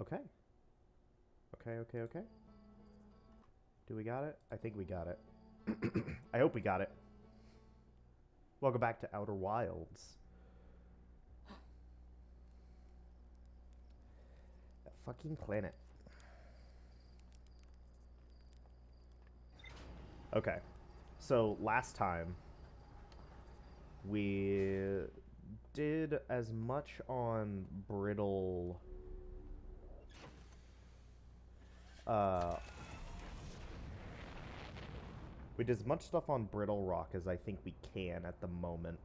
Okay. Okay. Do we got it? I think we got it. I hope we got it. Welcome back to Outer Wilds. That fucking planet. Okay. So, last time, we did as much on brittle uh we did as much stuff on brittle rock as I think we can at the moment.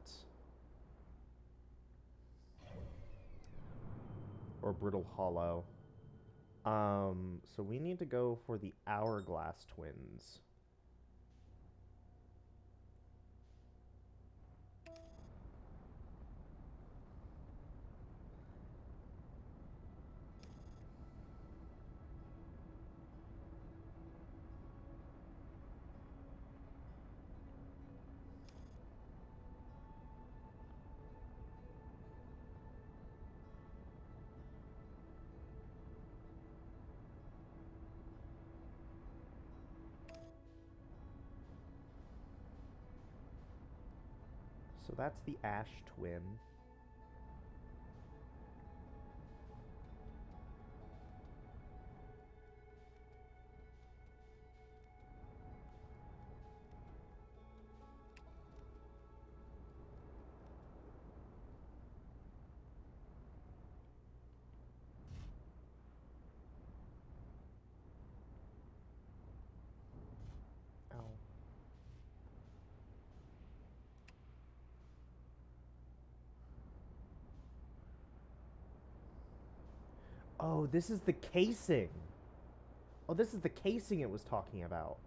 Or brittle hollow. So we need to go for the hourglass twins. So that's the ash twin. Ow. Oh, this is the casing. Oh, this is the casing it was talking about.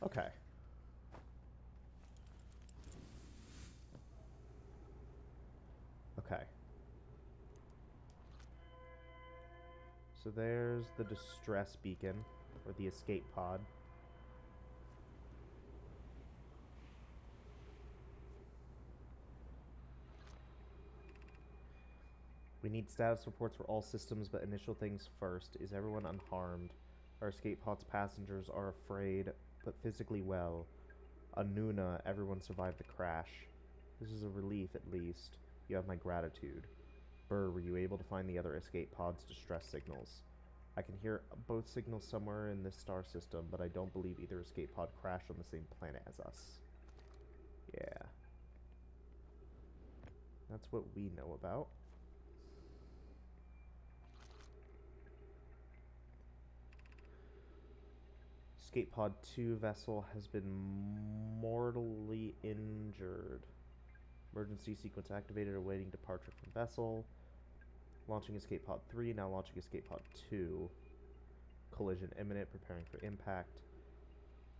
Okay. Okay. So there's the distress beacon, or the escape pod. We need status reports for all systems, but initial things first. Is everyone unharmed? Our escape pod's passengers are afraid, but physically well. Anuna, everyone survived the crash. This is a relief, at least. You have my gratitude. Burr, were you able to find the other escape pod's distress signals? I can hear both signals somewhere in this star system, but I don't believe either escape pod crashed on the same planet as us. Yeah. That's what we know about. Escape Pod 2 vessel has been mortally injured. Emergency sequence activated, awaiting departure from vessel. Launching Escape Pod 3, now launching Escape Pod 2. Collision imminent, preparing for impact.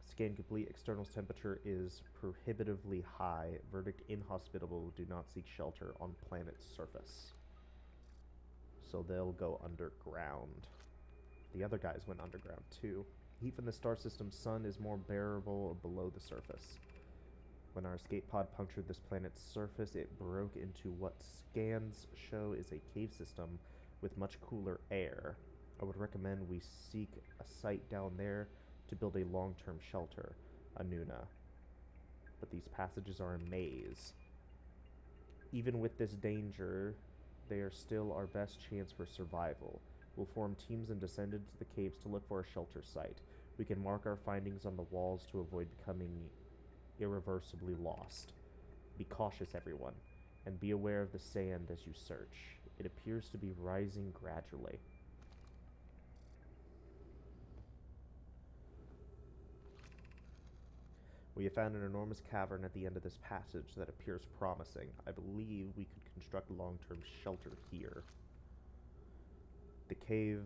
Scan complete, externals temperature is prohibitively high. Verdict inhospitable, do not seek shelter on planet's surface. So they'll go underground. The other guys went underground too. Heat from the star system's sun is more bearable below the surface. When our escape pod punctured this planet's surface, it broke into what scans show is a cave system with much cooler air. I would recommend we seek a site down there to build a long-term shelter, Anuna. But these passages are a maze. Even with this danger, they are still our best chance for survival. We'll form teams and descend into the caves to look for a shelter site. We can mark our findings on the walls to avoid becoming irreversibly lost. Be cautious, everyone, and be aware of the sand as you search. It appears to be rising gradually. We have found an enormous cavern at the end of this passage that appears promising. I believe we could construct long-term shelter here. The cave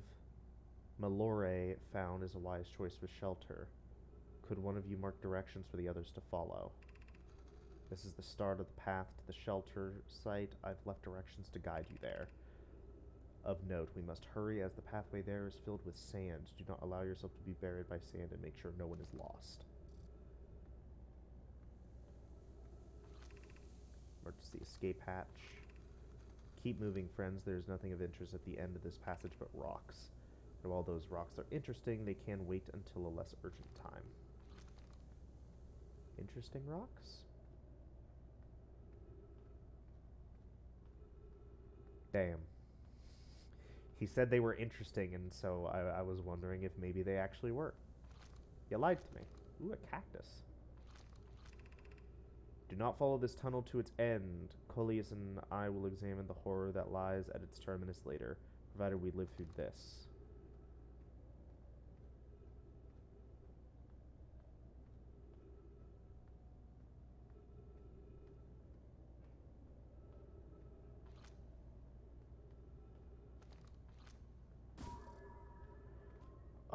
Malore found is a wise choice with shelter. Could one of you mark directions for the others to follow? This is the start of the path to the shelter site. I've left directions to guide you there. Of note, we must hurry as the pathway there is filled with sand. Do not allow yourself to be buried by sand and make sure no one is lost. Emergency escape hatch. Keep moving, friends. There is nothing of interest at the end of this passage but rocks. And while those rocks are interesting, they can wait until a less urgent time. Interesting rocks? Damn. He said they were interesting, and so I was wondering if maybe they actually were. You lied to me. Ooh, a cactus. Do not follow this tunnel to its end. Coleus and I will examine the horror that lies at its terminus later, provided we live through this.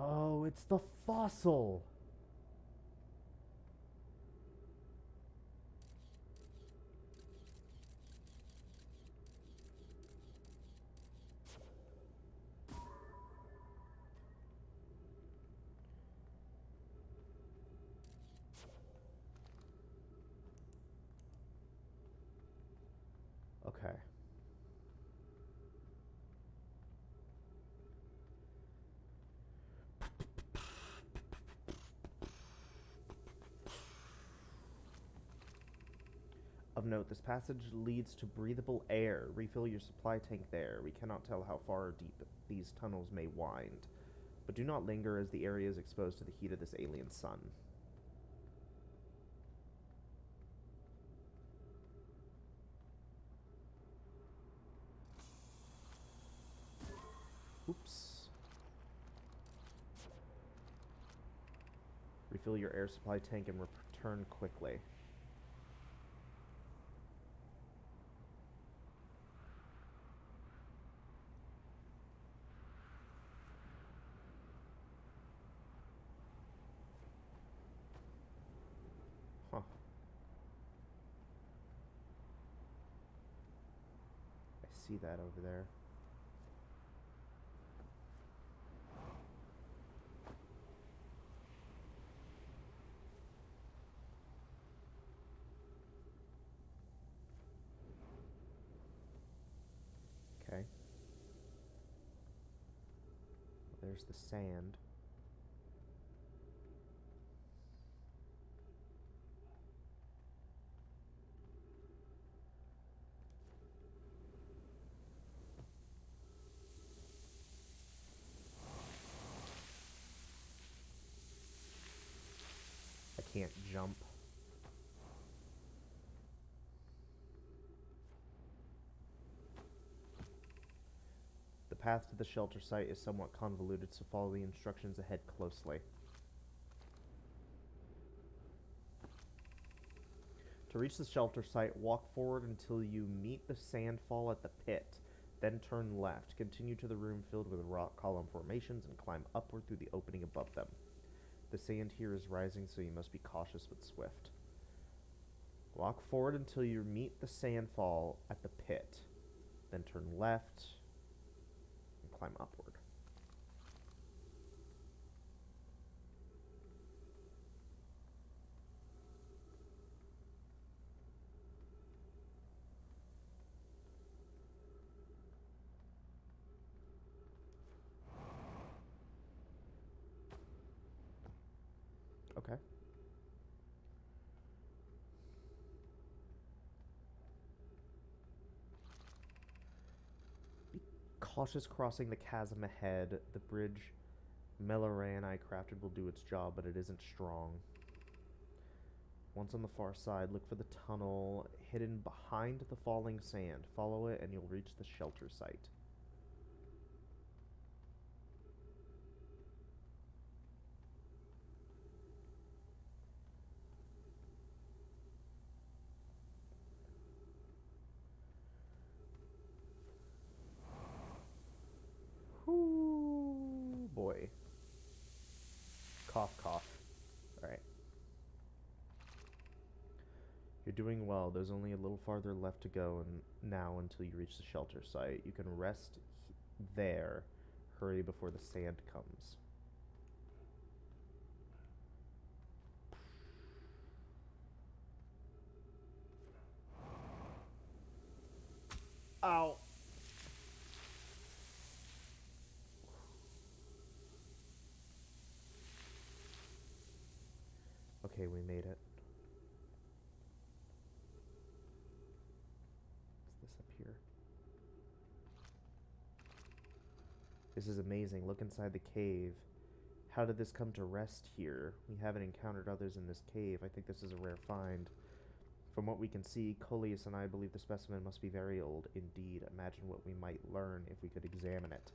Oh, it's the fossil! Okay. Of note, this passage leads to breathable air. Refill your supply tank there. We cannot tell how far or deep these tunnels may wind, but do not linger as the area is exposed to the heat of this alien sun. Oops. Refill your air supply tank and return quickly. Huh. I see that over there. Okay. There's the sand. I can't jump. The path to the shelter site is somewhat convoluted, so follow the instructions ahead closely. To reach the shelter site, walk forward until you meet the sandfall at the pit. Then turn left. Continue to the room filled with rock column formations and climb upward through the opening above them. The sand here is rising, so you must be cautious but swift. Walk forward until you meet the sandfall at the pit. Then turn left and climb upward. Okay. Be cautious crossing the chasm ahead. The bridge Melore and I crafted will do its job, but it isn't strong. Once on the far side, look for the tunnel hidden behind the falling sand. Follow it and you'll reach the shelter site. Whoo, boy. Cough, cough. Alright. You're doing well. There's only a little farther left to go now until you reach the shelter site. You can rest there. Hurry before the sand comes. Ow! Okay, we made it. What's this up here? This is amazing. Look inside the cave. How did this come to rest here? We haven't encountered others in this cave. I think this is a rare find. From what we can see, Coleus and I believe the specimen must be very old indeed. Imagine what we might learn if we could examine it.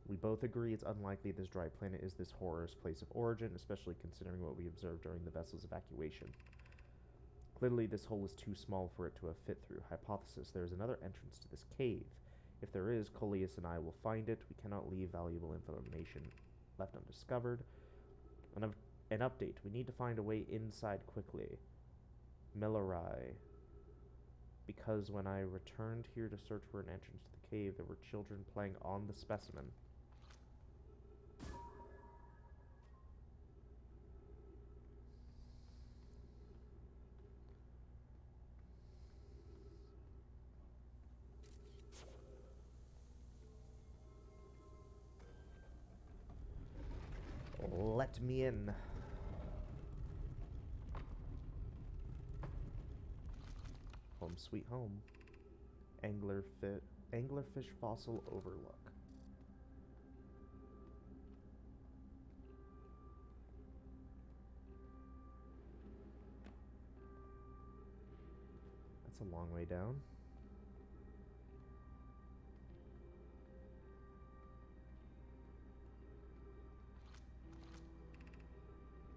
We both agree it's unlikely this dry planet is this horror's place of origin, especially considering what we observed during the vessel's evacuation. Clearly, this hole is too small for it to have fit through. Hypothesis, there is another entrance to this cave. If there is, Coleus and I will find it. We cannot leave valuable information left undiscovered. An update. We need to find a way inside quickly. Millerai. Because when I returned here to search for an entrance to the cave, there were children playing on the specimen. Let me in. Home sweet home. Anglerfish fossil overlook. That's a long way down.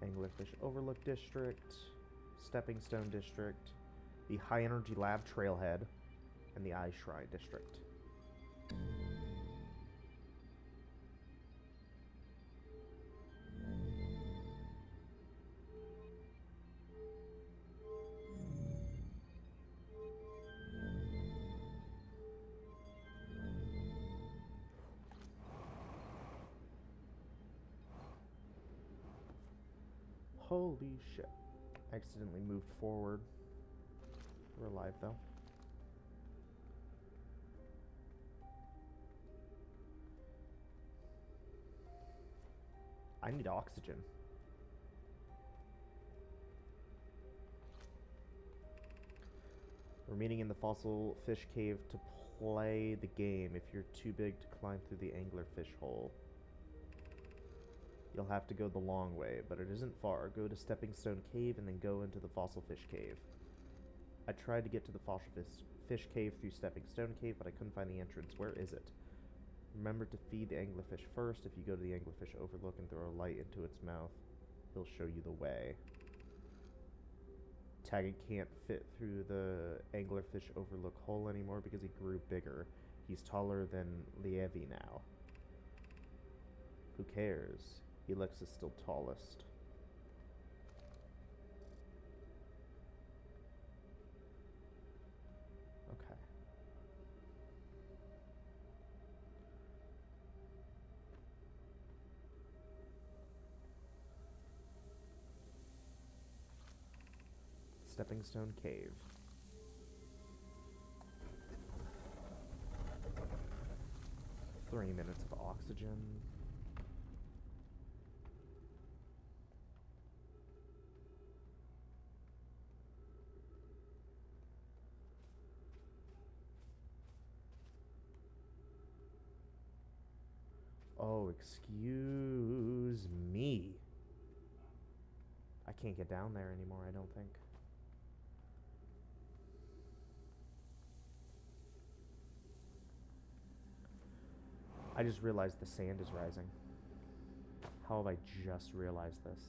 Anglerfish Overlook District, Stepping Stone District, the High Energy Lab Trailhead, and the Eye Shrine District. Holy shit. Accidentally moved forward. We're alive though. I need oxygen. We're meeting in the fossil fish cave to play the game. If you're too big to climb through the anglerfish hole, you'll have to go the long way, but it isn't far. Go to Stepping Stone Cave and then go into the Fossil Fish Cave. I tried to get to the Fossil Fish Cave through Stepping Stone Cave, but I couldn't find the entrance. Where is it? Remember to feed the anglerfish first. If you go to the anglerfish overlook and throw a light into its mouth, he'll show you the way. Taggart can't fit through the anglerfish overlook hole anymore because he grew bigger. He's taller than Lievi now. Who cares? Helix is still tallest. Okay. Stepping Stone Cave. Three minutes of oxygen. Oh, excuse me. I can't get down there anymore, I don't think. I just realized the sand is rising. How have I just realized this?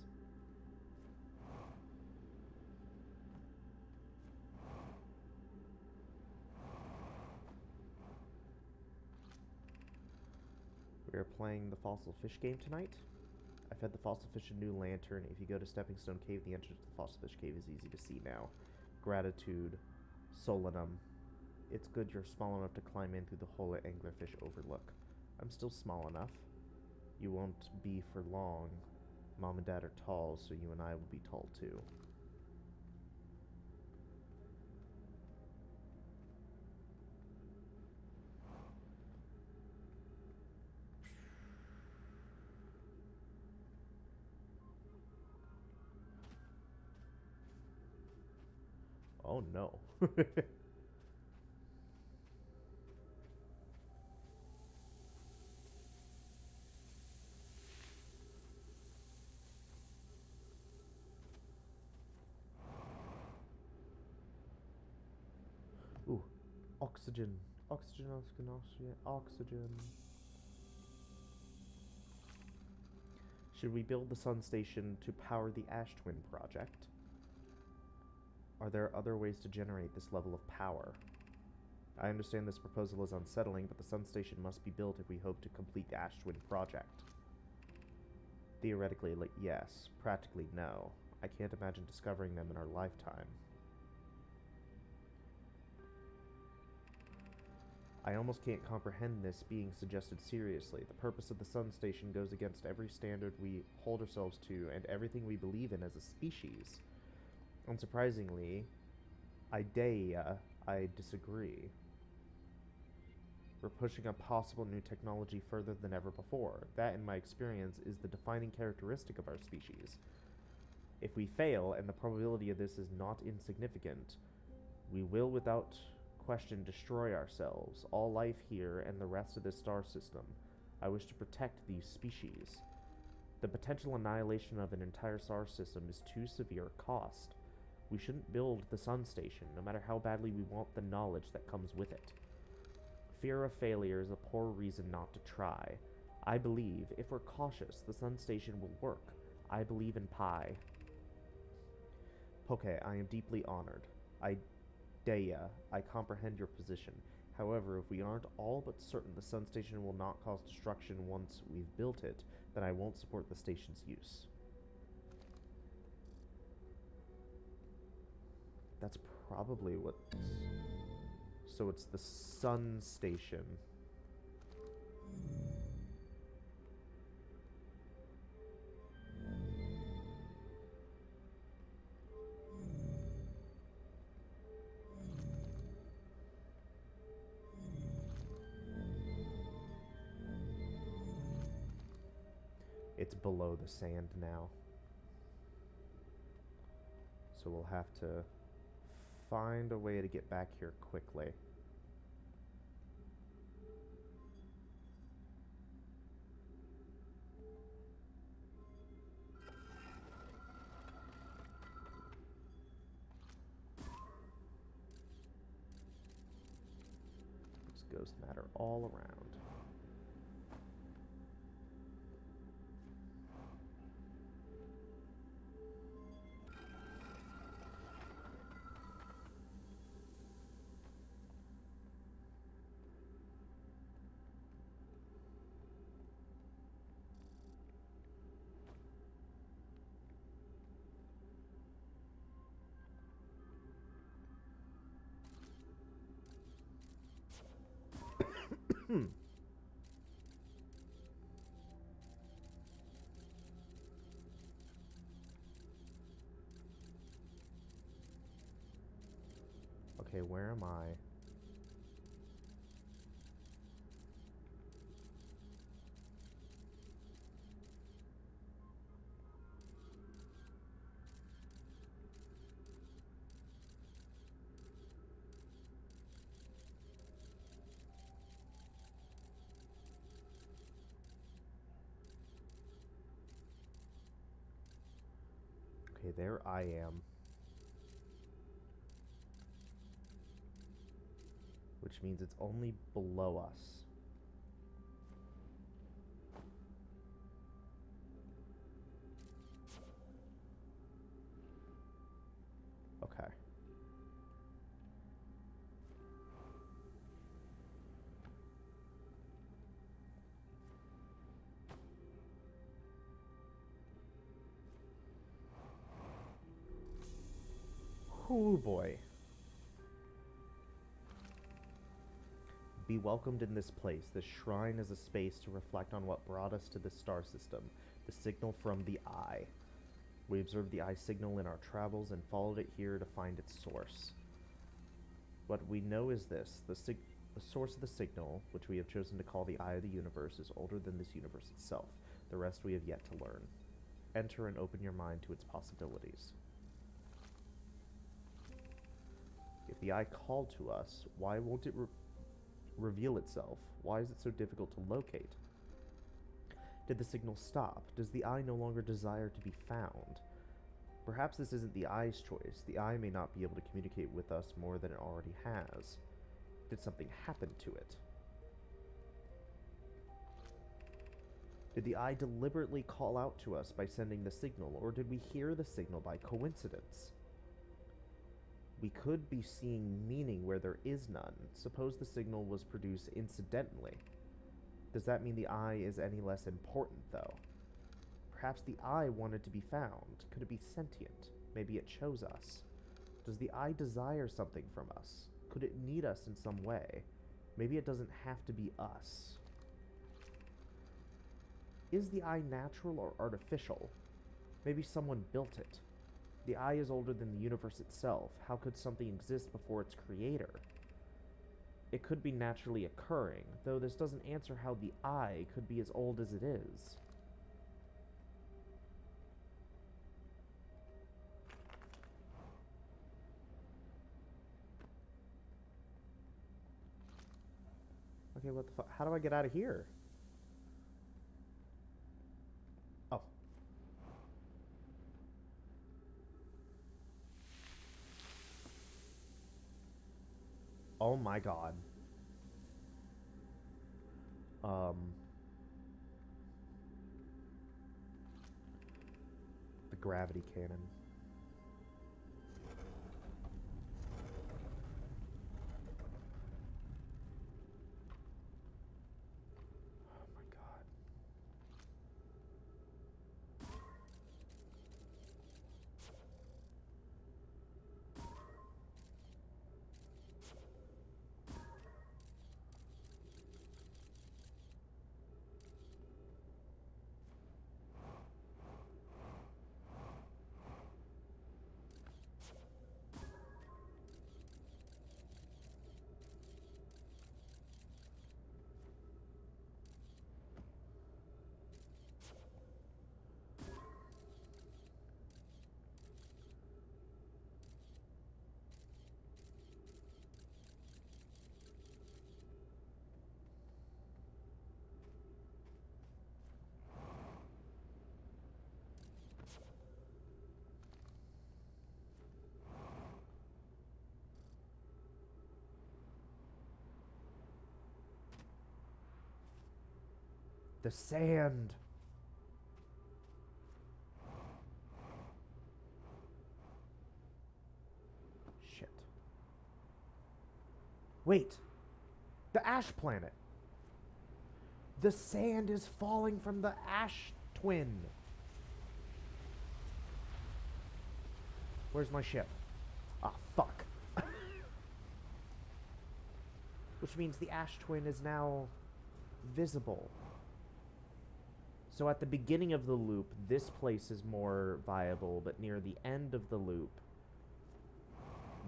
We are playing the fossil fish game tonight. I fed the fossil fish a new lantern. If you go to Stepping Stone Cave, the entrance to the fossil fish cave is easy to see now. Gratitude, Solanum. It's good you're small enough to climb in through the hole at Anglerfish Overlook. I'm still small enough. You won't be for long. Mom and Dad are tall, so you and I will be tall too. Oh no. Ooh, oxygen. Oxygen, oxygen, oxygen, oxygen. Should we build the sun station to power the Ash Twin project? Are there other ways to generate this level of power? I understand this proposal is unsettling, but the sun station must be built if we hope to complete the Ash Twin project. Theoretically, yes. Practically, no. I can't imagine discovering them in our lifetime. I almost can't comprehend this being suggested seriously. The purpose of the sun station goes against every standard we hold ourselves to and everything we believe in as a species. Unsurprisingly, I disagree. We're pushing a possible new technology further than ever before. That, in my experience, is the defining characteristic of our species. If we fail, and the probability of this is not insignificant, we will without question destroy ourselves, all life here, and the rest of this star system. I wish to protect these species. The potential annihilation of an entire star system is too severe a cost. We shouldn't build the sun station, no matter how badly we want the knowledge that comes with it. Fear of failure is a poor reason not to try. I believe, if we're cautious, the sun station will work. I believe in Pi. Poke, I am deeply honored. I comprehend your position. However, if we aren't all but certain the sun station will not cause destruction once we've built it, then I won't support the station's use. That's probably what... So it's the sun station. It's below the sand now. So we'll have to find a way to get back here quickly. There's ghost matter all around. Okay, where am I? Okay, there I am. Which means it's only below us. Okay. Ooh boy. Be welcomed in this place. This shrine is a space to reflect on what brought us to this star system, the signal from the Eye. We observed the Eye signal in our travels and followed it here to find its source. What we know is this: the source of the signal, which we have chosen to call the Eye of the Universe, is older than this universe itself. The rest we have yet to learn. Enter and open your mind to its possibilities. If the Eye called to us, why won't it reveal itself? Why is it so difficult to locate? Did the signal stop? Does the Eye no longer desire to be found? Perhaps this isn't the Eye's choice. The Eye may not be able to communicate with us more than it already has. Did something happen to it? Did the Eye deliberately call out to us by sending the signal, or did we hear the signal by coincidence? We could be seeing meaning where there is none. Suppose the signal was produced incidentally. Does that mean the Eye is any less important, though? Perhaps the Eye wanted to be found. Could it be sentient? Maybe it chose us. Does the Eye desire something from us? Could it need us in some way? Maybe it doesn't have to be us. Is the Eye natural or artificial? Maybe someone built it. The Eye is older than the universe itself. How could something exist before its creator? It could be naturally occurring, though this doesn't answer how the Eye could be as old as it is. Okay, what the fuck? How do I get out of here? Oh. Oh my god. The gravity cannon. Oh my god. The sand. Shit. Wait. The ash planet. The sand is falling from the ash twin. Where's my ship? Ah, fuck. Which means the ash twin is now visible. So at the beginning of the loop, this place is more viable, but near the end of the loop,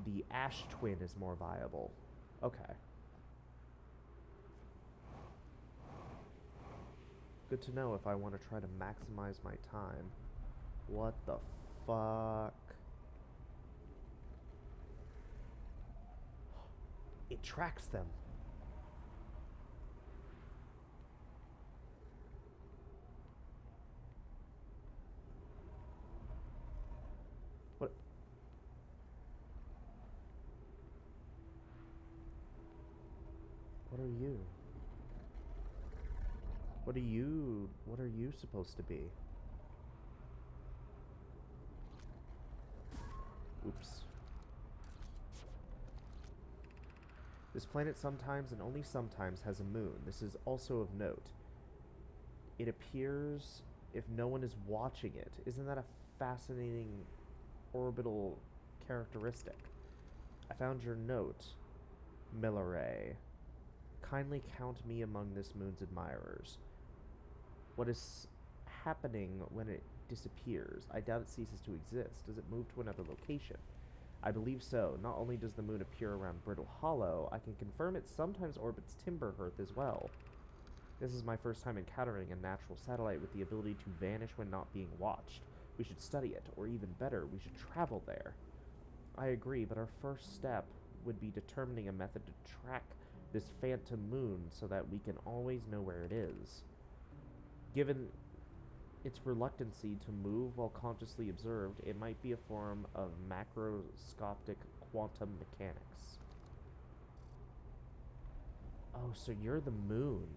the ash twin is more viable. Okay. Good to know if I want to try to maximize my time. What the fuck? It tracks them. What? What are you? What are you? What are you supposed to be? Oops. This planet sometimes and only sometimes has a moon. This is also of note. It appears if no one is watching it. Isn't that a fascinating orbital characteristic. I found your note, Milleray. Kindly count me among this moon's admirers. What is happening when it disappears? I doubt it ceases to exist. Does it move to another location? I believe so. Not only does the moon appear around Brittle Hollow, I can confirm it sometimes orbits Timberhearth as well. This is my first time encountering a natural satellite with the ability to vanish when not being watched. We should study it, or even better, we should travel there. I agree, but our first step would be determining a method to track this phantom moon so that we can always know where it is. Given its reluctancy to move while consciously observed, it might be a form of macroscopic quantum mechanics. Oh, so you're the moon.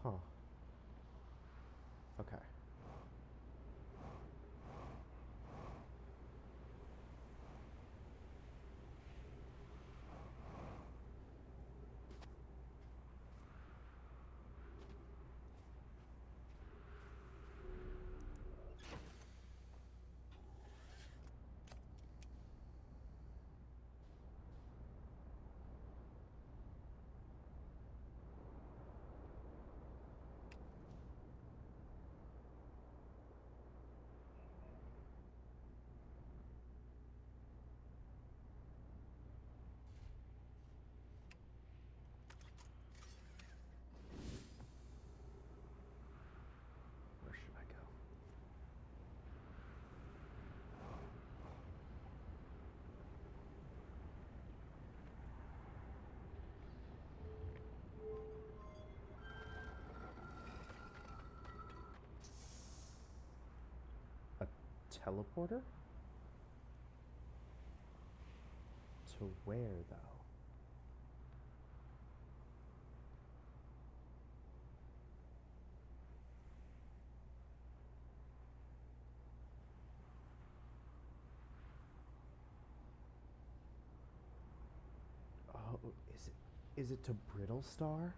Huh. Okay. Where should I go? A teleporter? To where, though? Oh, is it to Brittle Star?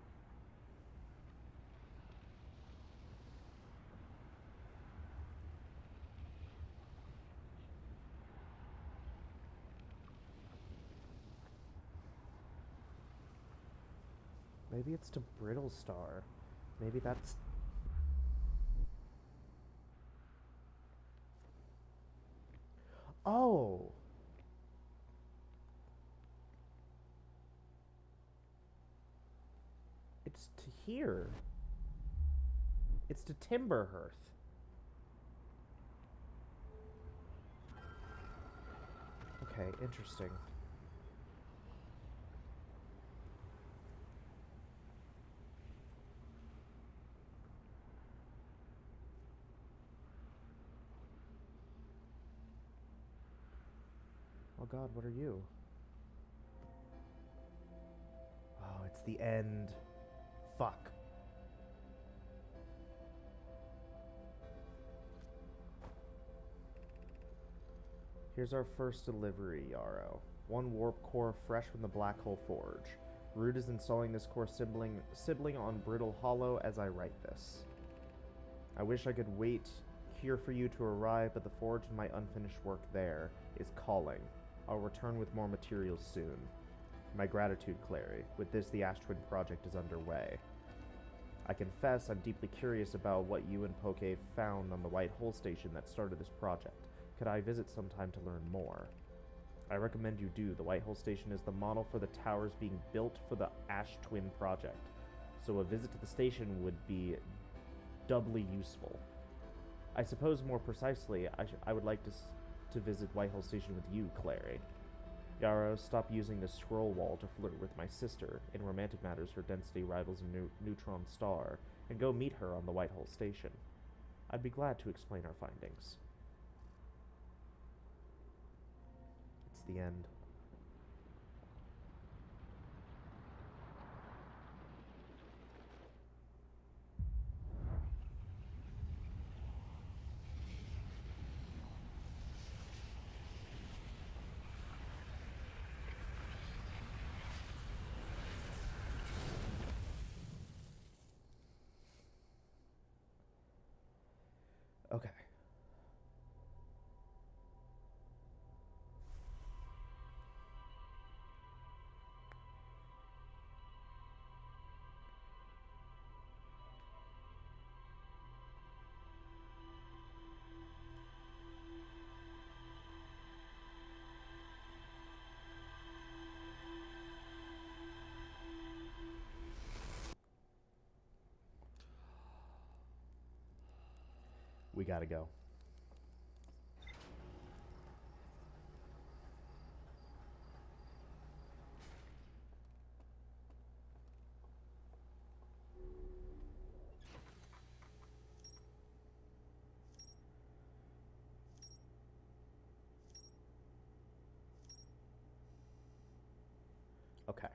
Maybe it's to Brittle Star. Maybe that's... Oh! It's to here. It's to Timberhearth. Okay, interesting. Oh god, what are you? Oh, it's the end. Fuck. Here's our first delivery, Yarrow. One warp core fresh from the Black Hole Forge. Root is installing this core sibling on Brittle Hollow as I write this. I wish I could wait here for you to arrive, but the Forge and my unfinished work there is calling. I'll return with more materials soon. My gratitude, Clary. With this, the Ash Twin project is underway. I confess I'm deeply curious about what you and Poke found on the White Hole Station that started this project. Could I visit sometime to learn more? I recommend you do. The White Hole Station is the model for the towers being built for the Ash Twin project, so a visit to the station would be doubly useful. I suppose more precisely, I would like to visit Whitehall Station with you, Clary. Yarrow, stop using the scroll wall to flirt with my sister. In romantic matters, her density rivals a neutron star, and go meet her on the Whitehall Station. I'd be glad to explain our findings. It's the end. Okay. We gotta go. Okay.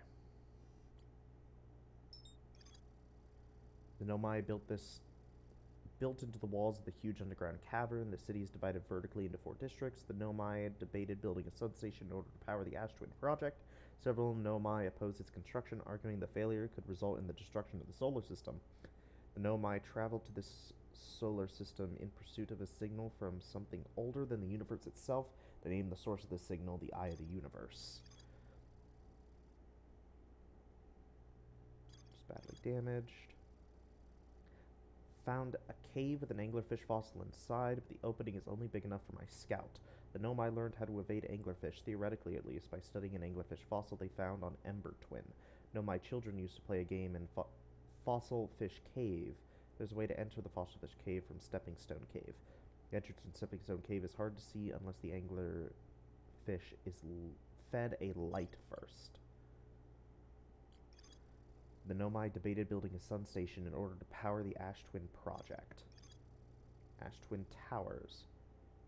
The Nomai built into the walls of the huge underground cavern. The city is divided vertically into 4 districts. The Nomai debated building a substation in order to power the Ash Twin project. Several Nomai opposed its construction, arguing the failure could result in the destruction of the solar system. The Nomai traveled to this solar system in pursuit of a signal from something older than the universe itself. They named the source of the signal the Eye of the Universe. Just badly damaged. Found a cave with an anglerfish fossil inside, but the opening is only big enough for my scout. The Nomai learned how to evade anglerfish, theoretically at least, by studying an anglerfish fossil they found on Ember Twin. Nomai children used to play a game in Fossil Fish Cave. There's a way to enter the Fossil Fish Cave from Stepping Stone Cave. The entrance in Stepping Stone Cave is hard to see unless the anglerfish is fed a light first. The Nomai debated building a sun station in order to power the Ash Twin project. Ash Twin Towers.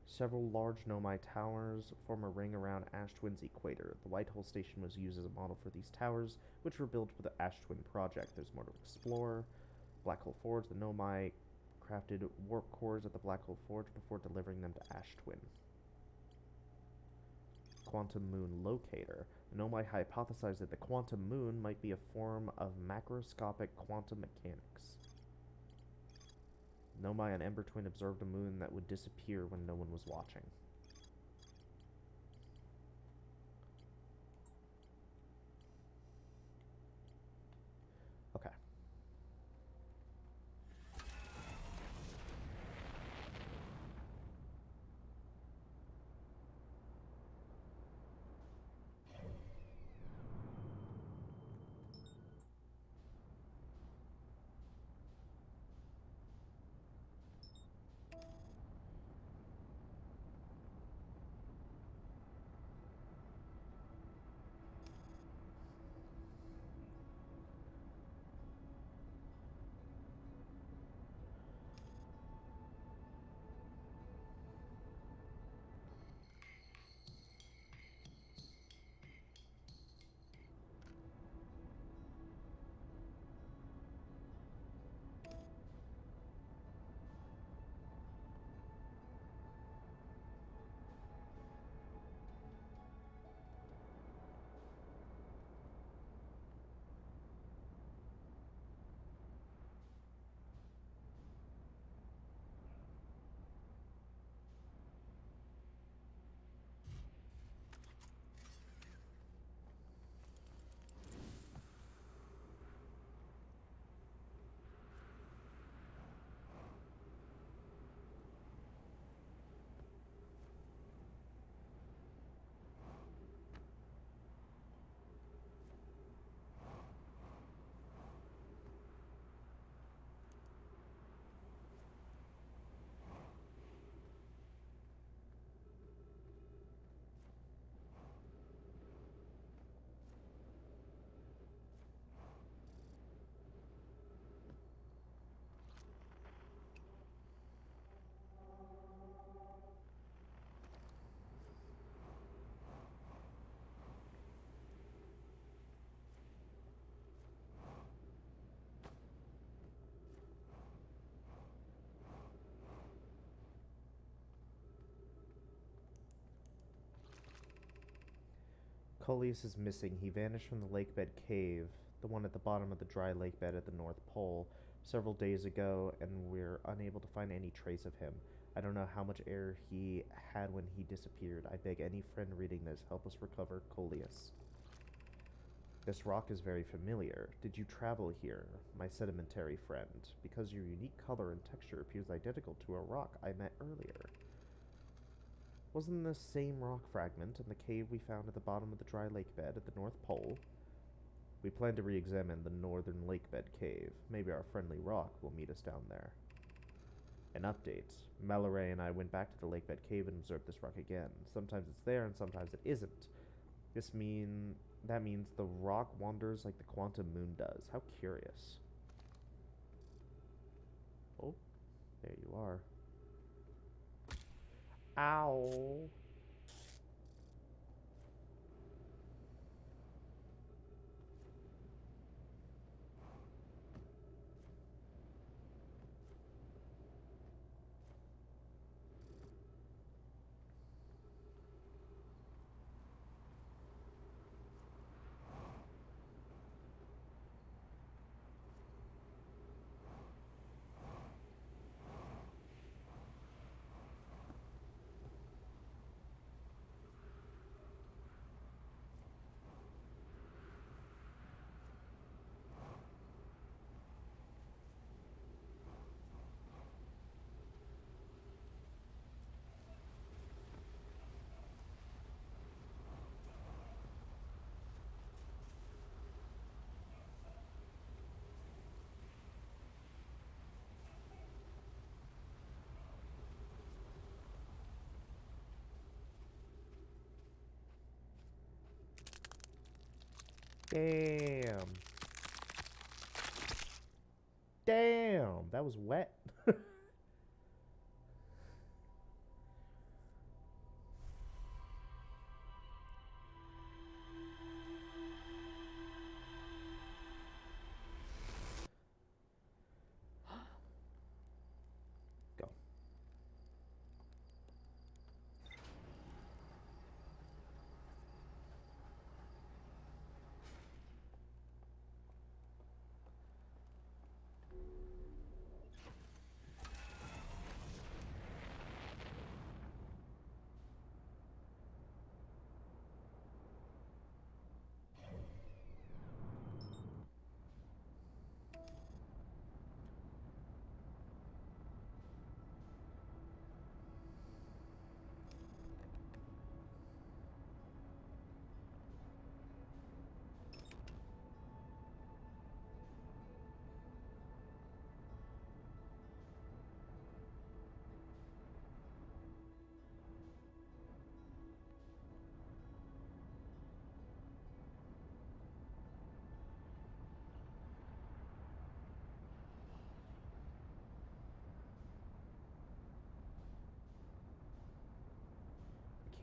Several large Nomai towers form a ring around Ash Twin's equator. The Whitehall Station was used as a model for these towers, which were built for the Ash Twin project. There's more to explore. Black Hole Forge. The Nomai crafted warp cores at the Black Hole Forge before delivering them to Ash Twin. Quantum Moon Locator. The Nomai hypothesized that the quantum moon might be a form of macroscopic quantum mechanics. Nomai and Ember Twin observed a moon that would disappear when no one was watching. Okay. Coleus is missing. He vanished from the lakebed cave, the one at the bottom of the dry lakebed at the North Pole, several days ago, and we're unable to find any trace of him. I don't know how much air he had when he disappeared. I beg any friend reading this, help us recover Coleus. This rock is very familiar. Did you travel here, my sedimentary friend? Because your unique color and texture appears identical to a rock I met earlier. Wasn't the same rock fragment in the cave we found at the bottom of the dry lake bed at the North Pole? We plan to re-examine the northern lakebed cave. Maybe our friendly rock will meet us down there. An update. Mallory and I went back to the lakebed cave and observed this rock again. Sometimes it's there and sometimes it isn't. That means the rock wanders like the quantum moon does. How curious. Oh, there you are. Ow. Damn. Damn, that was wet. Go.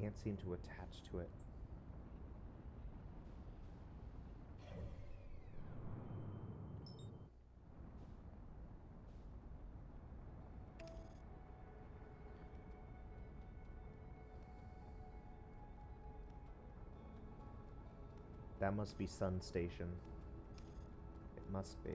Can't seem to attach to it. That must be Sun Station. It must be.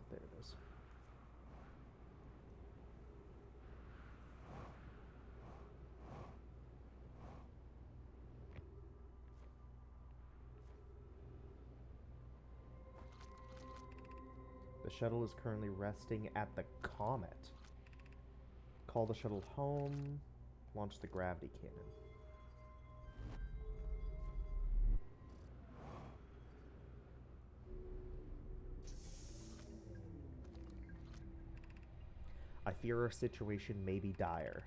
There it is. The shuttle is currently resting at the comet. Call the shuttle home. Launch the gravity cannon. fear our situation may be dire.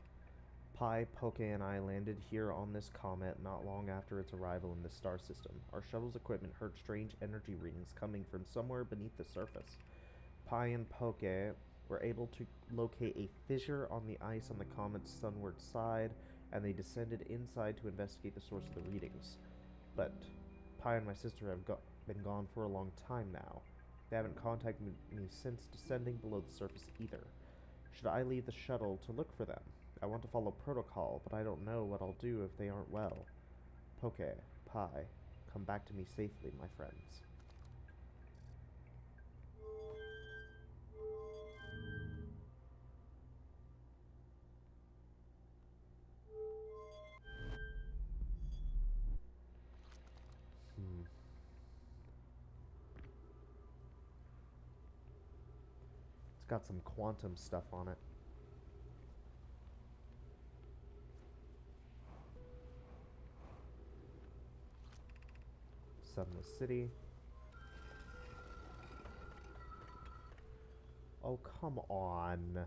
Pi, Poke, and I landed here on this comet not long after its arrival in the star system. Our shuttle's equipment heard strange energy readings coming from somewhere beneath the surface. Pi and Poke were able to locate a fissure on the ice on the comet's sunward side, and they descended inside to investigate the source of the readings. But Pi and my sister have been gone for a long time now. They haven't contacted me since descending below the surface either. Should I leave the shuttle to look for them? I want to follow protocol, but I don't know what I'll do if they aren't well. Poke, Pi, come back to me safely, my friends. It's got some quantum stuff on it. Sunless City. Oh, come on.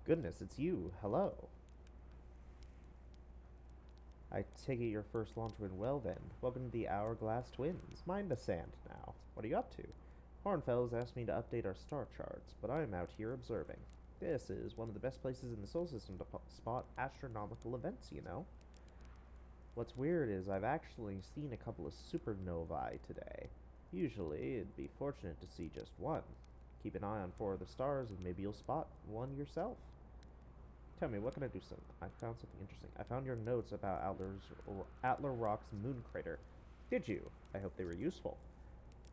Goodness, it's you. Hello. I take it your first launch went well then. Welcome to the Hourglass Twins. Mind the sand now. What are you up to? Hornfels asked me to update our star charts, but I'm out here observing. This is one of the best places in the solar system to spot astronomical events, you know. What's weird is I've actually seen a couple of supernovae today. Usually, it'd be fortunate to see just one. Keep an eye on 4 of the stars and maybe you'll spot one yourself. Tell me, what can I do? I found something interesting. I found your notes about Atlar Rock's moon crater. Did you? I hope they were useful.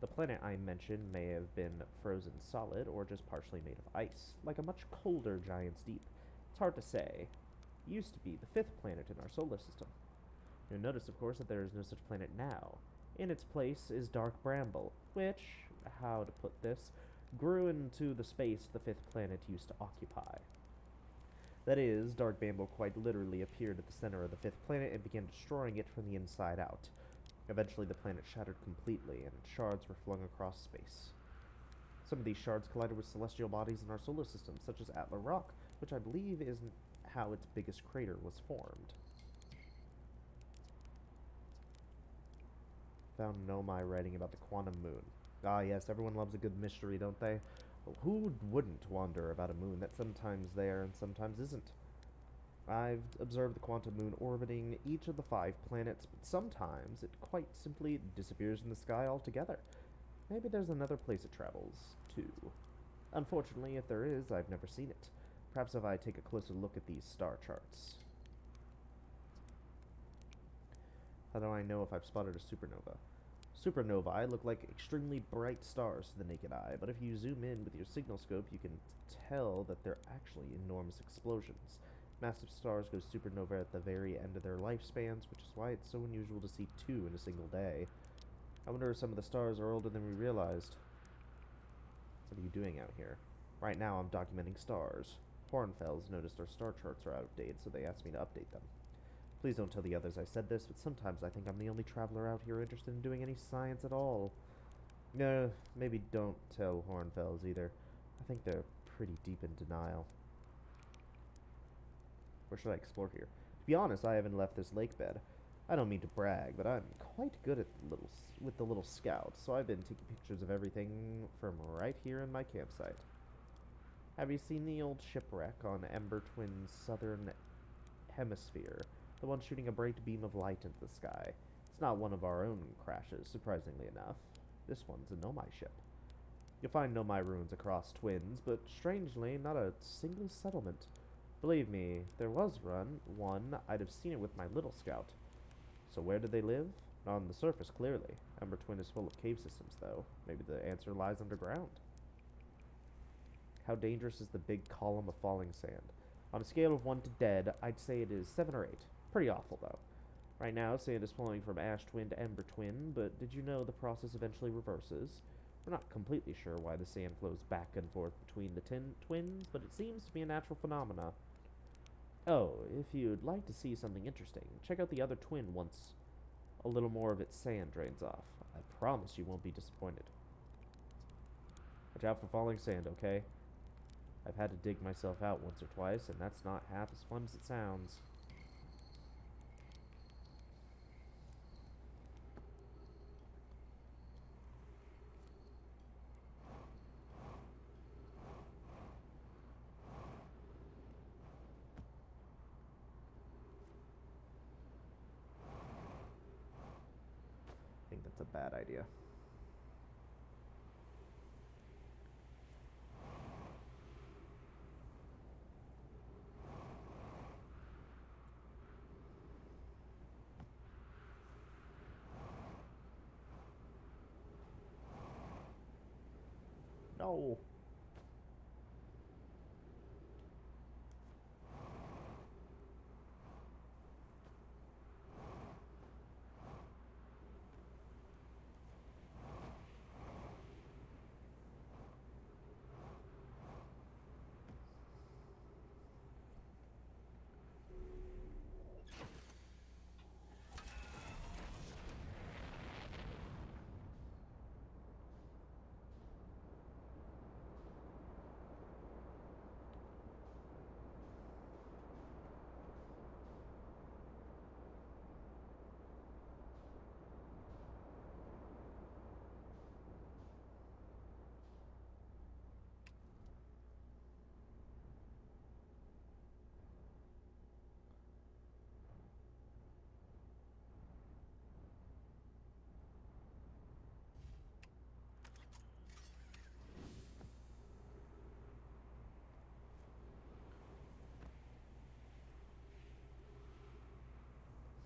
The planet I mentioned may have been frozen solid or just partially made of ice, like a much colder giant's deep. It's hard to say. It used to be the 5th planet in our solar system. You'll notice, of course, that there is no such planet now. In its place is Dark Bramble, which, how to put this, grew into the space the 5th planet used to occupy. That is, Dark Bramble quite literally appeared at the center of the 5th planet and began destroying it from the inside out. Eventually, the planet shattered completely, and its shards were flung across space. Some of these shards collided with celestial bodies in our solar system, such as Atlar Rock, which I believe is how its biggest crater was formed. Found Nomai writing about the quantum moon. Ah yes, everyone loves a good mystery, don't they? Who wouldn't wonder about a moon that's sometimes there and sometimes isn't? I've observed the quantum moon orbiting each of the 5 planets, but sometimes it quite simply disappears in the sky altogether. Maybe there's another place it travels to. Unfortunately, if there is, I've never seen it. Perhaps if I take a closer look at these star charts. How do I know if I've spotted a supernova? Supernovae look like extremely bright stars to the naked eye, but if you zoom in with your signal scope, you can tell that they're actually enormous explosions. Massive stars go supernova at the very end of their lifespans, which is why it's so unusual to see 2 in a single day. I wonder if some of the stars are older than we realized. What are you doing out here? Right now I'm documenting stars. Hornfels noticed our star charts are out of date, so they asked me to update them. Please don't tell the others I said this, but sometimes I think I'm the only traveler out here interested in doing any science at all. No, maybe don't tell Hornfels either. I think they're pretty deep in denial. Where should I explore here? To be honest, I haven't left this lake bed. I don't mean to brag, but I'm quite good at with the little scout, so I've been taking pictures of everything from right here in my campsite. Have you seen the old shipwreck on Ember Twin's southern hemisphere, the one shooting a bright beam of light into the sky. It's not one of our own crashes, surprisingly enough. This one's a Nomai ship. You'll find Nomai ruins across Twins, but strangely, not a single settlement. Believe me, if there was one, I'd have seen it with my little scout. So where do they live? Not on the surface, clearly. Ember Twin is full of cave systems, though. Maybe the answer lies underground. How dangerous is the big column of falling sand? On a scale of 1 to dead, I'd say it is 7 or 8. Pretty awful, though. Right now, sand is flowing from Ash Twin to Ember Twin, but did you know the process eventually reverses? We're not completely sure why the sand flows back and forth between the twins, but it seems to be a natural phenomena. Oh, if you'd like to see something interesting, check out the other twin once a little more of its sand drains off. I promise you won't be disappointed. Watch out for falling sand, okay? I've had to dig myself out once or twice, and that's not half as fun as it sounds. I think that's a bad idea. No.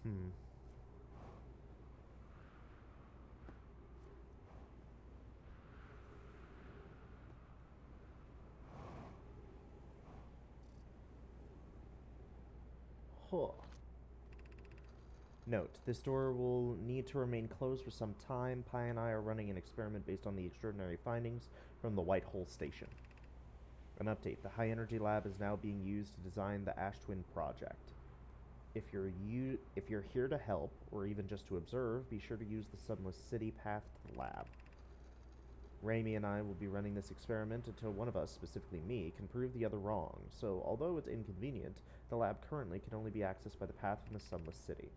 Hmm. Huh. Note, this door will need to remain closed for some time. Pi and I are running an experiment based on the extraordinary findings from the White Hole Station. An update, the High Energy Lab is now being used to design the Ash Twin project. If you're here to help, or even just to observe, be sure to use the Sunless City path to the lab. Raimi and I will be running this experiment until one of us, specifically me, can prove the other wrong, so although it's inconvenient, the lab currently can only be accessed by the path from the Sunless City.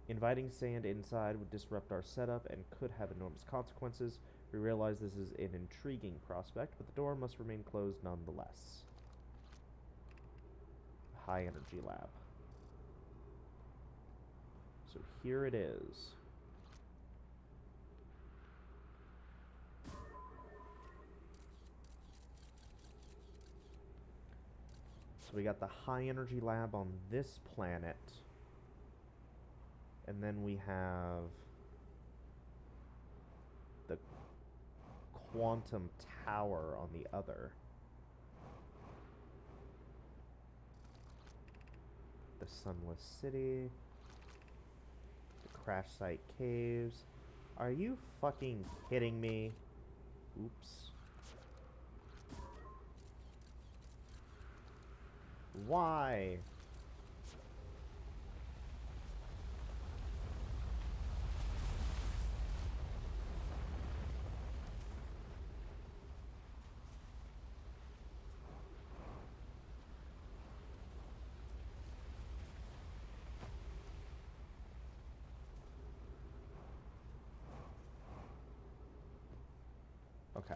Inviting sand inside would disrupt our setup and could have enormous consequences. We realize this is an intriguing prospect, but the door must remain closed nonetheless. High Energy Lab. So here it is. So we got the High Energy Lab on this planet. And then we have the Quantum Tower on the other. The Sunless City. The Crash Site Caves. Are you fucking kidding me? Oops. Why? Okay.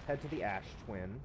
Let's head to the Ash Twin.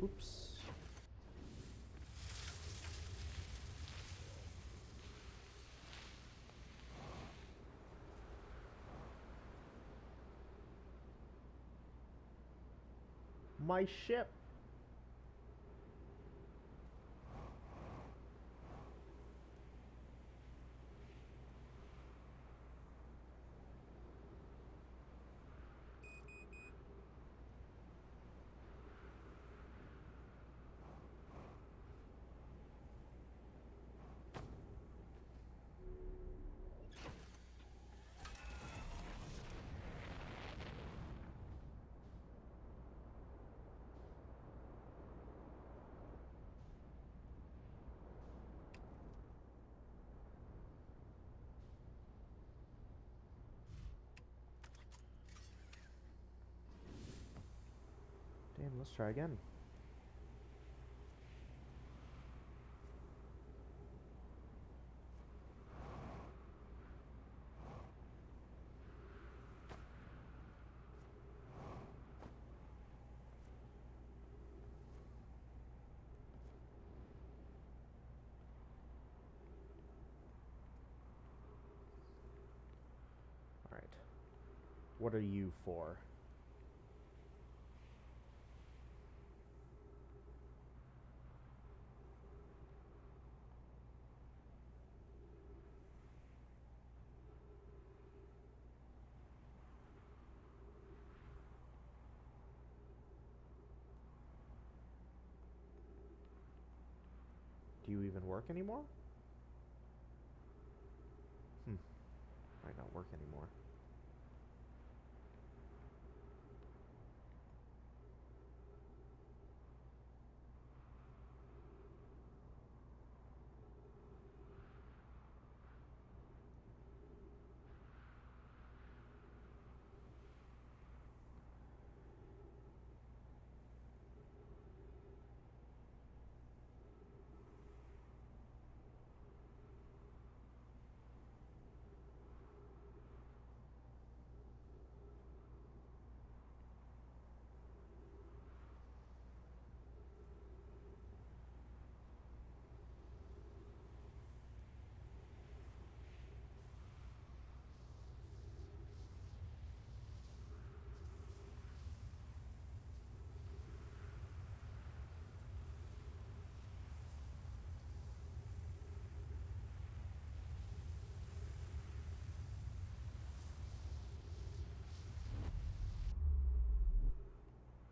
Oops. My ship. Damn, let's try again. Alright. What are you for? Do you even work anymore? Might not work anymore.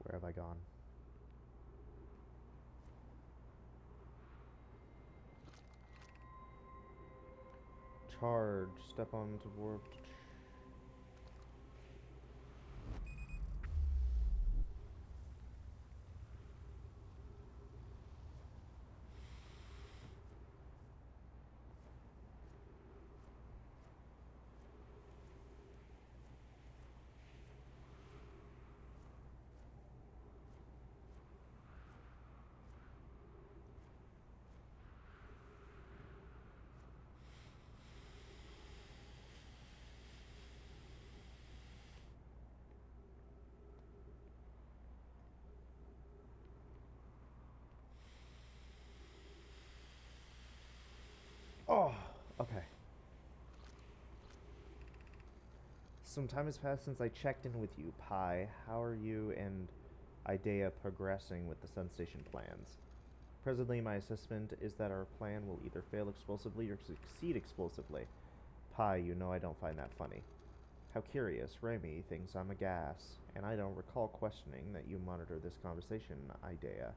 Where have I gone? Charge. Step onto warp. Oh, okay. Some time has passed since I checked in with you, Pi. How are you and Idea progressing with the Sun Station plans? Presently, my assessment is that our plan will either fail explosively or succeed explosively. Pi, you know I don't find that funny. How curious, Remy thinks I'm a gas, and I don't recall questioning that you monitor this conversation, Idea.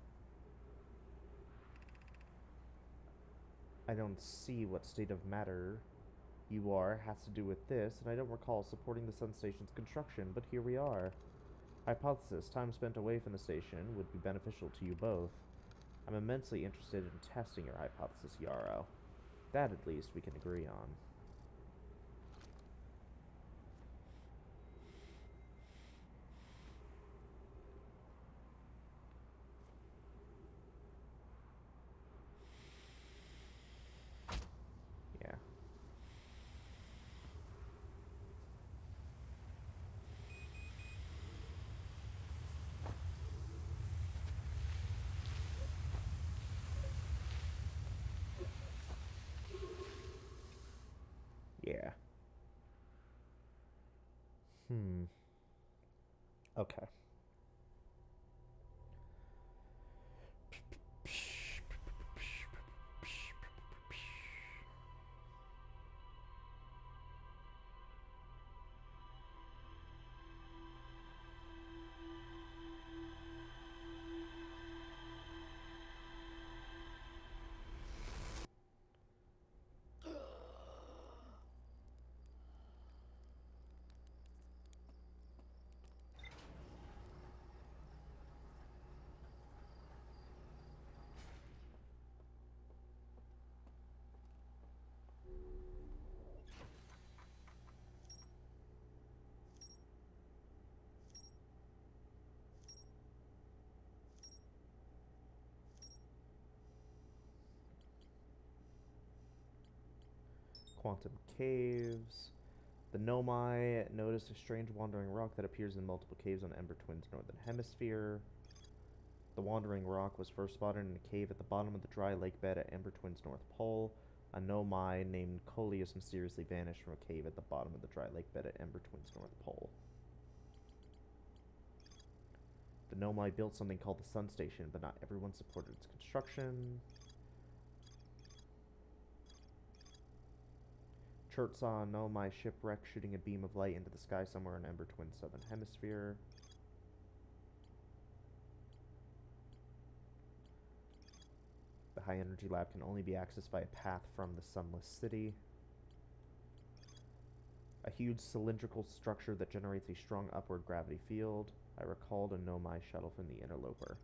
I don't see what state of matter you are has to do with this, and I don't recall supporting the Sun Station's construction, but here we are. Hypothesis: time spent away from the station would be beneficial to you both. I'm immensely interested in testing your hypothesis, Yarrow. That, at least, we can agree on. Yeah. Yeah. Okay. Quantum caves. The Nomai noticed a strange wandering rock that appears in multiple caves on Ember Twin's northern hemisphere. The wandering rock was first spotted in a cave at the bottom of the dry lake bed at Ember Twin's North Pole. A Nomai named Coleus mysteriously vanished from a cave at the bottom of the dry lake bed at Ember Twin's North Pole. The Nomai built something called the Sun Station, but not everyone supported its construction. Chert saw a Nomai shipwreck shooting a beam of light into the sky somewhere in Ember Twin's southern hemisphere. The high energy lab can only be accessed by a path from the sunless city. A huge cylindrical structure that generates a strong upward gravity field. I recalled a Nomai shuttle from the Interloper.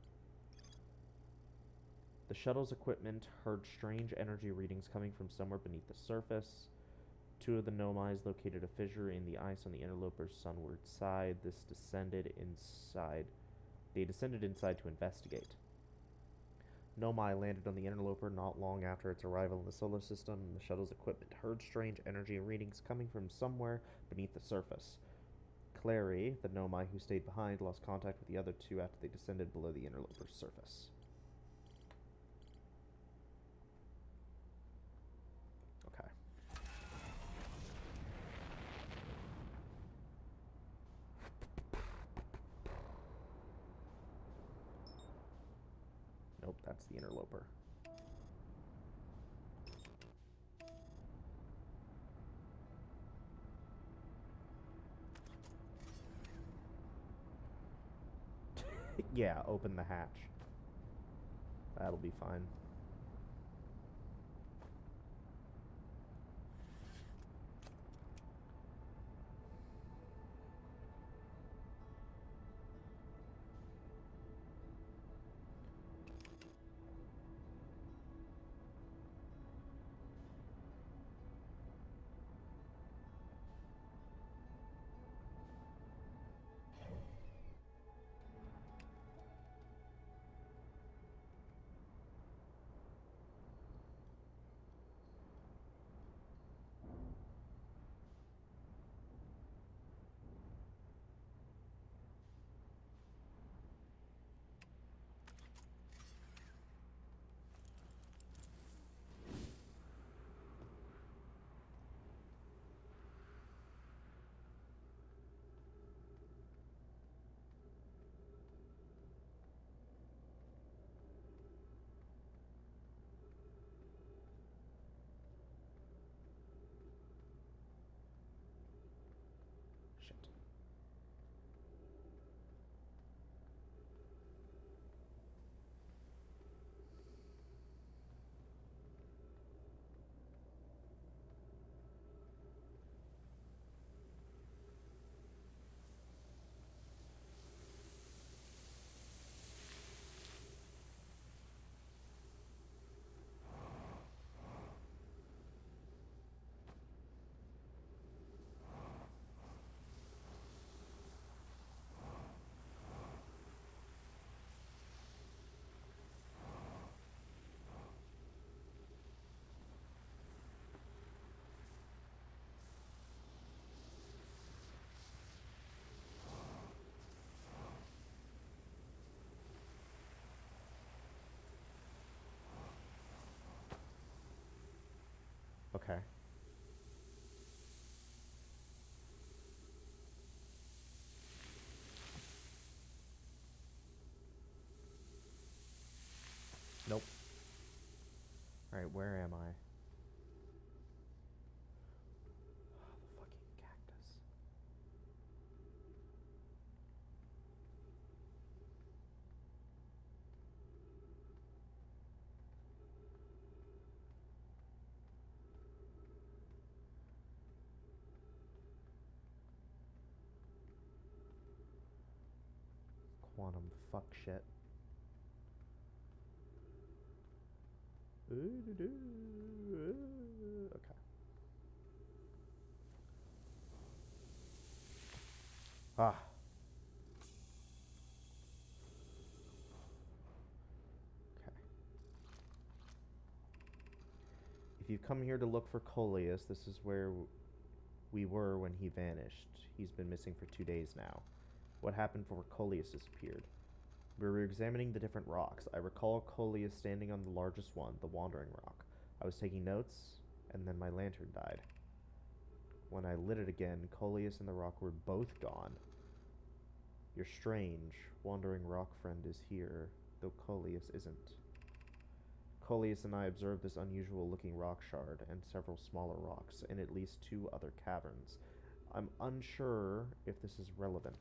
The shuttle's equipment heard strange energy readings coming from somewhere beneath the surface. Two of the Nomais located a fissure in the ice on the Interloper's sunward side. They descended inside to investigate. Nomai landed on the Interloper not long after its arrival in the solar system, and the shuttle's equipment heard strange energy readings coming from somewhere beneath the surface. Clary, the Nomai who stayed behind, lost contact with the other two after they descended below the Interloper's surface. Okay. Nope, that's the Interloper. Yeah, open the hatch. That'll be fine. Okay. Nope. Alright, where am I? Oh, the fucking cactus. Quantum fuck shit. Okay. Ah. Okay. If you've come here to look for Coleus, this is where we were when he vanished. He's been missing for 2 days now. What happened before Coleus disappeared? We were examining the different rocks. I recall Coleus standing on the largest one, the Wandering Rock. I was taking notes, and then my lantern died. When I lit it again, Coleus and the rock were both gone. Your strange, wandering rock friend is here, though Coleus isn't. Coleus and I observed this unusual-looking rock shard and several smaller rocks in at least 2 other caverns. I'm unsure if this is relevant.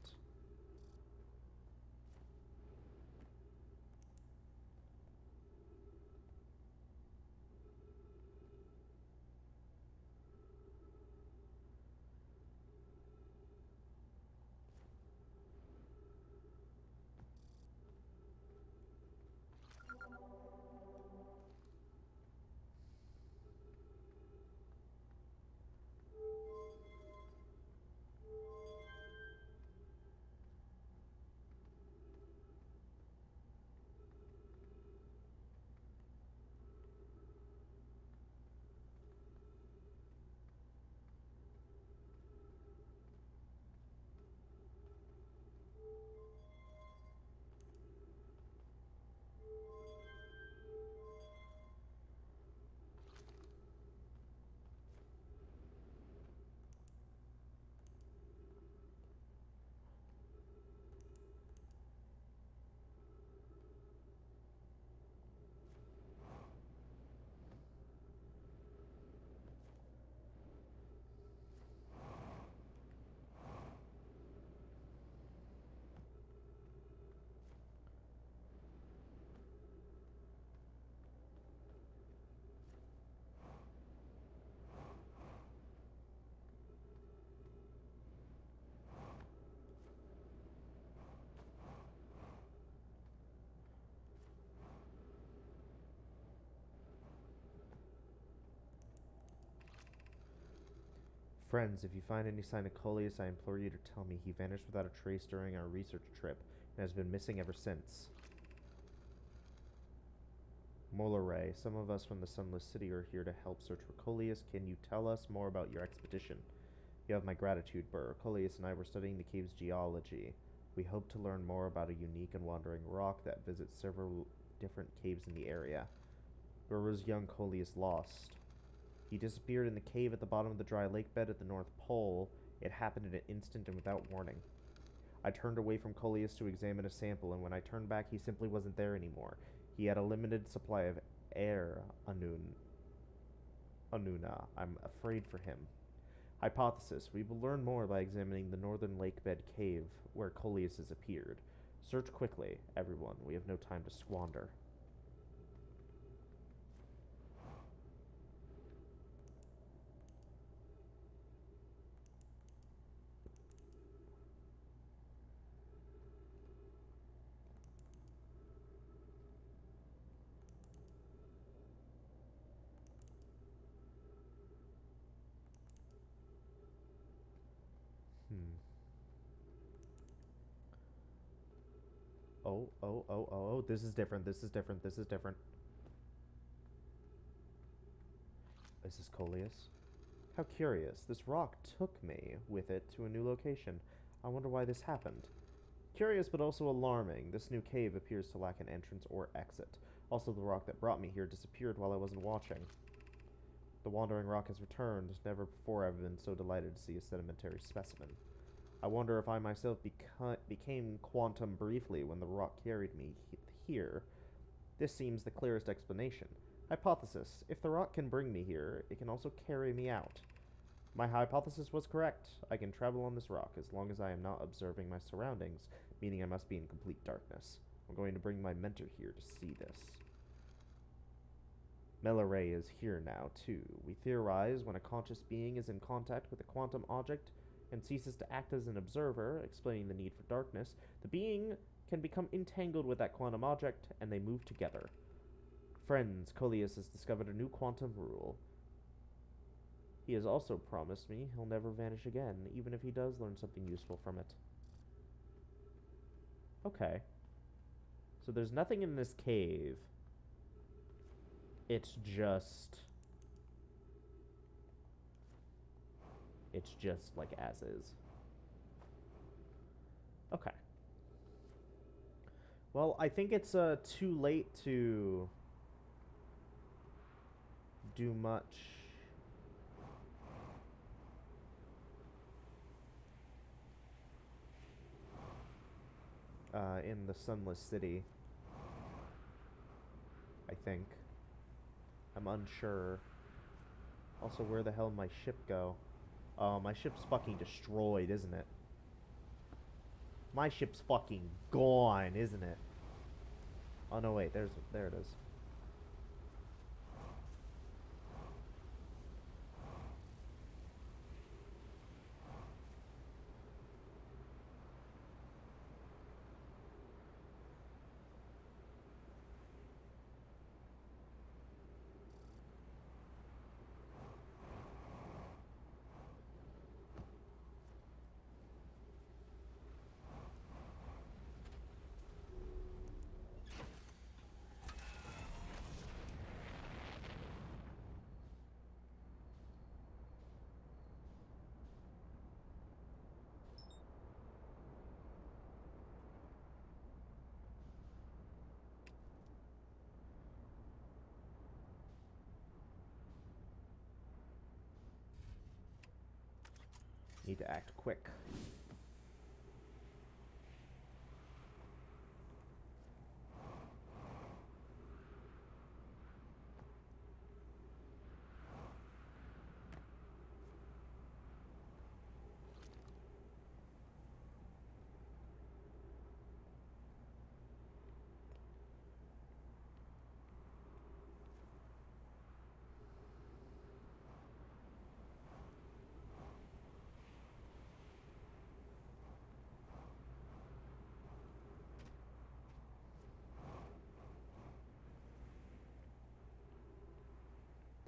Friends, if you find any sign of Coleus, I implore you to tell me. He vanished without a trace during our research trip and has been missing ever since. Molare, some of us from the Sunless City are here to help search for Coleus. Can you tell us more about your expedition? You have my gratitude, Burr. Coleus and I were studying the cave's geology. We hope to learn more about a unique and wandering rock that visits several different caves in the area. Where was young Coleus lost? He disappeared in the cave at the bottom of the dry lake bed at the North Pole. It happened in an instant and without warning. I turned away from Coleus to examine a sample, and when I turned back, he simply wasn't there anymore. He had a limited supply of air, Anuna. I'm afraid for him. Hypothesis. We will learn more by examining the northern lake bed cave where Coleus has appeared. Search quickly, everyone. We have no time to squander. Hmm. Oh. This is different. This is different. This is different. Is this Coleus? How curious. This rock took me with it to a new location. I wonder why this happened. Curious but also alarming. This new cave appears to lack an entrance or exit. Also, the rock that brought me here disappeared while I wasn't watching. The wandering rock has returned. Never before have I been so delighted to see a sedimentary specimen. I wonder if I myself became quantum briefly when the rock carried me here. This seems the clearest explanation. Hypothesis. If the rock can bring me here, it can also carry me out. My hypothesis was correct. I can travel on this rock as long as I am not observing my surroundings, meaning I must be in complete darkness. I'm going to bring my mentor here to see this. Melaray is here now, too. We theorize when a conscious being is in contact with a quantum object and ceases to act as an observer, explaining the need for darkness, the being can become entangled with that quantum object, and they move together. Friends, Coleus has discovered a new quantum rule. He has also promised me he'll never vanish again, even if he does learn something useful from it. Okay. So there's nothing in this cave. It's just like as is. Okay. Well, I think it's too late to do much. In the Sunless City. I think. I'm unsure. Also, where the hell did my ship go? Oh, my ship's fucking destroyed, isn't it? My ship's fucking gone, isn't it? Oh no, wait, there it is. Need to act quick.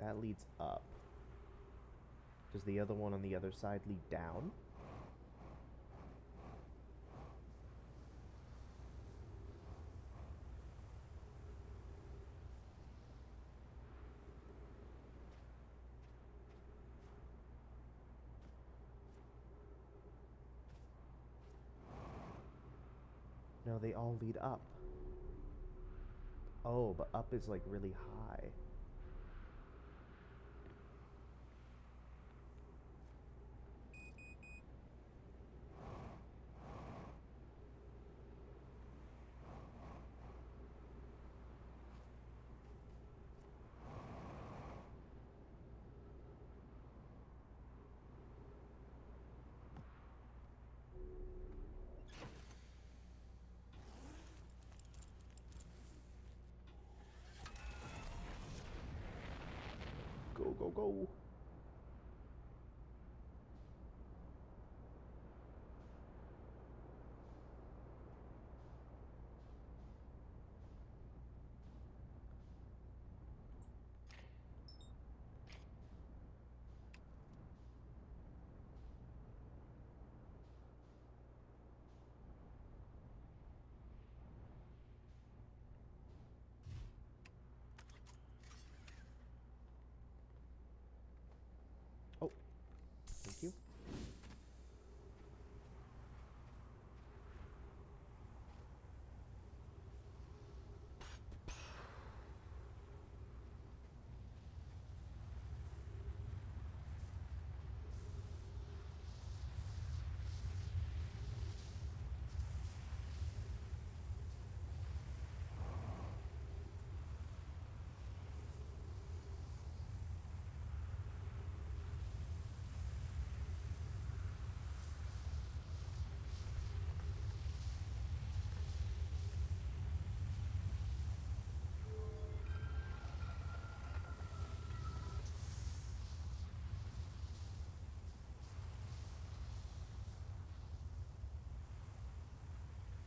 That leads up. Does the other one on the other side lead down? No, they all lead up. Oh, but up is like really high. Go, go, go.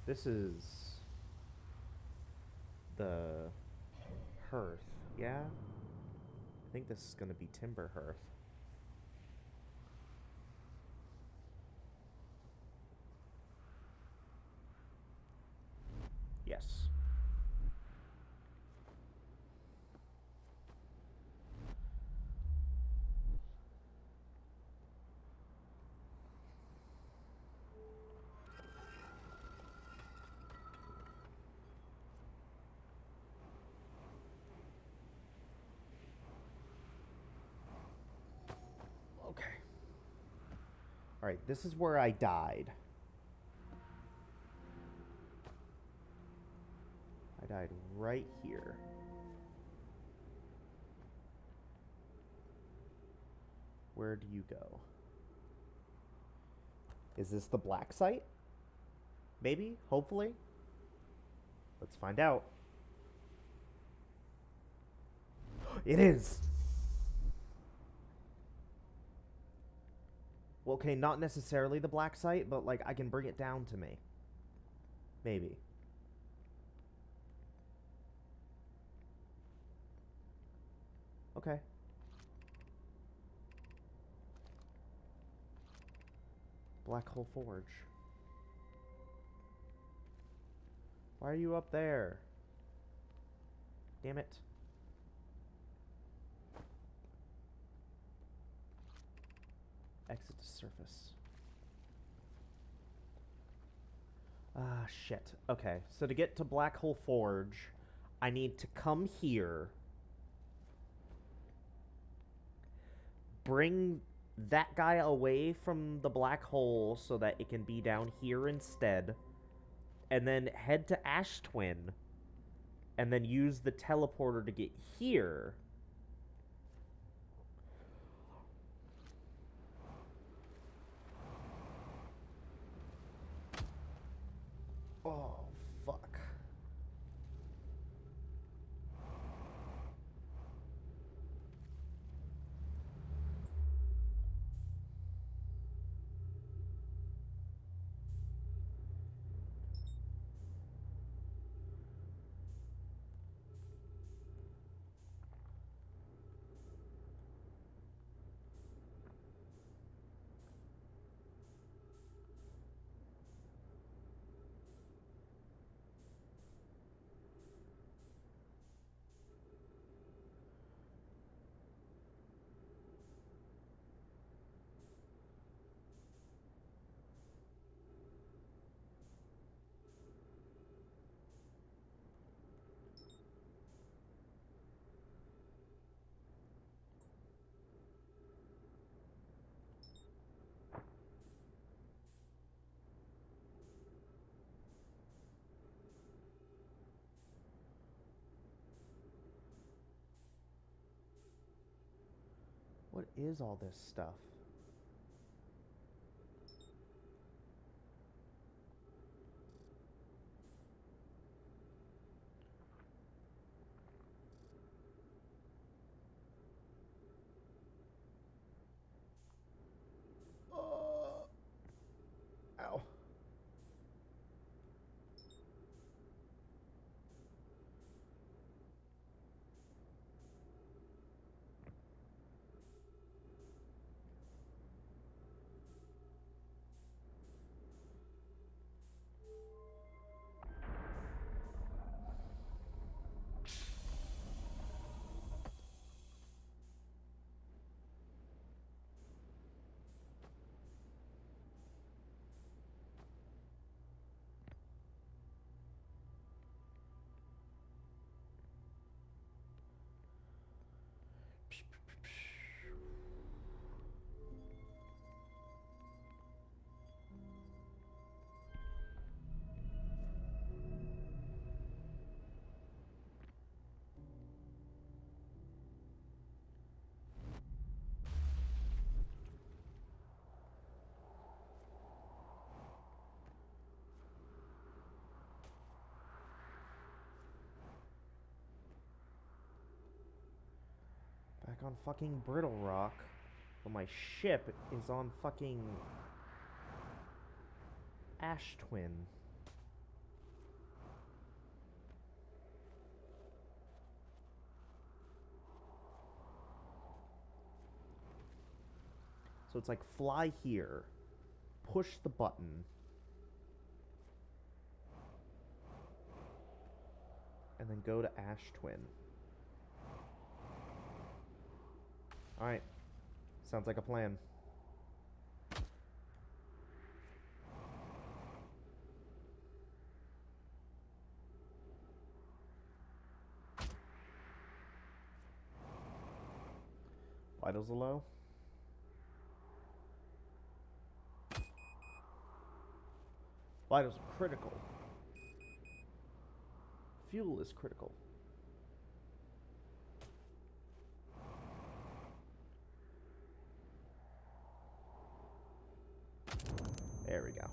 This is the hearth, yeah? I think this is gonna be timber hearth. Yes. Okay. Alright, this is where I died. I died right here. Where do you go? Is this the black site? Maybe? Hopefully? Let's find out. It is! Well, okay, not necessarily the black site, but, like, I can bring it down to me. Maybe. Okay. Black Hole Forge. Why are you up there? Damn it. Exit to surface. Ah, shit. Okay, so to get to Black Hole Forge, I need to come here, bring that guy away from the black hole so that it can be down here instead, and then head to Ash Twin, and then use the teleporter to get here. Oh, fuck. What is all this stuff? Ow. Back on fucking Brittle Rock. But my ship is on fucking Ash Twin. So it's like fly here, push the button, and then go to Ash Twin. Alright. Sounds like a plan. Vitals are low. Vitals are critical. Fuel is critical. There we go.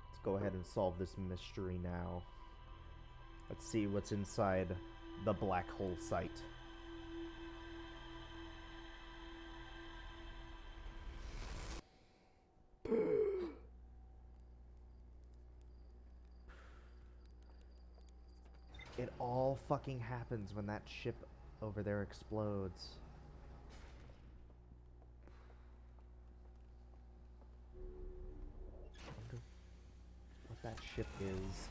Let's go ahead and solve this mystery now. Let's see what's inside the black hole site. It all fucking happens when that ship over there explodes. I wonder what that ship is.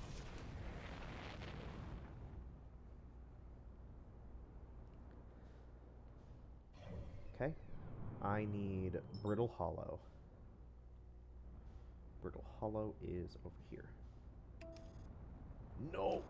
Okay. I need Brittle Hollow. Brittle Hollow is over here. No!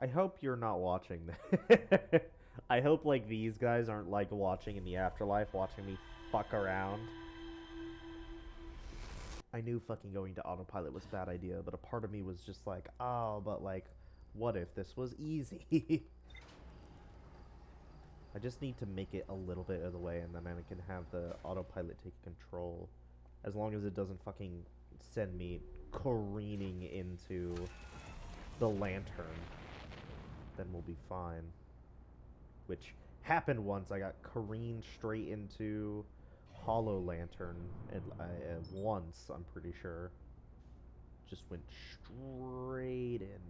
I hope you're not watching this. I hope, like, these guys aren't, like, watching in the afterlife, watching me fuck around. I knew fucking going to autopilot was a bad idea, but a part of me was just like, oh, but, like, what if this was easy? I just need to make it a little bit of the way, and then I can have the autopilot take control. As long as it doesn't fucking send me careening into the lantern, then we'll be fine. Which happened once. I got careened straight into Hollow Lantern once, I'm pretty sure. Just went straight in.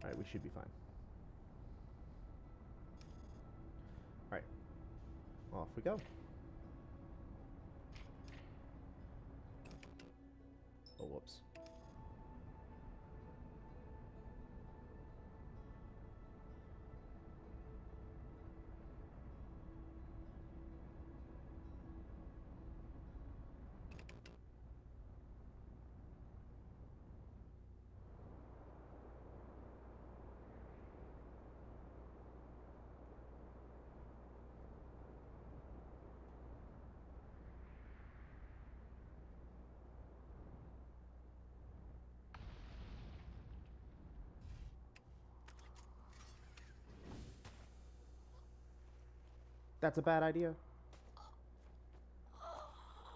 Alright, we should be fine. Alright. Off we go. Oh, whoops. That's a bad idea.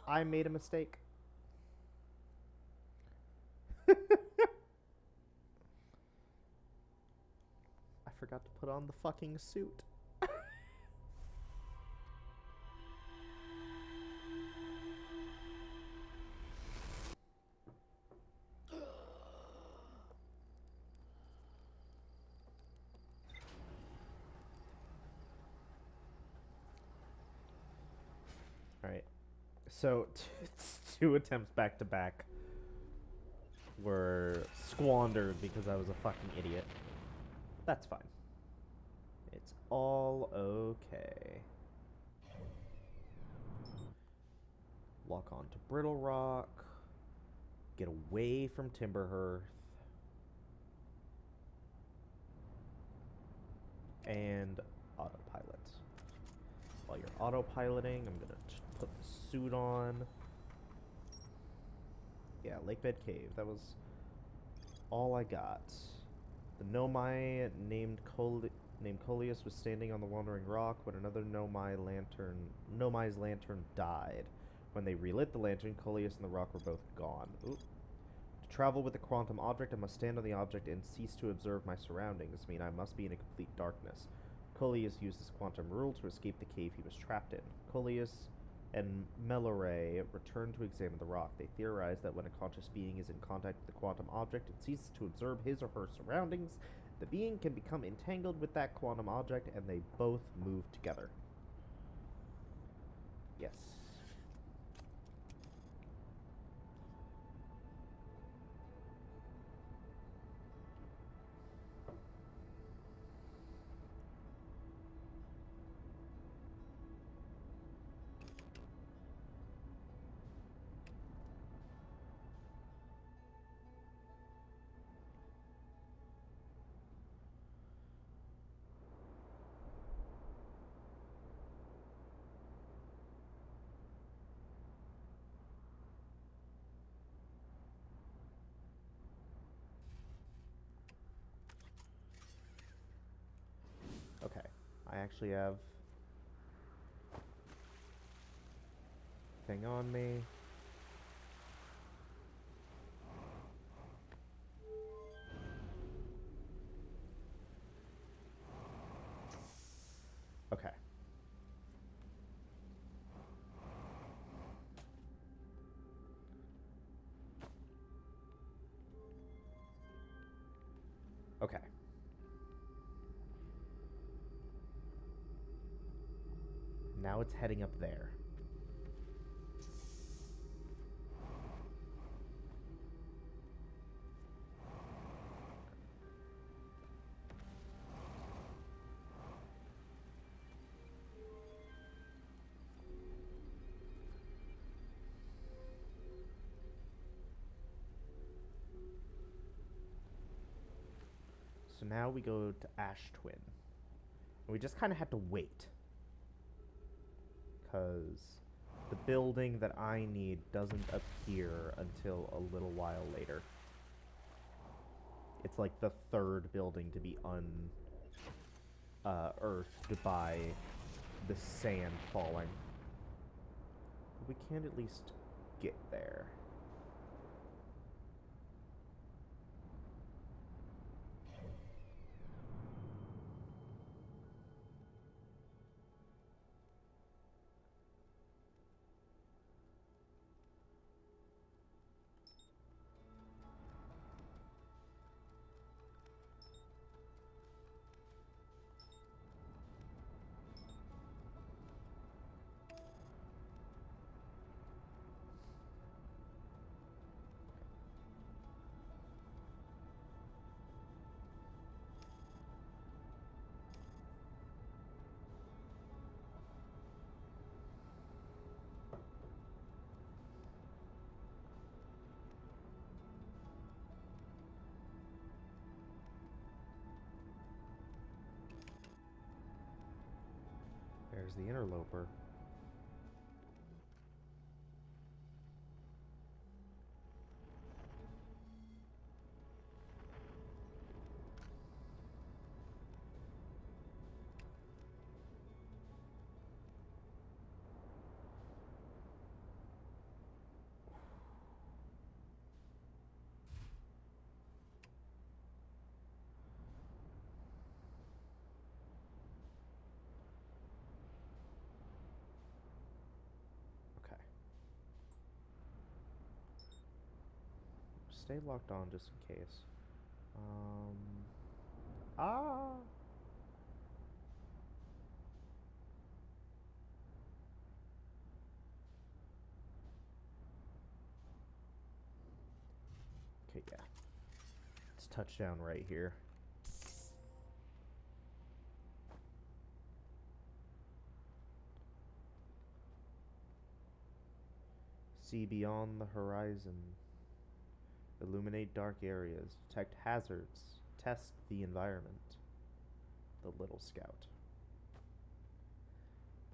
I made a mistake. I forgot to put on the fucking suit. Alright. So, two attempts back to back were squandered because I was a fucking idiot. That's fine. It's all okay. Lock on to Brittle Rock. Get away from Timberhearth. And autopilot. While you're autopiloting, I'm gonna put the suit on. Yeah, Lakebed Cave. That was all I got. The Nomai named Coleus was standing on the wandering rock when another Nomai's lantern died. When they relit the lantern, Coleus and the rock were both gone. Oop. To travel with a quantum object, I must stand on the object and cease to observe my surroundings, mean I must be in a complete darkness. Coleus used this quantum rule to escape the cave he was trapped in. Coleus and Melore returned to examine the rock. They theorized that when a conscious being is in contact with a quantum object and ceases to observe his or her surroundings, the being can become entangled with that quantum object and they both move together. Yes. Okay. I actually have thing on me. Okay. Okay. Now it's heading up there. So now we go to Ash Twin. And we just kind of have to wait. Because the building that I need doesn't appear until a little while later. It's like the third building to be unearthed by the sand falling. But we can at least get there. There's the interloper. Okay. Stay locked on just in case. Ah! Okay, yeah. It's touchdown right here. See beyond the horizon. Illuminate dark areas. Detect hazards. Test the environment. The Little Scout.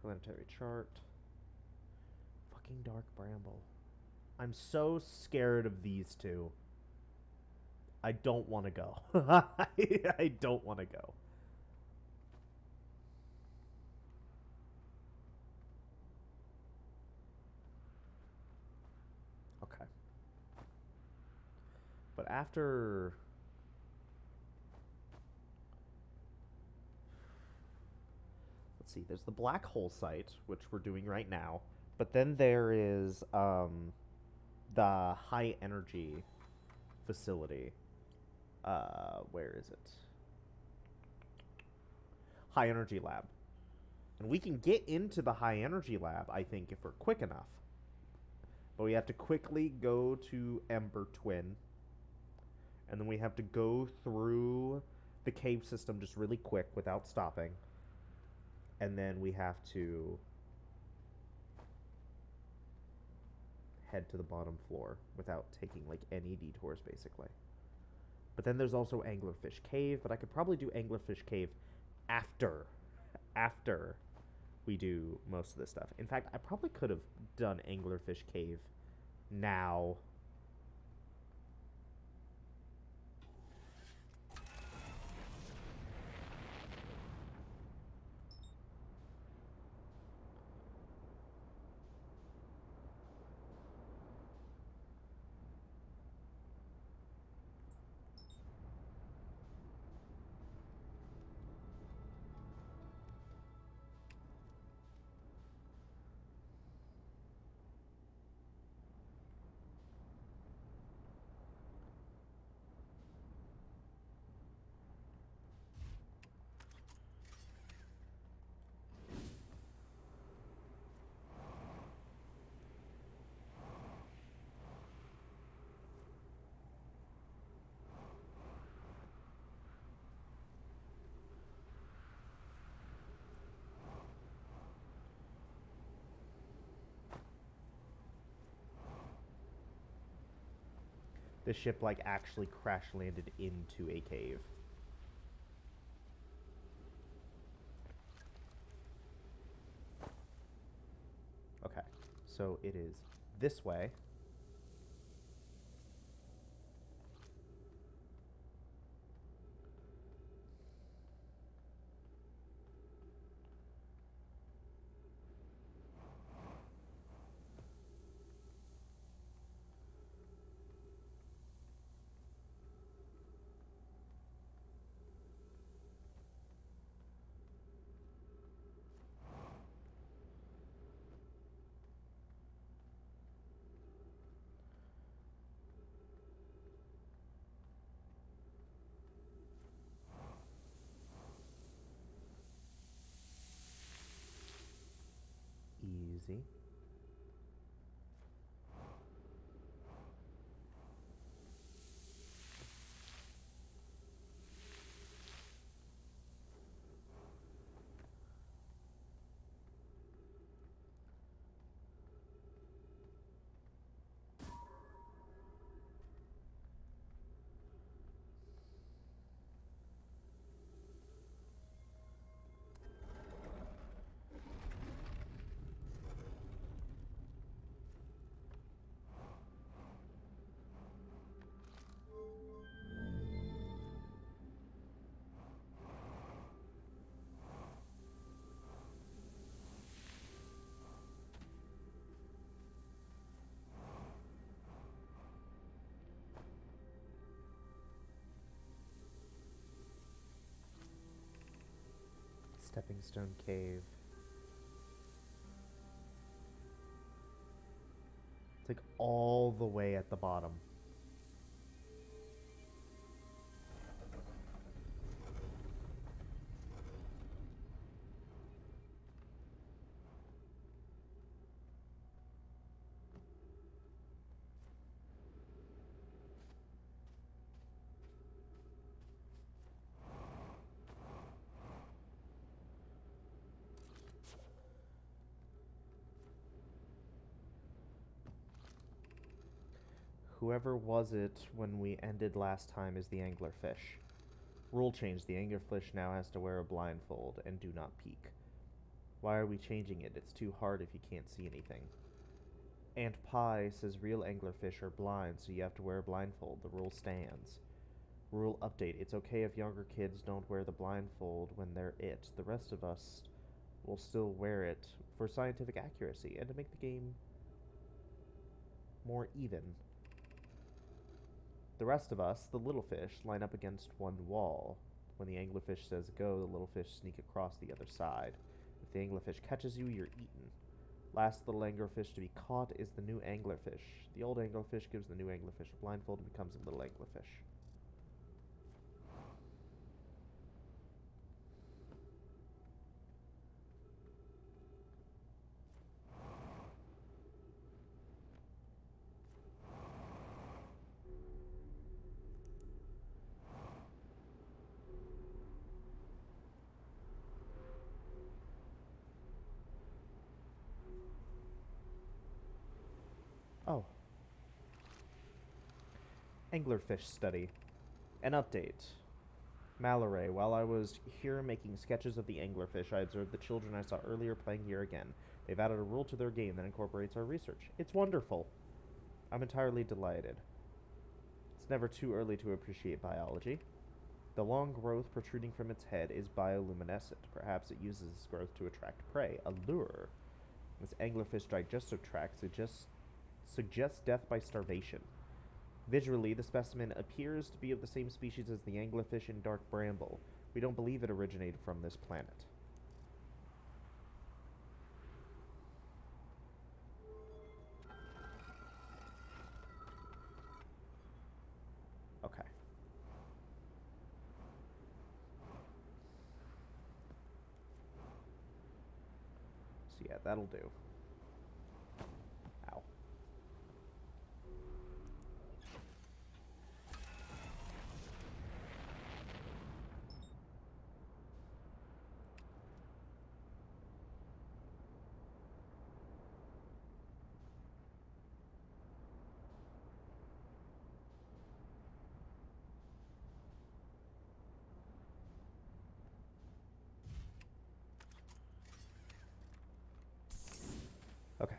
Planetary chart. Fucking Dark Bramble. I'm so scared of these two. I don't want to go. I don't want to go. Okay. But after... Let's see, there's the black hole site, which we're doing right now. But then there is the high energy facility. Where is it? High energy lab. And we can get into the high energy lab, I think, if we're quick enough. But we have to quickly go to Ember Twin. And then we have to go through the cave system just really quick without stopping. And then we have to head to the bottom floor without taking like any detours, basically. But then there's also Anglerfish Cave, but I could probably do Anglerfish Cave after we do most of this stuff. In fact, I probably could have done Anglerfish Cave now. The ship like actually crash landed into a cave. Okay, so it is this way. Easy. Stepping Stone Cave. It's like all the way at the bottom. Whoever was it when we ended last time is the anglerfish. Rule change. The anglerfish now has to wear a blindfold and do not peek. Why are we changing it? It's too hard if you can't see anything. Aunt Pie says real anglerfish are blind, so you have to wear a blindfold. The rule stands. Rule update. It's okay if younger kids don't wear the blindfold when they're it. The rest of us will still wear it for scientific accuracy and to make the game more even. The rest of us, the little fish, line up against one wall. When the anglerfish says go, the little fish sneak across the other side. If the anglerfish catches you, you're eaten. Last little anglerfish to be caught is the new anglerfish. The old anglerfish gives the new anglerfish a blindfold and becomes a little anglerfish. Oh. Anglerfish study. An update. Mallory, while I was here making sketches of the anglerfish, I observed the children I saw earlier playing here again. They've added a rule to their game that incorporates our research. It's wonderful. I'm entirely delighted. It's never too early to appreciate biology. The long growth protruding from its head is bioluminescent. Perhaps it uses its growth to attract prey, a lure. This anglerfish digestive tract suggests death by starvation. Visually, the specimen appears to be of the same species as the anglerfish in dark bramble. We don't believe it originated from this planet. Okay. So yeah, that'll do. Ow. Okay.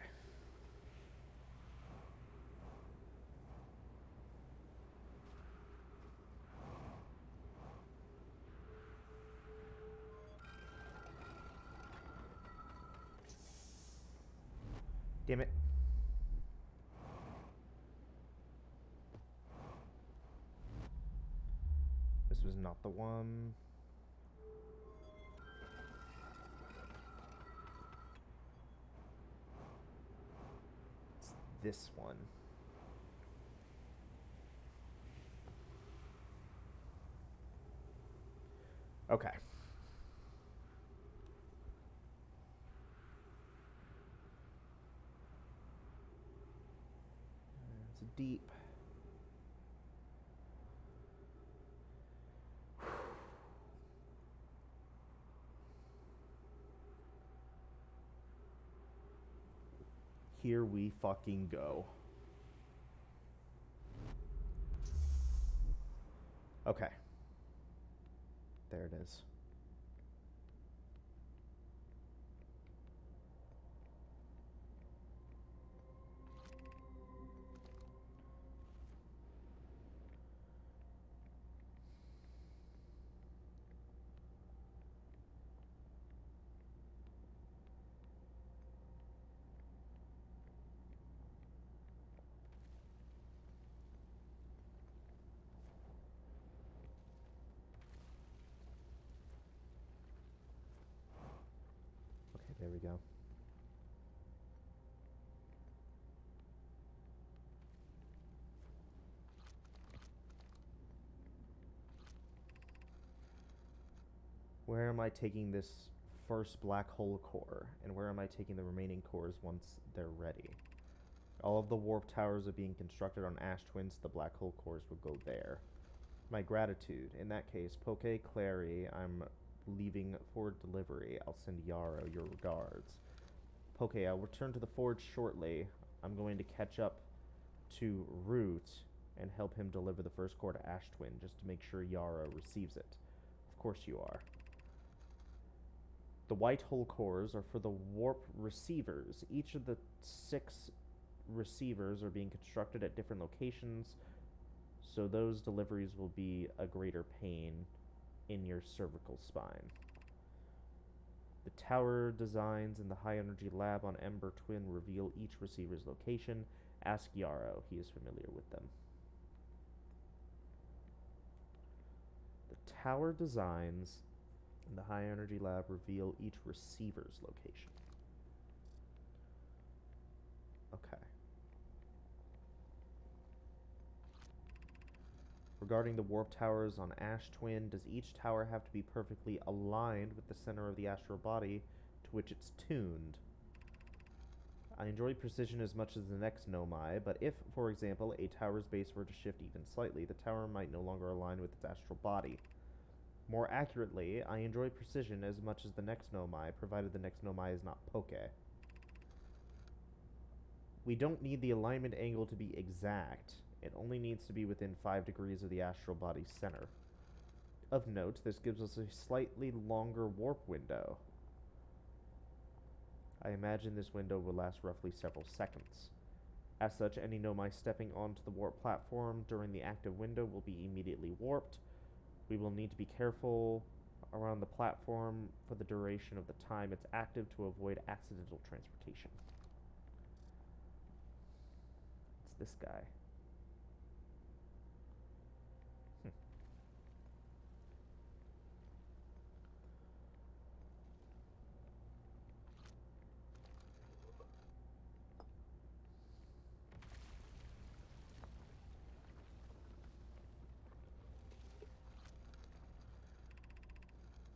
Damn it. This was not the one. It's this one. Okay. It's deep. Here we fucking go. Okay. There it is. Okay, there we go. Where am I taking this first black hole core? And where am I taking the remaining cores once they're ready? All of the warp towers are being constructed on Ash Twins. The black hole cores will go there. My gratitude. In that case, Poke, Clary, I'm leaving for delivery. I'll send Yarrow your regards. Poke, I'll return to the forge shortly. I'm going to catch up to Root and help him deliver the first core to Ash Twin just to make sure Yarrow receives it. Of course you are. The white hole cores are for the warp receivers. Each of the 6 receivers are being constructed at different locations So those deliveries will be a greater pain in your cervical spine. The tower designs in the high energy lab on Ember Twin reveal each receiver's location. Ask Yarrow, he is familiar with them. The tower designs in the high energy lab reveal each receiver's location. Okay. Regarding the warp towers on Ash Twin, does each tower have to be perfectly aligned with the center of the astral body to which it's tuned? I enjoy precision as much as the next Nomai, but if, for example, a tower's base were to shift even slightly, the tower might no longer align with its astral body. More accurately, I enjoy precision as much as the next Nomai, provided the next Nomai is not Poke. We don't need the alignment angle to be exact. It only needs to be within 5 degrees of the astral body's center. Of note, this gives us a slightly longer warp window. I imagine this window will last roughly several seconds. As such, any Nomai stepping onto the warp platform during the active window will be immediately warped. We will need to be careful around the platform for the duration of the time it's active to avoid accidental transportation. It's this guy.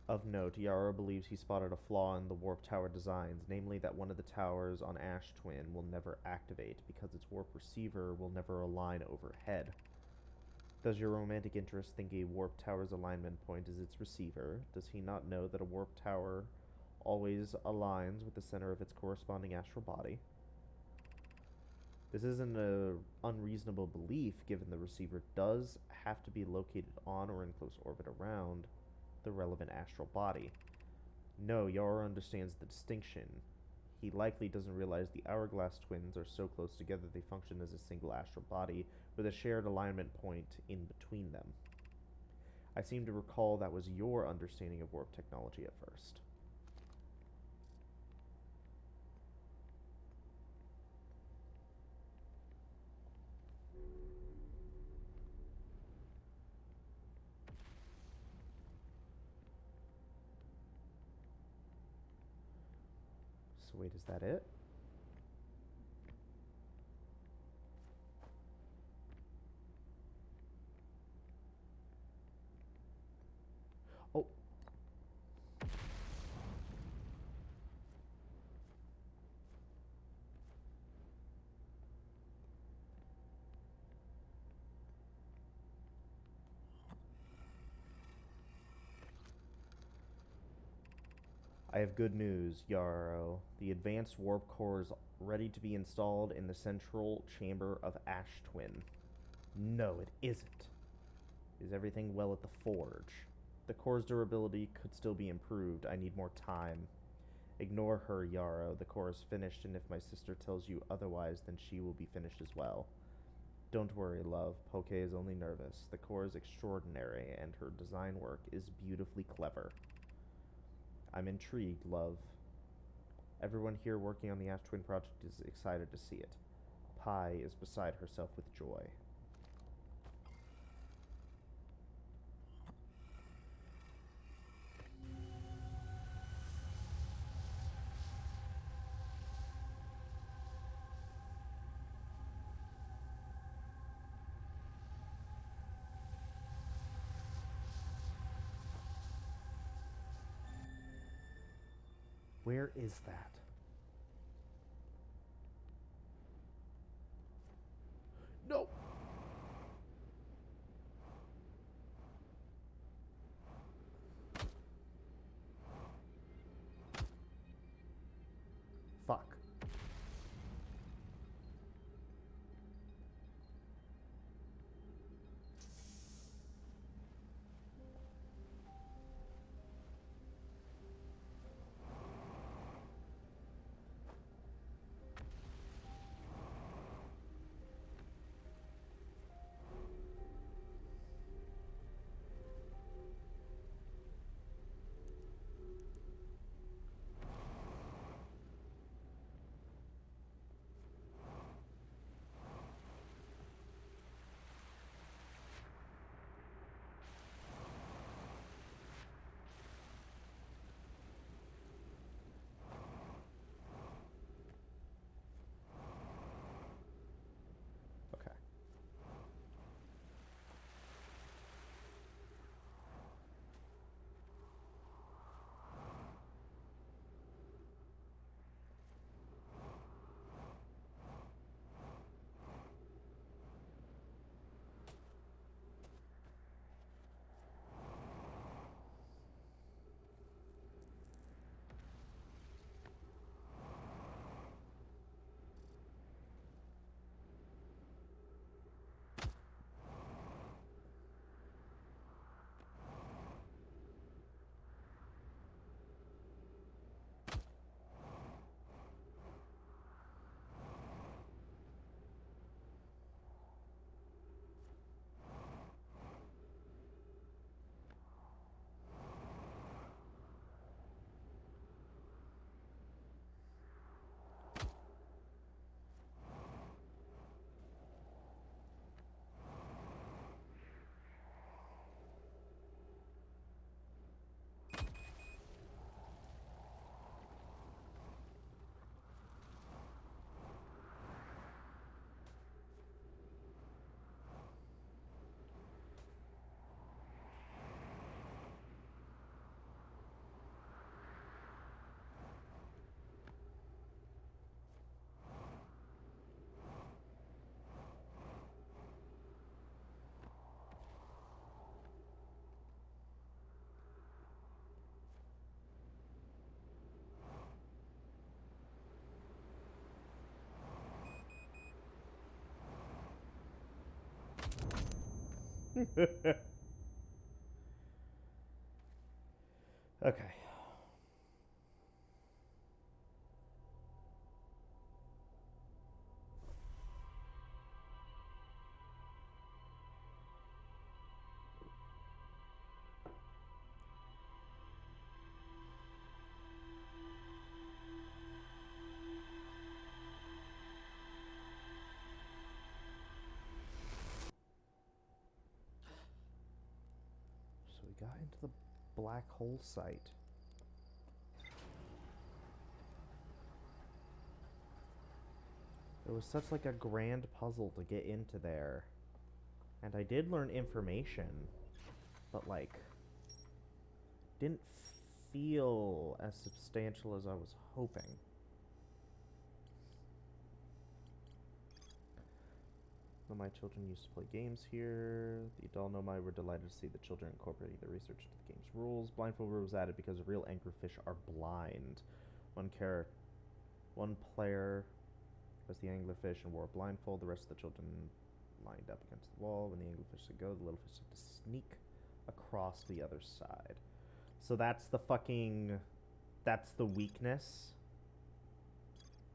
Of note, Yarrow believes he spotted a flaw in the warp tower designs, namely that one of the towers on Ash Twin will never activate because its warp receiver will never align overhead. Does your romantic interest think a warp tower's alignment point is its receiver? Does he not know that a warp tower always aligns with the center of its corresponding astral body? This isn't an unreasonable belief, given the receiver does have to be located on or in close orbit around the relevant astral body. No, Yarrow understands the distinction. He likely doesn't realize the Hourglass twins are so close together they function as a single astral body with a shared alignment point in between them. I seem to recall that was your understanding of warp technology at first. So wait, is that it? Oh. I have good news, Yarrow. The advanced warp core is ready to be installed in the central chamber of Ash Twin. No, it isn't. Is everything well at the forge? The core's durability could still be improved. I need more time. Ignore her, Yarrow. The core is finished, and if my sister tells you otherwise, then she will be finished as well. Don't worry, love. Poke is only nervous. The core is extraordinary, and her design work is beautifully clever. I'm intrigued, love. Everyone here working on the Ash Twin project is excited to see it. Pi is beside herself with joy. Where is that? No! Fuck. Okay. So we got into the black hole site. It was such like a grand puzzle to get into there. And I did learn information, but like didn't feel as substantial as I was hoping. Nomai children used to play games here. The adult Nomai were delighted to see the children incorporating the research into the game's rules. Blindfold rule was added because real anglerfish are blind. One player was the anglerfish and wore a blindfold. The rest of the children lined up against the wall. When the anglerfish said go, the little fish had to sneak across the other side. So that's the weakness.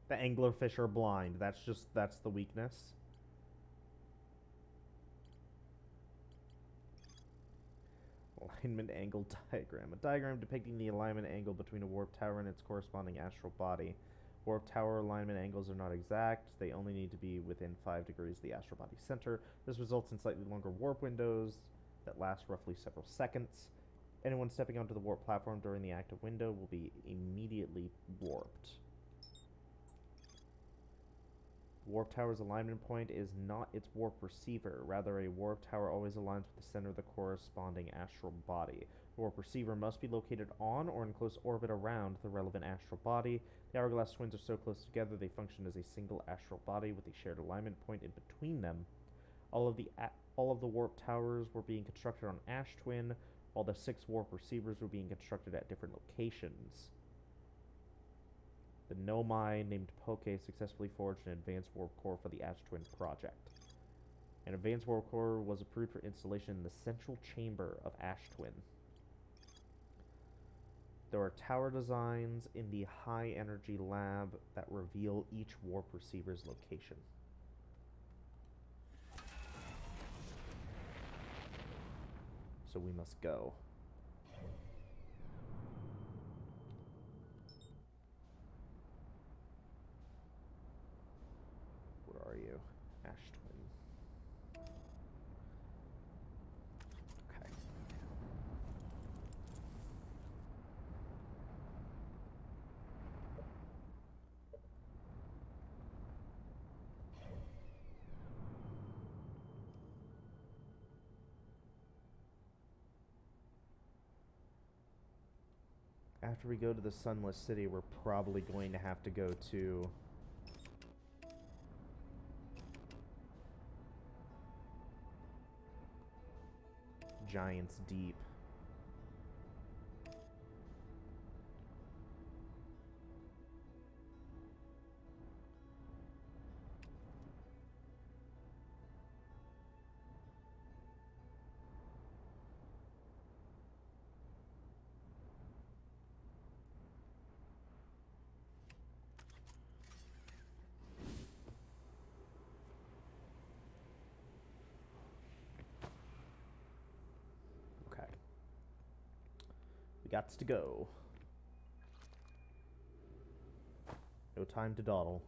The anglerfish are blind. That's the weakness. Alignment angle diagram. A diagram depicting the alignment angle between a warp tower and its corresponding astral body. Warp tower alignment angles are not exact. They only need to be within 5 degrees of the astral body center. This results in slightly longer warp windows that last roughly several seconds. Anyone stepping onto the warp platform during the active window will be immediately warped. Warp tower's alignment point is not its warp receiver. Rather, a warp tower always aligns with the center of the corresponding astral body. The warp receiver must be located on or in close orbit around the relevant astral body. The Hourglass twins are so close together they function as a single astral body with a shared alignment point in between them. All of the warp towers were being constructed on Ash Twin, while the 6 warp receivers were being constructed at different locations. The Nomai named Poke successfully forged an advanced warp core for the Ash Twin project. An advanced warp core was approved for installation in the central chamber of Ash Twin. There are tower designs in the high energy lab that reveal each warp receiver's location. So we must go. Where are you? Ash Twin. Okay. After we go to the Sunless City, we're probably going to have to go to Giant's Deep. Okay. We got to go. No time to dawdle.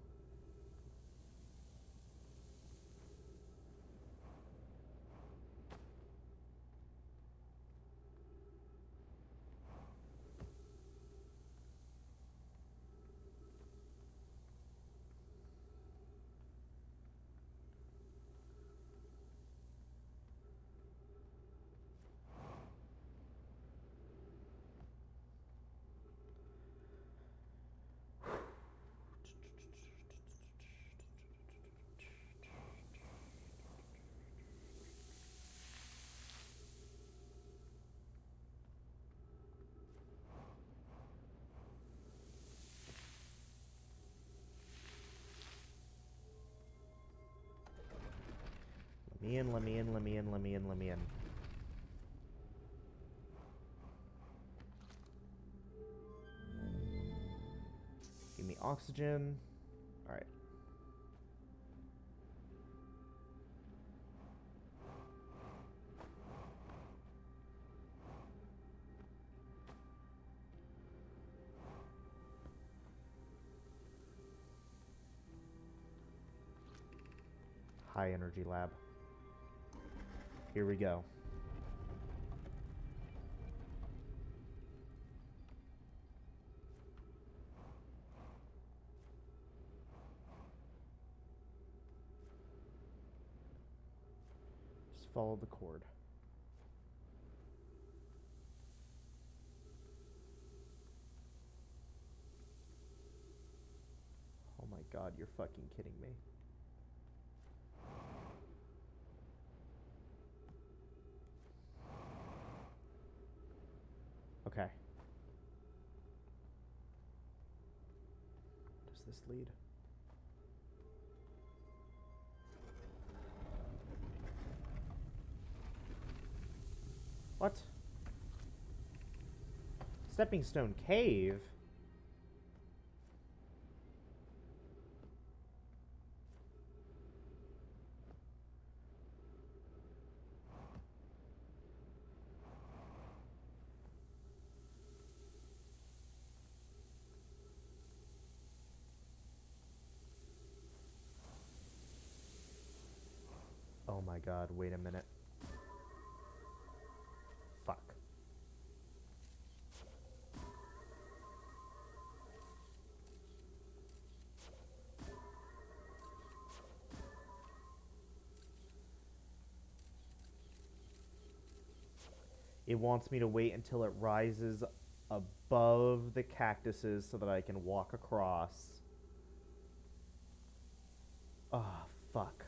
me in, let me in, let me in, let me in, let me in. Give me oxygen. Alright. High energy lab. Here we go. Just follow the cord. Oh my god, you're fucking kidding me. Okay. Does this lead? What? Stepping Stone Cave? Oh my god, wait a minute. Fuck. It wants me to wait until it rises above the cactuses so that I can walk across. Ah, oh, fuck.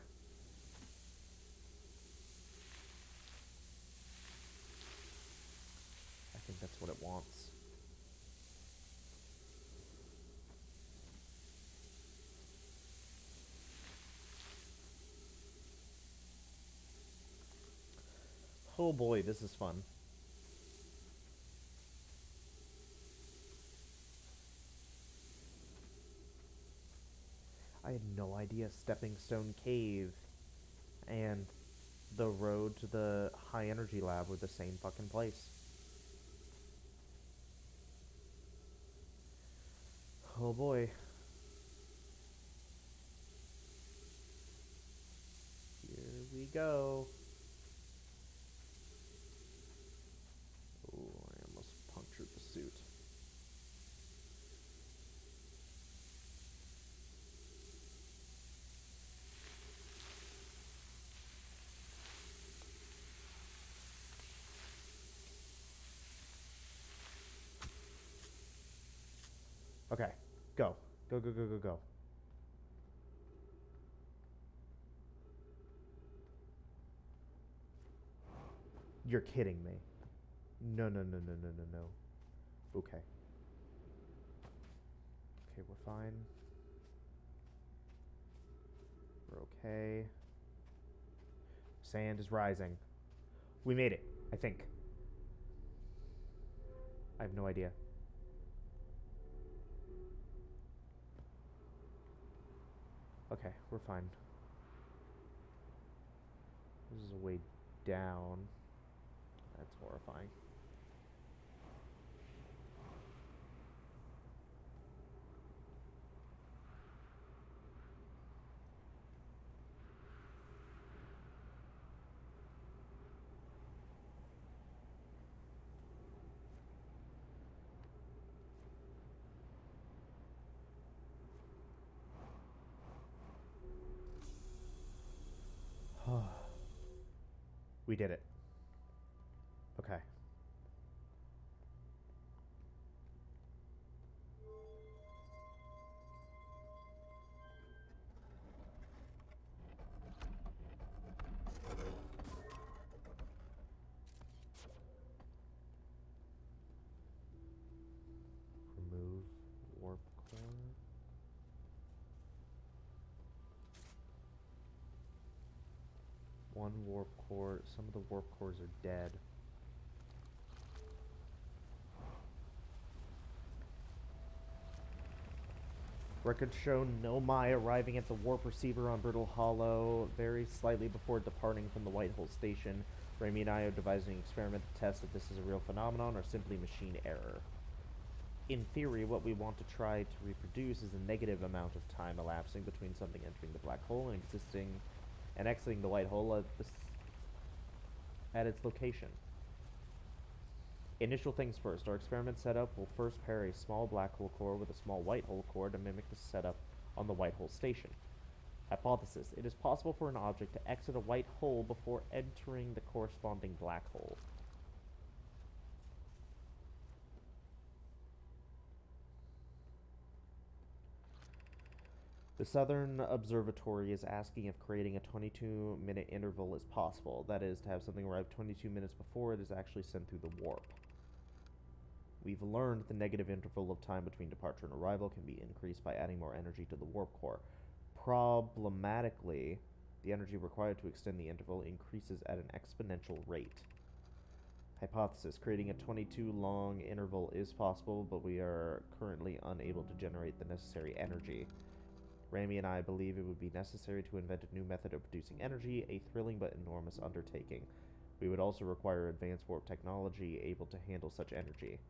I think that's what it wants. Oh boy, this is fun. I had no idea Stepping Stone Cave and the road to the high energy lab were the same fucking place. Oh boy. Here we go. Oh, I almost punctured the suit. Okay, go. Go, go, go, go, go. You're kidding me. No, no, no, no, no, no, no. Okay. Okay, we're fine. We're okay. Sand is rising. We made it, I think. I have no idea. Okay, we're fine. This is a way down. That's horrifying. We did it. Okay. Remove warp core. one warp core. Some of the warp cores are dead. Records show Nomai arriving at the warp receiver on Brittle Hollow very slightly before departing from the White Hole Station. Raimi and I are devising an experiment to test if this is a real phenomenon or simply machine error. In theory, what we want to try to reproduce is a negative amount of time elapsing between something entering the black hole and exiting the white hole at its location. Initial things first. Our experiment setup will first pair a small black hole core with a small white hole core to mimic the setup on the white hole station. Hypothesis. It is possible for an object to exit a white hole before entering the corresponding black hole. The Southern Observatory is asking if creating a 22-minute interval is possible. That is, to have something arrive 22 minutes before it is actually sent through the warp. We've learned the negative interval of time between departure and arrival can be increased by adding more energy to the warp core. Problematically, the energy required to extend the interval increases at an exponential rate. Hypothesis. Creating a 22-long interval is possible, but we are currently unable to generate the necessary energy. Rami and I believe it would be necessary to invent a new method of producing energy, a thrilling but enormous undertaking. We would also require advanced warp technology able to handle such energy.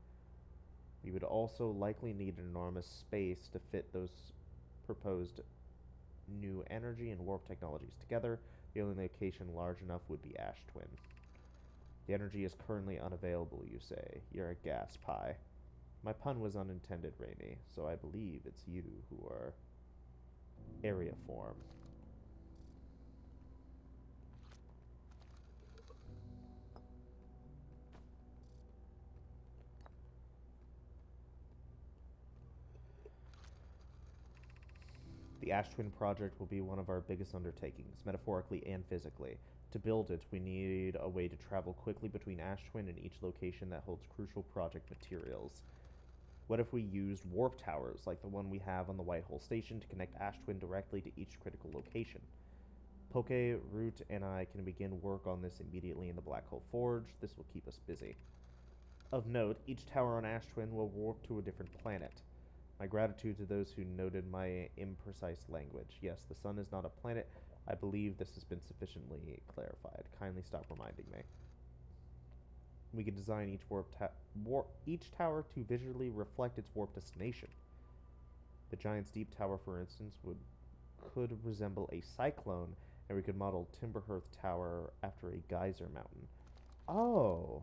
We would also likely need an enormous space to fit those proposed new energy and warp technologies together. The only location large enough would be Ash Twin. The energy is currently unavailable, you say. You're a gas pie. My pun was unintended, Raimi, so I believe it's you who are area form. The Ash Twin project will be one of our biggest undertakings, metaphorically and physically. To build it, we need a way to travel quickly between Ash Twin and each location that holds crucial project materials. What if we used warp towers, like the one we have on the White Hole Station, to connect Ash Twin directly to each critical location? Poke, Root, and I can begin work on this immediately in the Black Hole Forge. This will keep us busy. Of note, each tower on Ash Twin will warp to a different planet. My gratitude to those who noted my imprecise language. Yes, the sun is not a planet. I believe this has been sufficiently clarified. Kindly stop reminding me. We can design each tower to visually reflect its warp destination. The Giant's Deep Tower, for instance, could resemble a cyclone, and we could model Timberhearth Tower after a geyser mountain. Oh.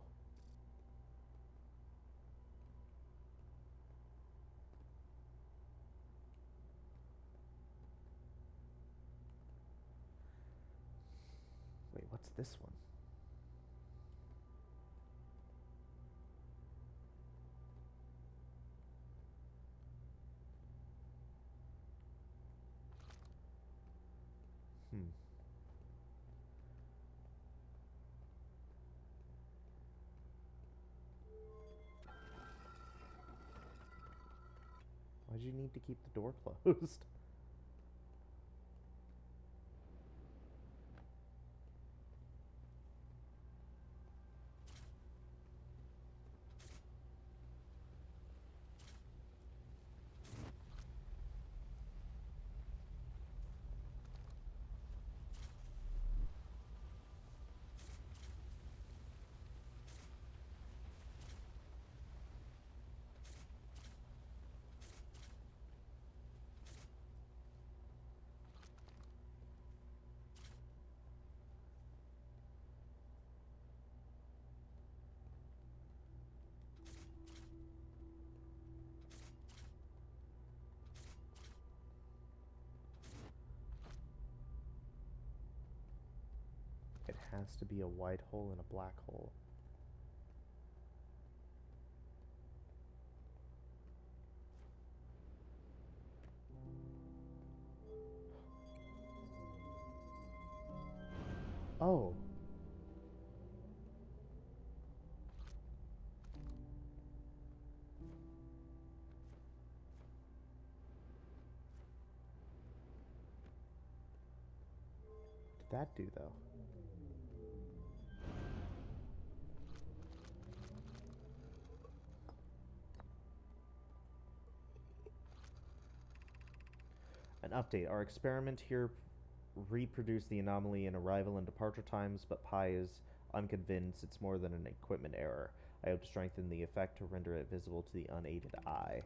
Wait, what's this one? Why'd you need to keep the door closed? It has to be a white hole and a black hole. Oh. What did that do, though? An update. Our experiment here reproduced the anomaly in arrival and departure times, but Pi is unconvinced it's more than an equipment error. I hope to strengthen the effect to render it visible to the unaided eye.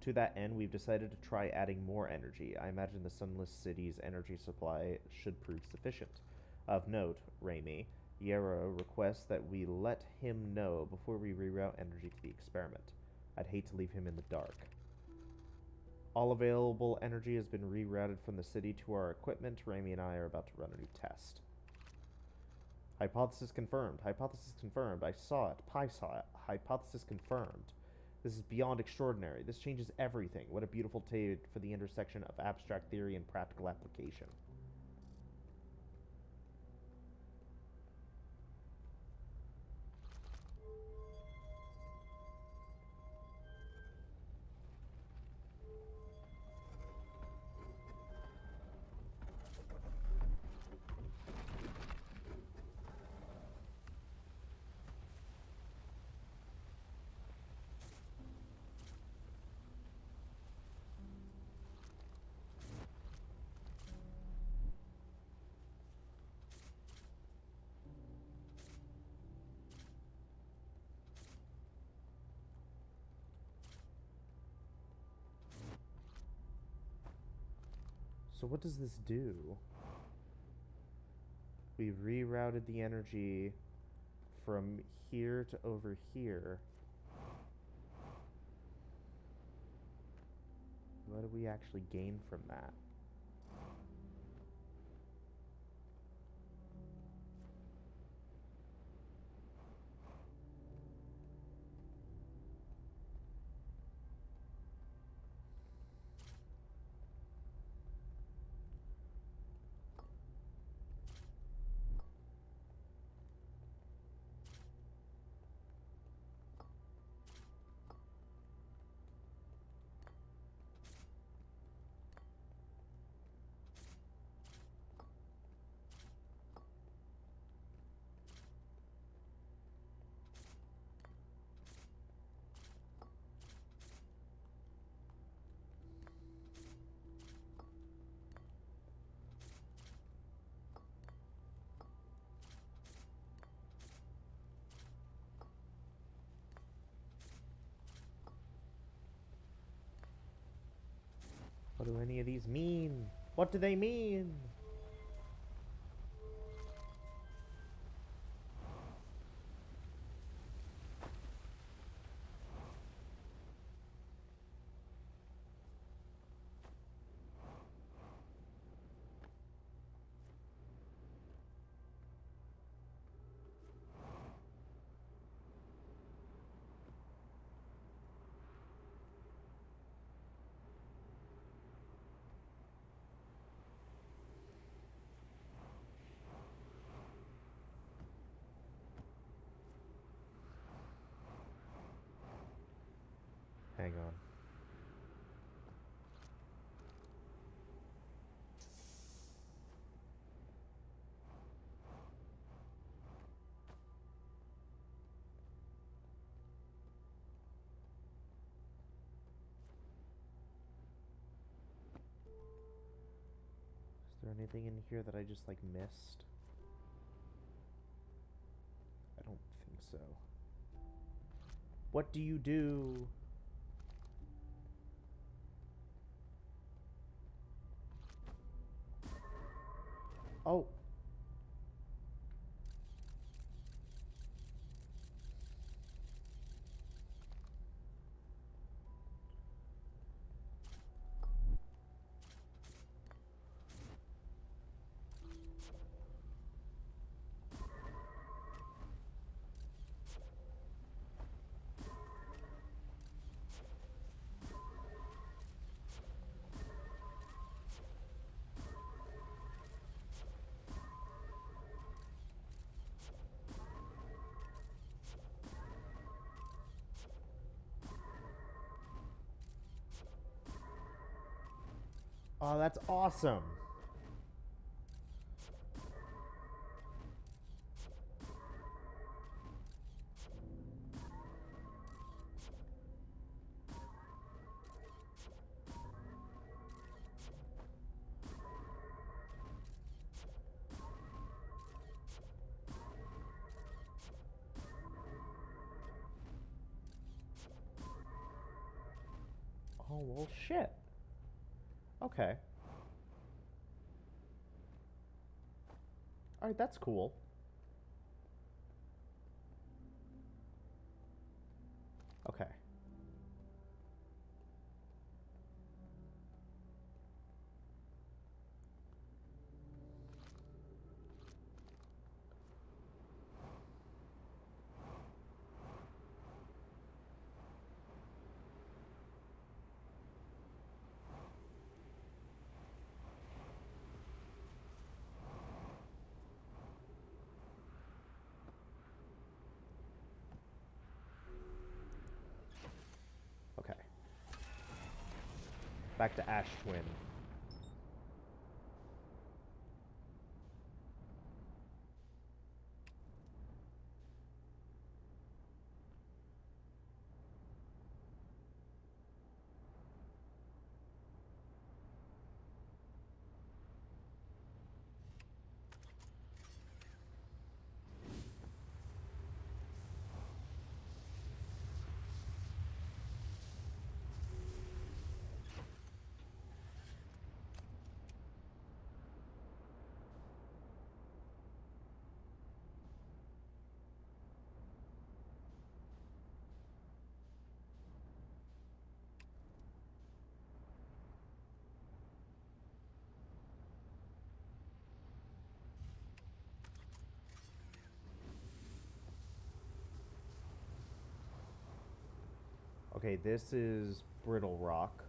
To that end, we've decided to try adding more energy. I imagine the Sunless City's energy supply should prove sufficient. Of note, Raimi, Yarrow requests that we let him know before we reroute energy to the experiment. I'd hate to leave him in the dark. All available energy has been rerouted from the city to our equipment. Raimi and I are about to run a new test. Hypothesis confirmed. Hypothesis confirmed. I saw it. Pi saw it. Hypothesis confirmed. This is beyond extraordinary. This changes everything. What a beautiful tale for the intersection of abstract theory and practical application. So what does this do? We rerouted the energy from here to over here. What do we actually gain from that? What do any of these mean? What do they mean? Hang on. Is there anything in here that I just like missed? I don't think so. What do you do? Oh. Oh, that's awesome. Oh, well, shit. Okay. Alright, that's cool. Okay. Okay. Back to Ash Twin. Okay, this is Brittle Rock.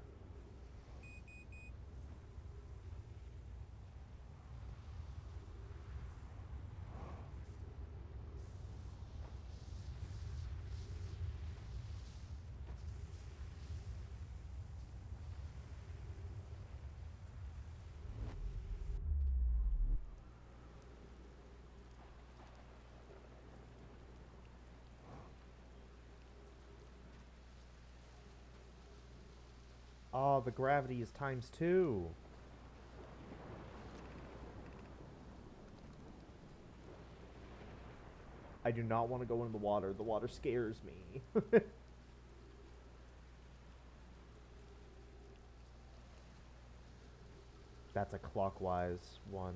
Oh, the gravity is ×2. I do not want to go in the water. The water scares me. That's a clockwise one.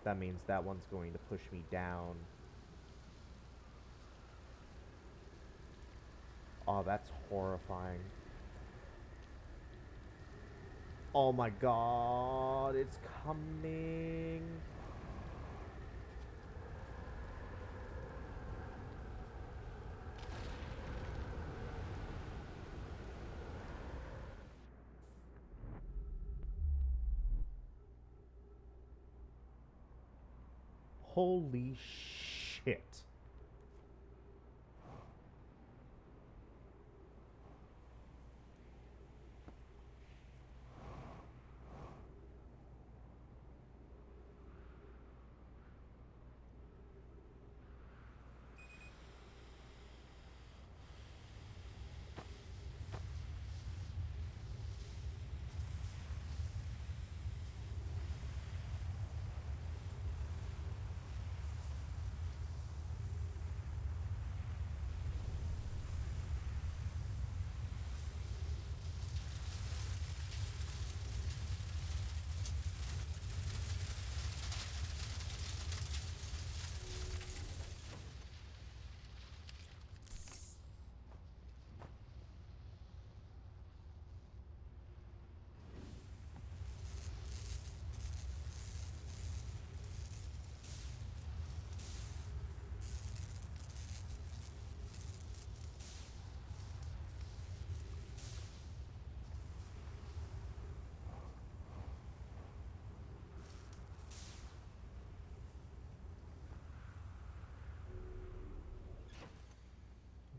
That means that one's going to push me down. Oh, that's horrifying. Oh my god, it's coming. Holy shit.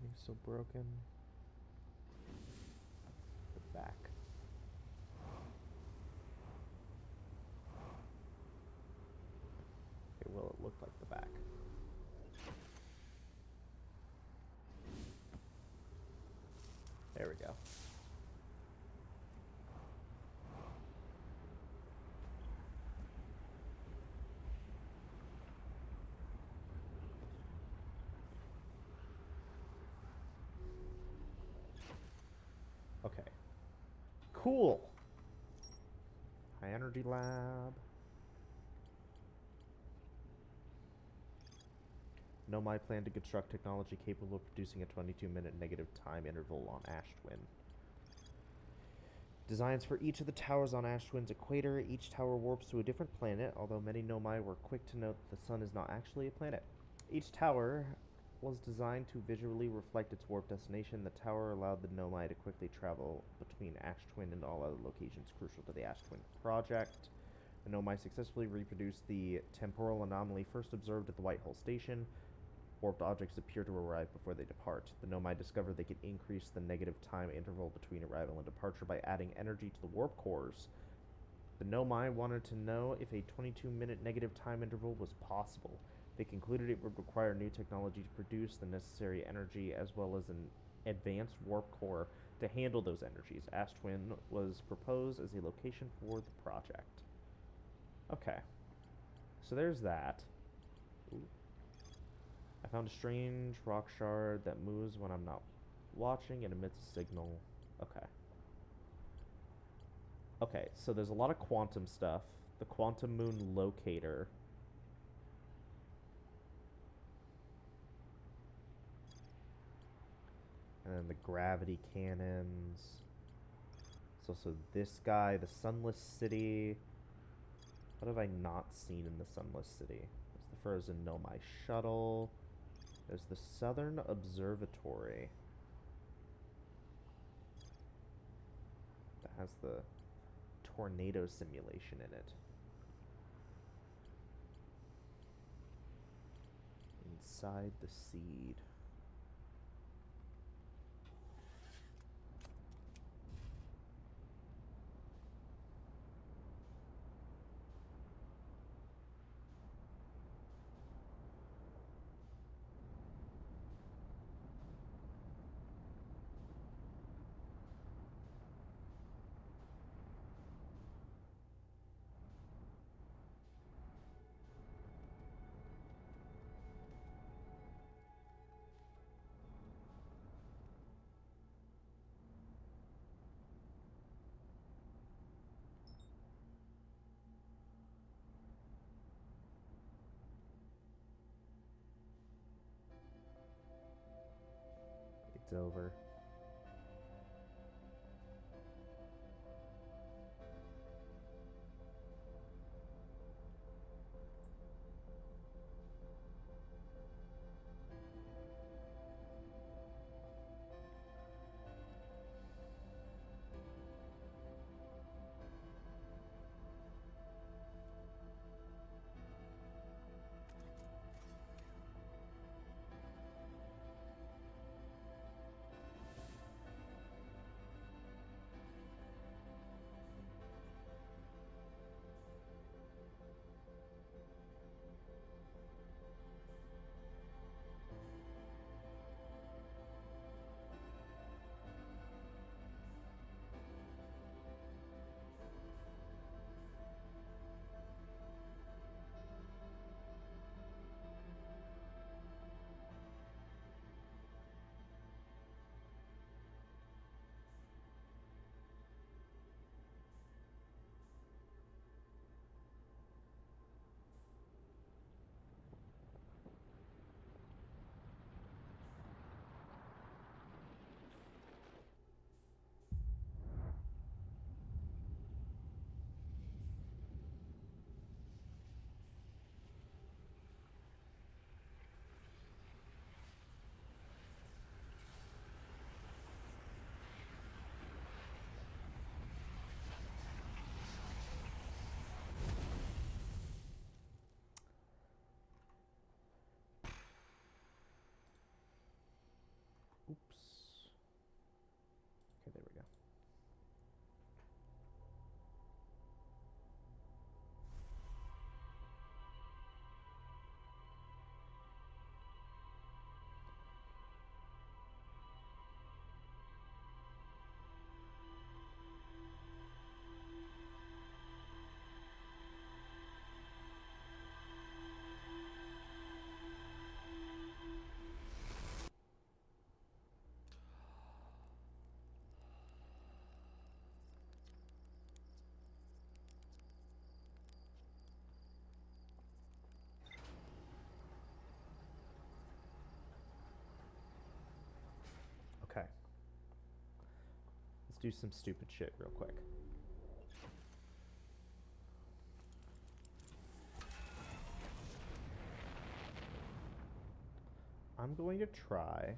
Everything's so broken. The back. Okay, well, it looked like the back. There we go. Cool. High energy lab. Nomai plan to construct technology capable of producing a 22-minute negative time interval on Ash Twin. Designs for each of the towers on Ash Twin's equator. Each tower warps to a different planet, although many Nomai were quick to note that the sun is not actually a planet. Each tower was designed to visually reflect its warp destination. The tower allowed the Nomai to quickly travel between Ash Twin and all other locations crucial to the Ash Twin project. The Nomai successfully reproduced the temporal anomaly first observed at the White Hole Station. Warped objects appear to arrive before they depart. The Nomai discovered they could increase the negative time interval between arrival and departure by adding energy to the warp cores. The Nomai wanted to know if a 22-minute negative time interval was possible. They concluded it would require new technology to produce the necessary energy as well as an advanced warp core to handle those energies. Ash Twin was proposed as a location for the project. Okay. So there's that. Ooh. I found a strange rock shard that moves when I'm not watching and emits a signal. Okay. Okay, so there's a lot of quantum stuff. The quantum moon locator. And then the gravity cannons. There's also this guy, the Sunless City. What have I not seen in the Sunless City? There's the frozen Nomai shuttle. There's the Southern Observatory. That has the tornado simulation in it. Inside the seed. It's over. do some stupid shit real quick. I'm going to try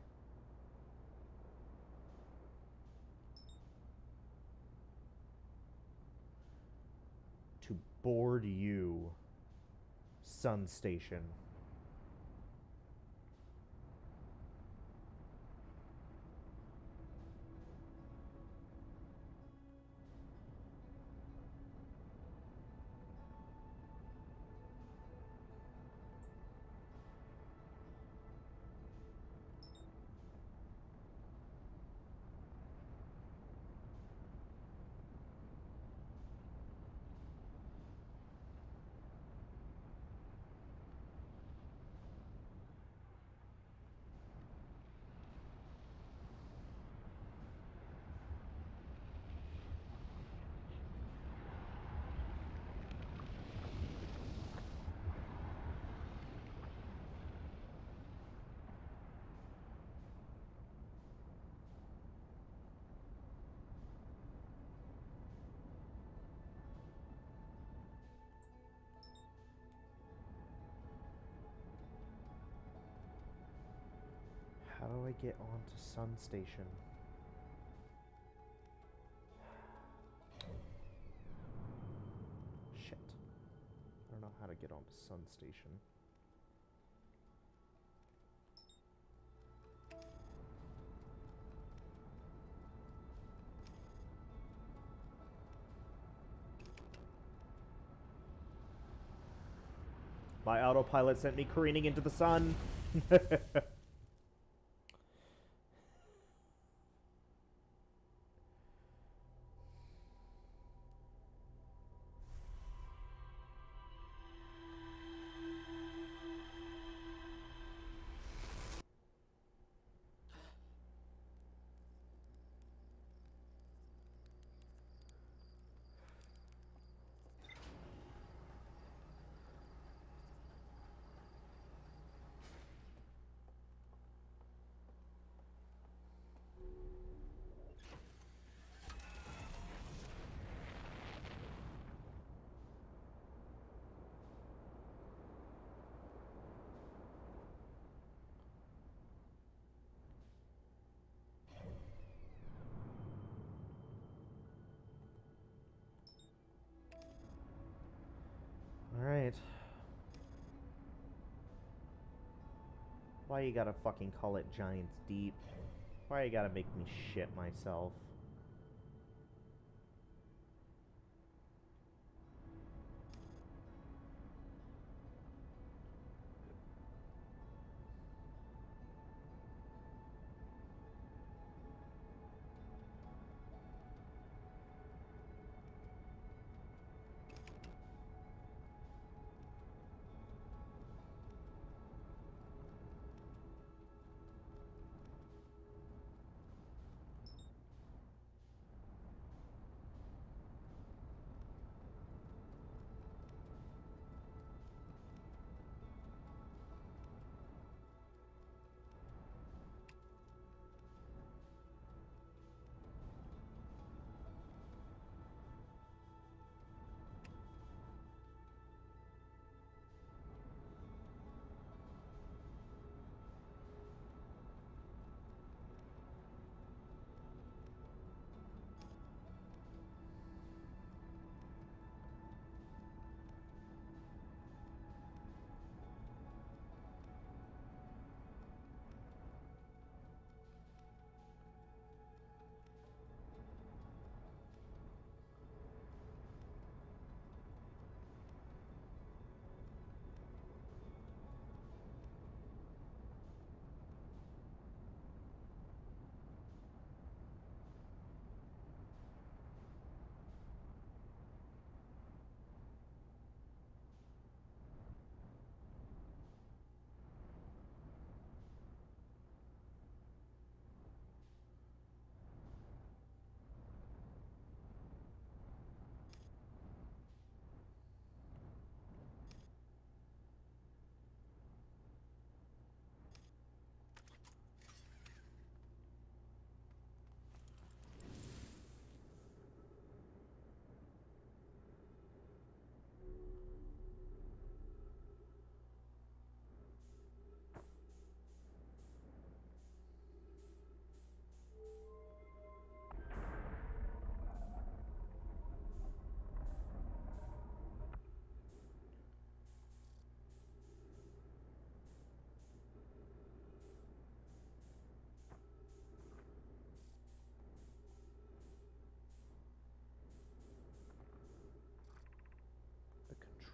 to board you, Sun Station. How do I get onto Sun Station? Shit. I don't know how to get onto Sun Station. My autopilot sent me careening into the sun. Alright. Why you gotta fucking call it Giants Deep? Why you gotta make me shit myself?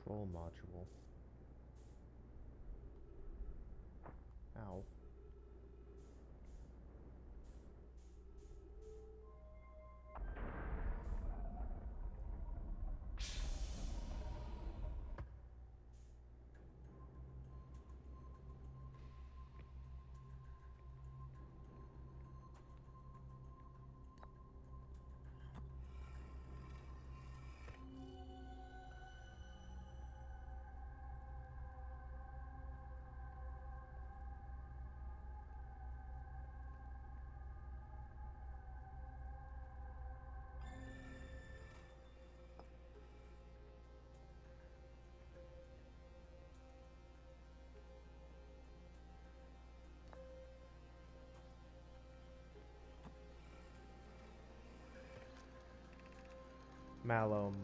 Control module. Ow. Mallow,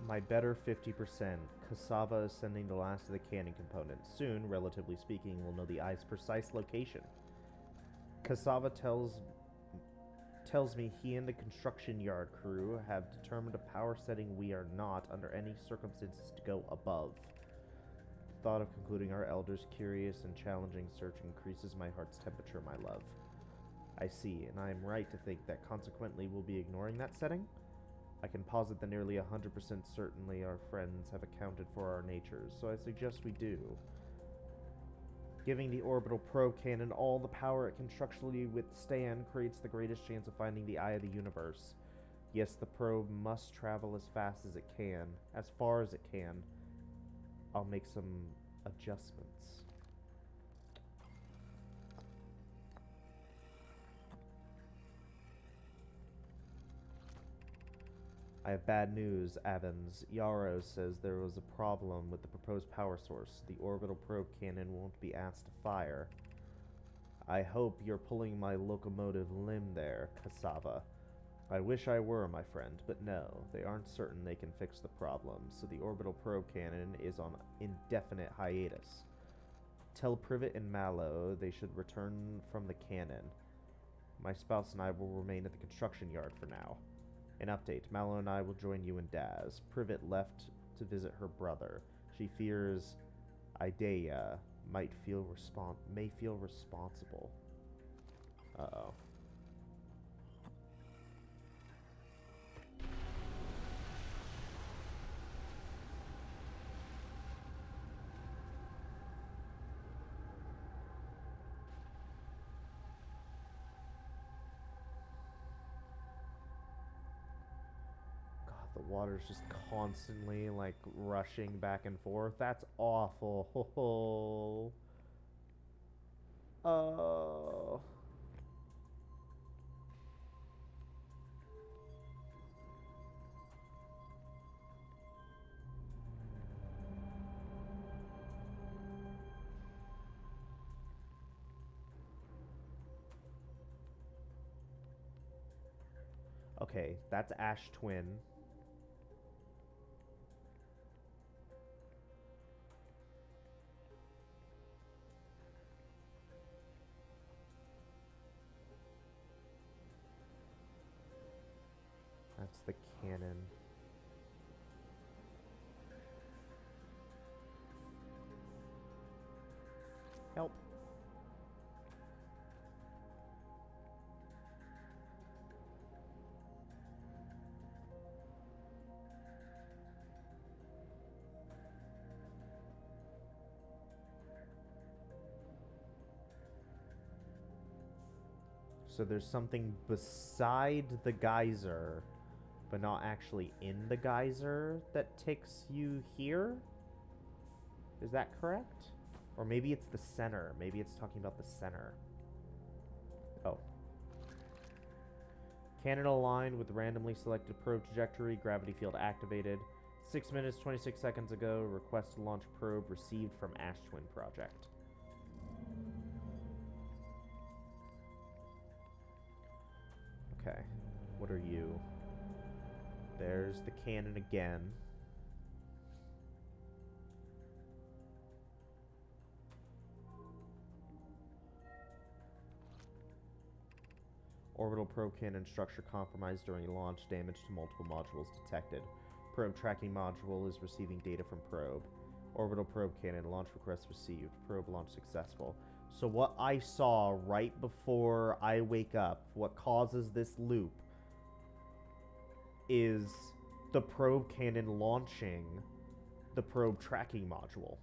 my better 50%. Cassava is sending the last of the cannon components. Soon, relatively speaking, we'll know the eye's precise location. Cassava tells me he and the construction yard crew have determined a power setting we are not, under any circumstances, to go above. The thought of concluding our elders' curious and challenging search increases my heart's temperature, my love. I see, and I am right to think that consequently we'll be ignoring that setting? I can posit that nearly 100% certainly our friends have accounted for our natures, so I suggest we do. Giving the orbital probe cannon all the power it can structurally withstand creates the greatest chance of finding the eye of the universe. Yes, the probe must travel as fast as it can, as far as it can. I'll make some adjustments. I have bad news, Evans. Yarrow says there was a problem with the proposed power source. The orbital probe cannon won't be asked to fire. I hope you're pulling my locomotive limb there, Cassava. I wish I were, my friend, but no, they aren't certain they can fix the problem, so the orbital probe cannon is on indefinite hiatus. Tell Privet and Mallow they should return from the cannon. My spouse and I will remain at the construction yard for now. An update, Mallow and I will join you and Daz. Privet left to visit her brother. She fears Idea may feel responsible. Uh-oh. The water's just constantly, like, rushing back and forth. That's awful. Oh. Okay, that's Ash Twin. That's the cannon. Help. So there's something beside the geyser, but not actually in the geyser, that takes you here? Is that correct? Or maybe it's the center. Maybe it's talking about the center. Oh. Cannon aligned with randomly selected probe trajectory. Gravity field activated. 6 minutes, 26 seconds ago. Request to launch probe received from Ash Twin Project. Okay. What are you? There's the cannon again. Orbital probe cannon structure compromised during launch. Damage to multiple modules detected. Probe tracking module is receiving data from probe. Orbital probe cannon. Launch request received. Probe launch successful. So what I saw right before I wake up, what causes this loop, is the probe cannon launching the probe tracking module.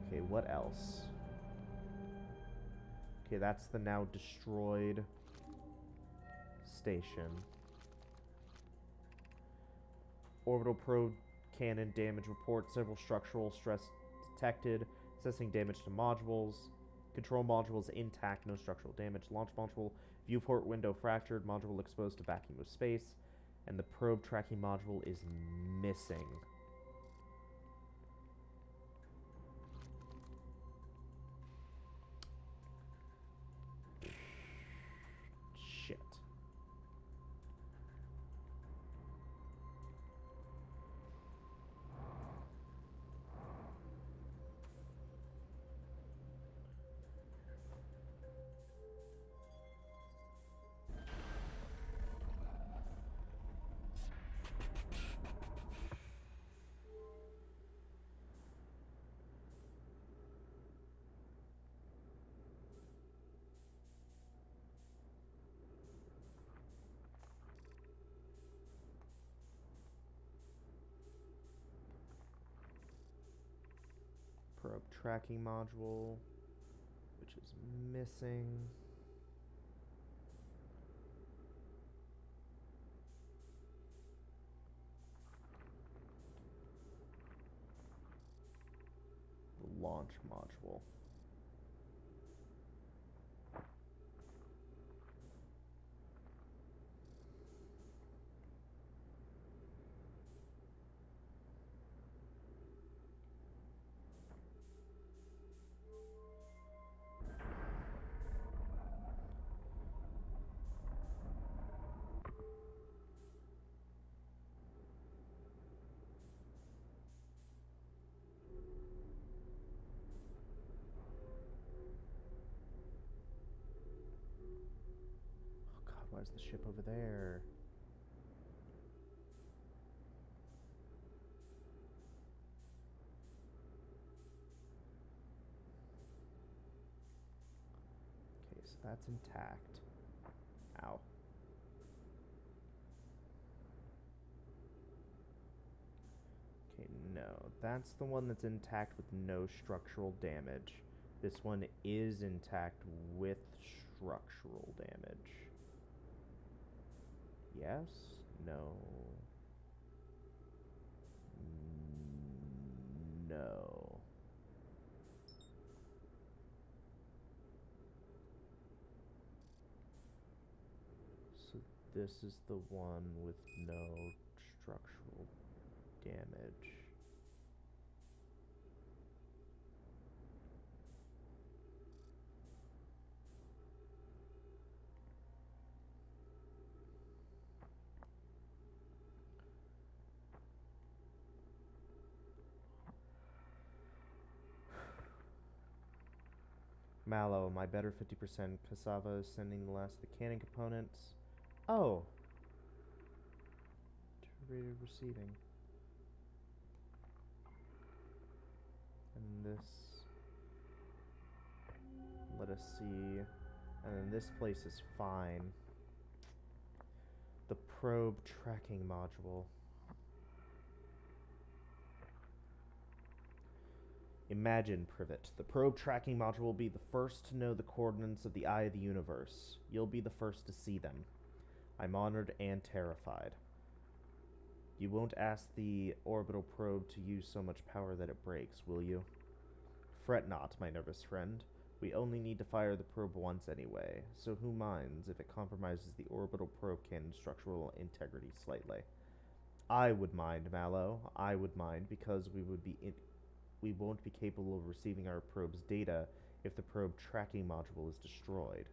Okay, what else? Okay, that's the now destroyed station. Orbital probe cannon damage report. Several structural stress detected. Assessing damage to modules. Control modules intact, no structural damage. Launch module viewport window fractured. Module exposed to vacuum of space. And the probe tracking module is missing. Shit. Probe tracking module, which is missing. The launch module. Why is the ship over there? Okay, so that's intact. Ow. Okay, no. That's the one that's intact with no structural damage. This one is intact with structural damage. Yes? No. No. So this is the one with no structural damage. Mallow, my better 50%. Cassava is sending the last of the cannon components. Oh. Rated receiving. And this. Let us see. And then this place is fine. The probe tracking module. Imagine, Privet. The probe tracking module will be the first to know the coordinates of the eye of the universe. You'll be the first to see them. I'm honored and terrified. You won't ask the orbital probe to use so much power that it breaks, will you? Fret not, my nervous friend. We only need to fire the probe once anyway, so who minds if it compromises the orbital probe cannon's structural integrity slightly? I would mind, Mallow. I would mind, because we won't be capable of receiving our probe's data if the probe tracking module is destroyed.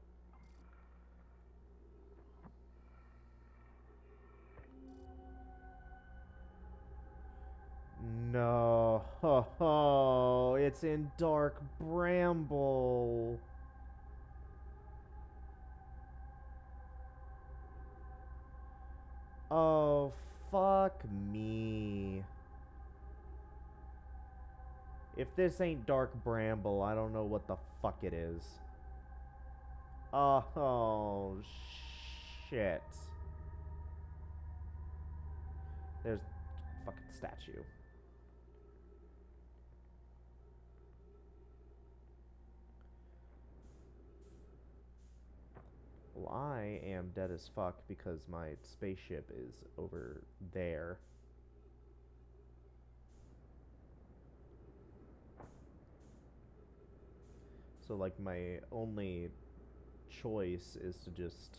No, ho ho, it's in Dark Bramble. Oh, fuck me. If this ain't Dark Bramble, I don't know what the fuck it is. Oh, shit. There's fucking statue. Well, I am dead as fuck because my spaceship is over there. So, like, my only choice is to just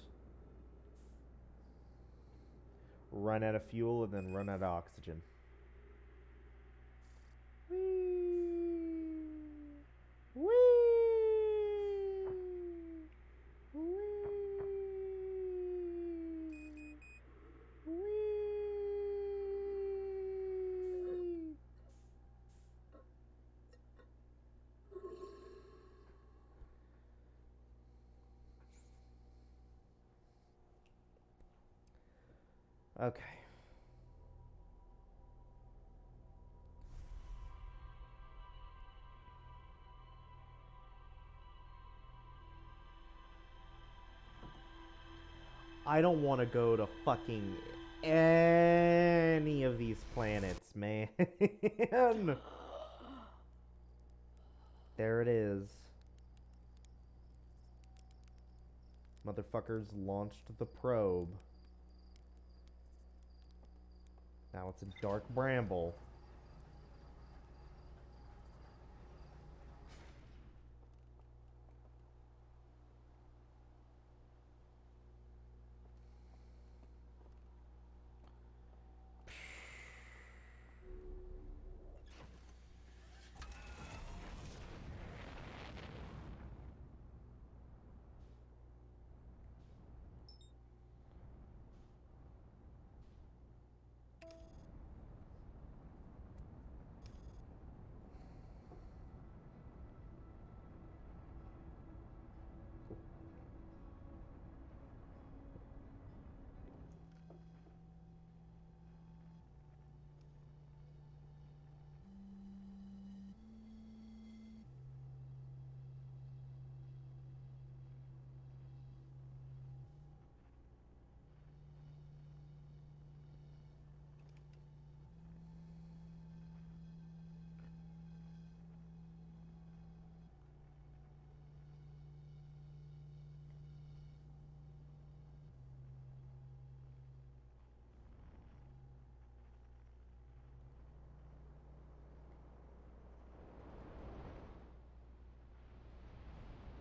run out of fuel and then run out of oxygen. Whee! Whee! Whee! Whee! Okay. I don't want to go to fucking any of these planets, man. There it is. Motherfuckers launched the probe. Now it's in Dark Bramble.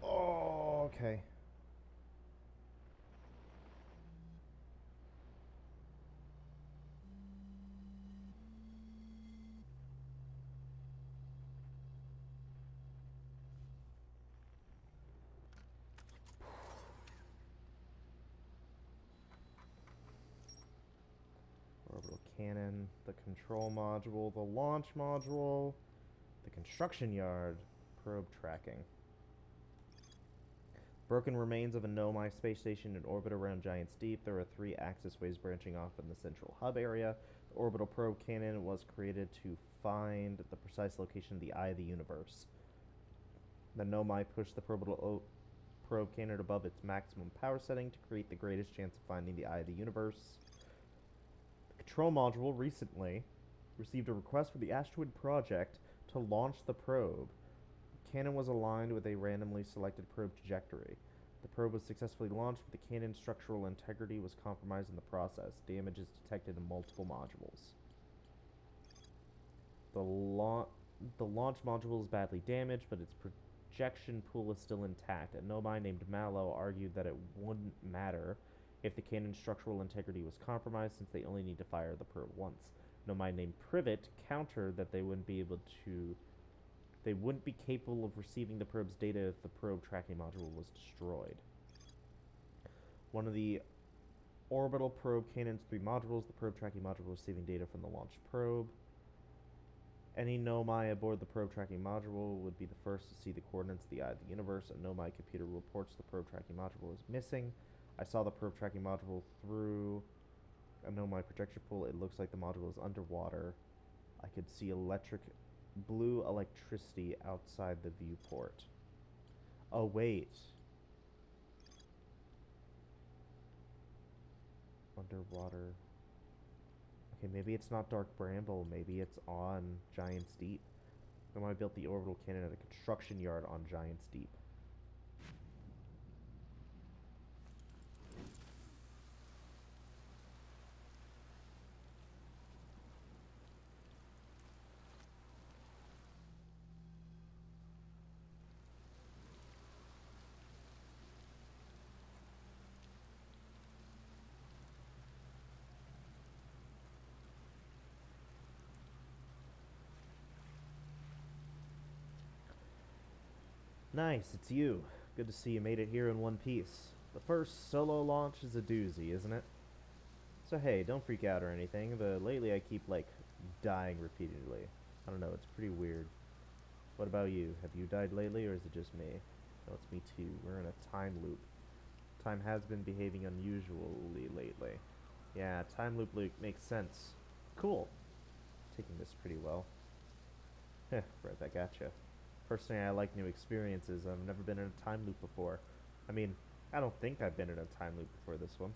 Oh, okay. Orbital cannon, the control module, the launch module, the construction yard, probe tracking. Broken remains of a Nomai space station in orbit around Giant's Deep. There are 3 axis ways branching off in the central hub area. The orbital probe cannon was created to find the precise location of the eye of the universe. The Nomai pushed the probe cannon above its maximum power setting to create the greatest chance of finding the eye of the universe. The control module recently received a request from the Asteroid Project to launch the probe. The cannon was aligned with a randomly selected probe trajectory. The probe was successfully launched, but the cannon's structural integrity was compromised in the process. Damage is detected in multiple modules. The launch module is badly damaged, but its projection pool is still intact. A Nomai named Mallow argued that it wouldn't matter if the cannon's structural integrity was compromised, since they only need to fire the probe once. Nomai named Privet countered that they wouldn't be capable of receiving the probe's data if the probe tracking module was destroyed. One of the orbital probe cannon's 3 modules, the probe tracking module receiving data from the launched probe. Any Nomai aboard the probe tracking module would be the first to see the coordinates of the eye of the universe. A Nomai computer reports the probe tracking module is missing. I saw the probe tracking module through I know my projector pool, it looks like the module is underwater. I could see blue electricity outside the viewport. Oh, wait. Underwater. Okay, maybe it's not Dark Bramble. Maybe it's on Giant's Deep. Nomai built the orbital cannon at a construction yard on Giant's Deep. Nice, it's you. Good to see you made it here in one piece. The first solo launch is a doozy, isn't it? So hey, don't freak out or anything, but lately I keep, like, dying repeatedly. I don't know, it's pretty weird. What about you? Have you died lately, or is it just me? No, it's me too. We're in a time loop. Time has been behaving unusually lately. Yeah, time loop makes sense. Cool. Taking this pretty well. Heh, right back at ya. Personally, I like new experiences. I've never been in a time loop before. I mean, I don't think I've been in a time loop before this one.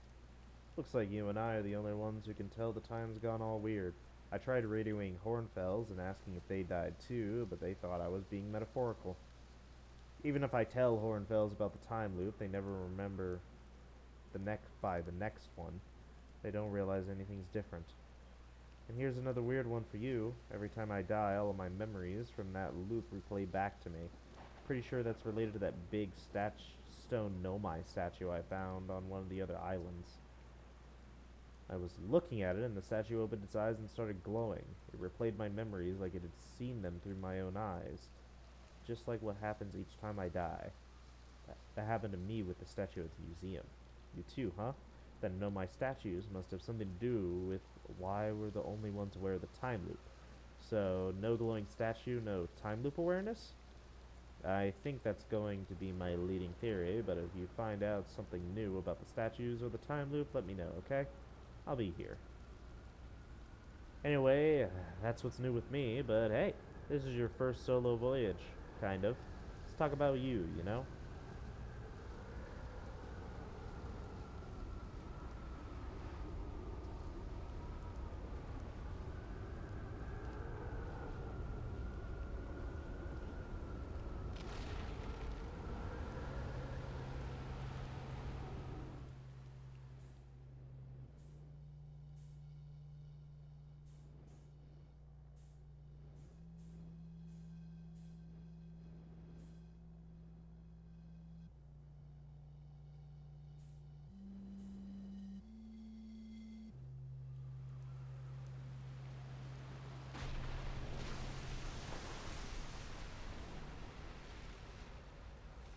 Looks like you and I are the only ones who can tell the time's gone all weird. I tried radioing Hornfells and asking if they died too, but they thought I was being metaphorical. Even if I tell Hornfells about the time loop, they never remember the next one. They don't realize anything's different. And here's another weird one for you. Every time I die, all of my memories from that loop replay back to me. Pretty sure that's related to that big stone Nomai statue I found on one of the other islands. I was looking at it, and the statue opened its eyes and started glowing. It replayed my memories like it had seen them through my own eyes. Just like what happens each time I die. That happened to me with the statue at the museum. You too, huh? Then Nomai statues must have something to do with why we're the only ones aware of the time loop. So, no glowing statue, no time loop awareness? I think that's going to be my leading theory, but if you find out something new about the statues or the time loop, let me know, okay? I'll be here. Anyway, that's what's new with me, but hey, this is your first solo voyage, kind of. Let's talk about you, you know?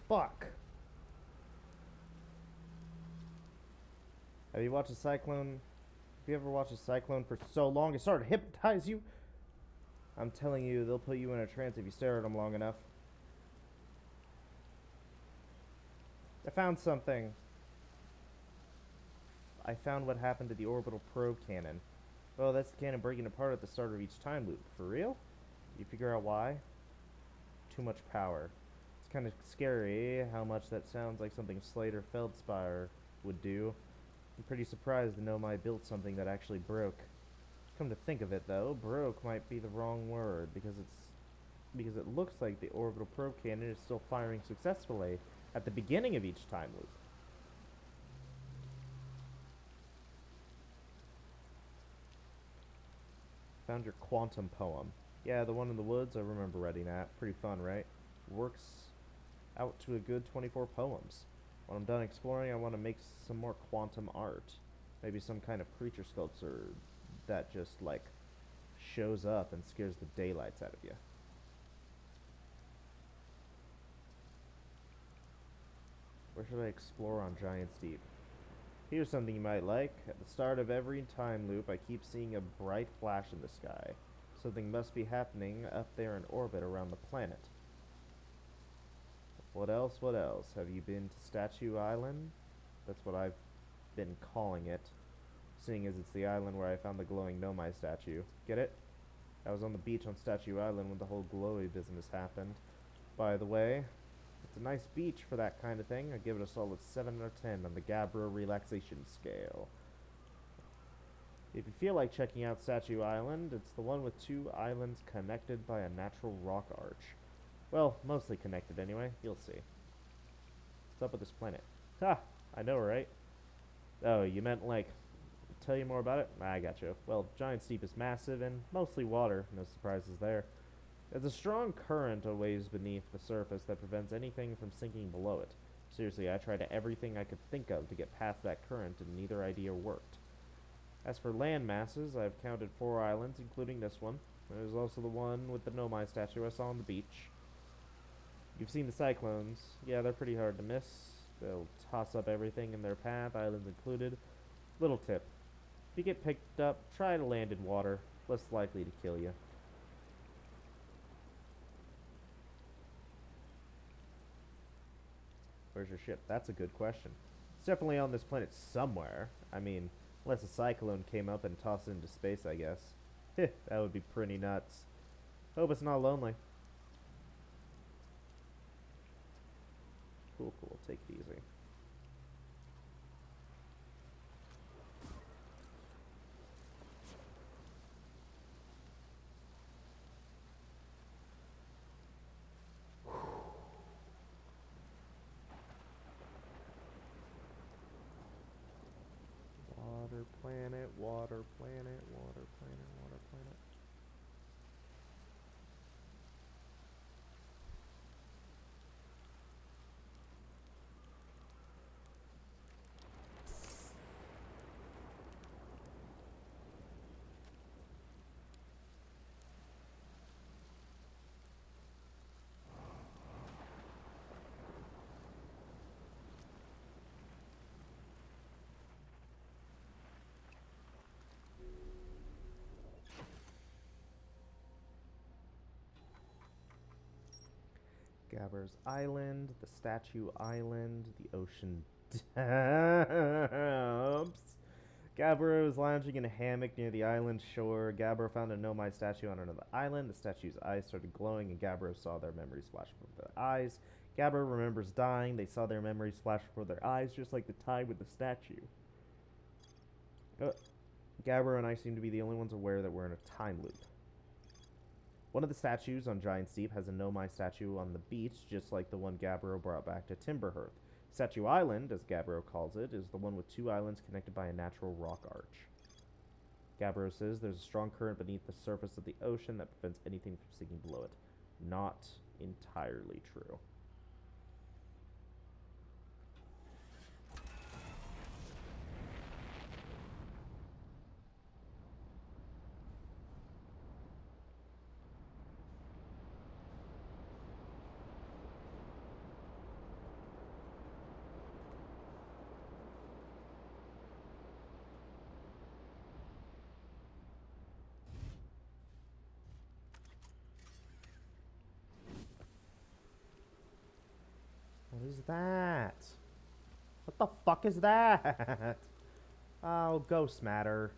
Fuck! Have you watched a cyclone? Have you ever watched a cyclone for so long it started to hypnotize you? I'm telling you, they'll put you in a trance if you stare at them long enough. I found something. I found what happened to the orbital probe cannon. Oh, that's the cannon breaking apart at the start of each time loop. For real? You figure out why? Too much power. It's kind of scary how much that sounds like something Slade or Feldspar would do. I'm pretty surprised the Nomai built something that actually broke. Come to think of it, though, broke might be the wrong word, because it looks like the orbital probe cannon is still firing successfully at the beginning of each time loop. Found your quantum poem. Yeah, the one in the woods, I remember reading that. Pretty fun, right? Works out to a good 24 poems. When I'm done exploring, I want to make some more quantum art. Maybe some kind of creature sculpture that just, like, shows up and scares the daylights out of you. Where should I explore on Giant's Deep? Here's something you might like. At the start of every time loop, I keep seeing a bright flash in the sky. Something must be happening up there in orbit around the planet. What else? What else? Have you been to Statue Island? That's what I've been calling it. seeing as it's the island where I found the glowing Nomai statue. Get it? I was on the beach on Statue Island when the whole glowy business happened. By the way, it's a nice beach for that kind of thing. I give it a solid 7 out of 10 on the Gabbro relaxation scale. If you feel like checking out Statue Island, it's the one with 2 islands connected by a natural rock arch. Well, mostly connected anyway. You'll see. What's up with this planet? Ha! I know, right? Oh, you meant like tell you more about it? I gotcha. Well, Giant Steep is massive and mostly water. No surprises there. There's a strong current a ways beneath the surface that prevents anything from sinking below it. Seriously, I tried everything I could think of to get past that current, and neither idea worked. As for land masses, I've counted 4 islands, including this one. There's also the one with the Nomai statue I saw on the beach. You've seen the cyclones. Yeah, they're pretty hard to miss. They'll toss up everything in their path, islands included. Little tip. If you get picked up, try to land in water. Less likely to kill you. Where's your ship? That's a good question. It's definitely on this planet somewhere. I mean, unless a cyclone came up and tossed it into space, I guess. That would be pretty nuts. Hope it's not lonely. Cool, cool. Take it easy. Water planet, water planet, water planet, water planet. Gabber's Island, the Statue Island, the Ocean Depths. Gabbro was lounging in a hammock near the island shore. Gabbro found a Nomai statue on another island. The statue's eyes started glowing, and Gabbro saw their memories flash before their eyes. Gabbro remembers dying. They saw their memories flash before their eyes, just like the time with the statue. Gabbro and I seem to be the only ones aware that we're in a time loop. One of the statues on Giant Steep has a Nomai statue on the beach, just like the one Gabbro brought back to Timberhearth. Statue Island, as Gabbro calls it, is the one with 2 islands connected by a natural rock arch. Gabbro says there's a strong current beneath the surface of the ocean that prevents anything from sinking below it. Not entirely true. What is that? What the fuck is that? Oh, ghost matter.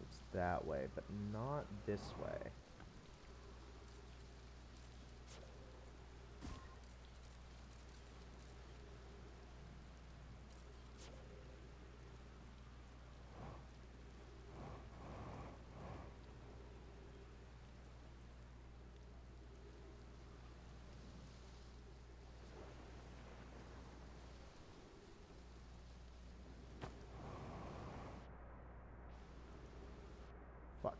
It's that way, but not this way. Fuck.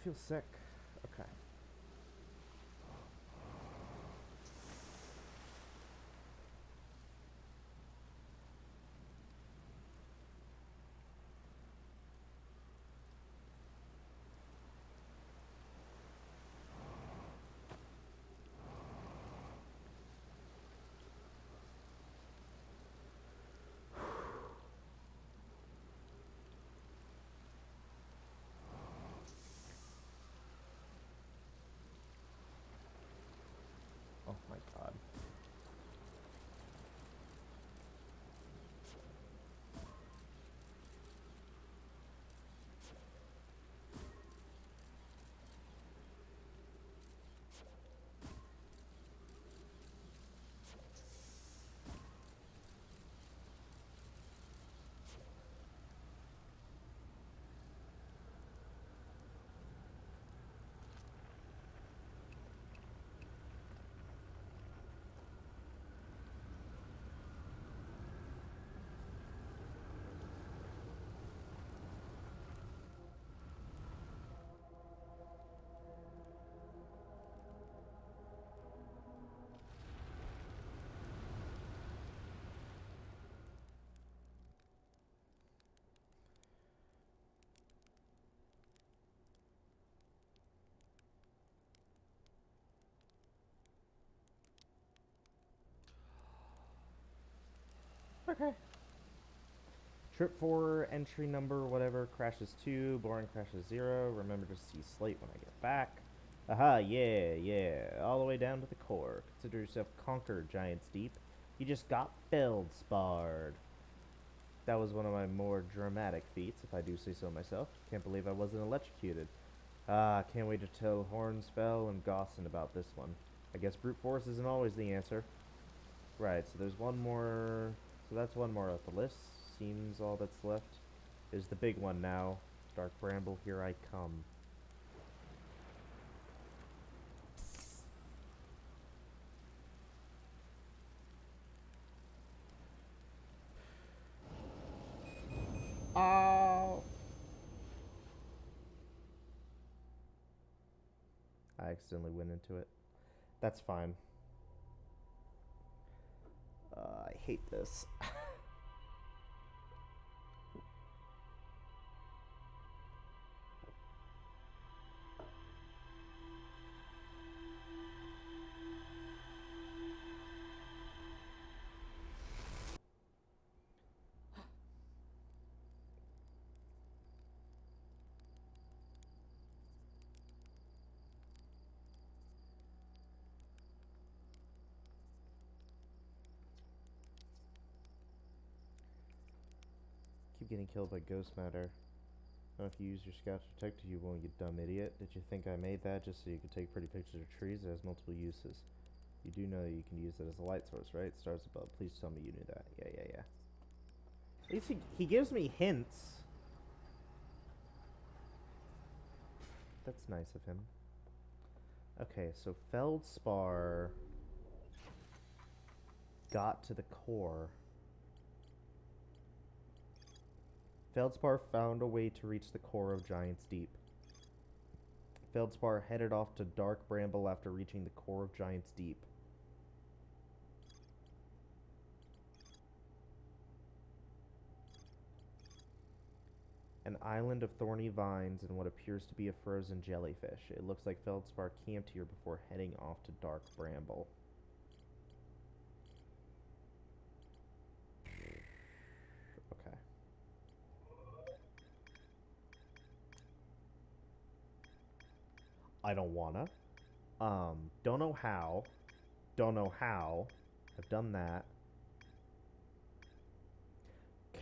feel sick. Okay. Oh my god. Okay. Trip 4, entry number, whatever, crashes 2, boring crashes 0. Remember to see Slate when I get back. Aha, yeah. All the way down to the core. Consider yourself conquered, Giants Deep. You just got feldsparred. That was one of my more dramatic feats, if I do say so myself. Can't believe I wasn't electrocuted. Ah, can't wait to tell Hornsfell and Gosson about this one. I guess brute force isn't always the answer. Right, so there's one more. So that's one more off the list. Seems all that's left is the big one now. Dark Bramble, here I come. Oh! I accidentally went into it. That's fine. I hate this. Keep getting killed by ghost matter. Know if you use your scout to protect you won't, you dumb idiot. Did you think I made that just so you could take pretty pictures of trees? It has multiple uses. You do know that you can use it as a light source, right? Stars above. Please tell me you knew that. Yeah. At least he gives me hints. That's nice of him. Okay, so Feldspar got to the core. Feldspar found a way to reach the core of Giants Deep. Feldspar headed off to Dark Bramble after reaching the core of Giants Deep. An island of thorny vines and what appears to be a frozen jellyfish. It looks like Feldspar camped here before heading off to Dark Bramble. Okay. I don't wanna. Don't know how. Don't know how. I've done that.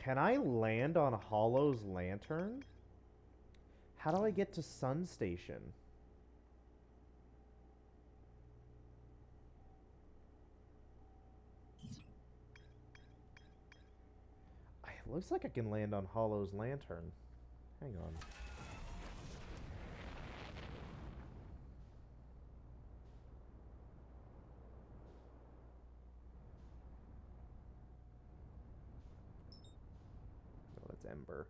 Can I land on Hollow's lantern? How do I get to Sun Station? It looks like I can land on Hollow's lantern. Hang on. Oh, that's Ember.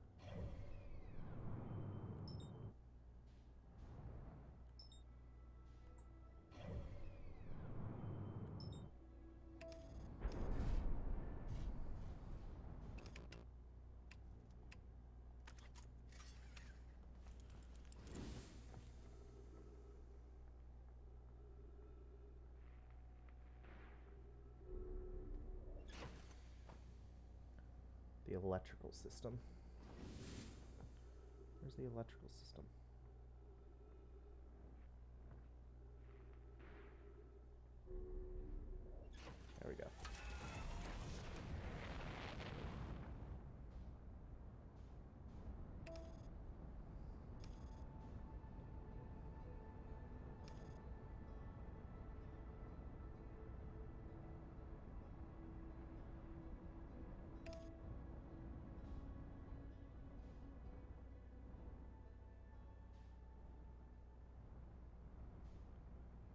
electrical system. Where's the electrical system? There we go.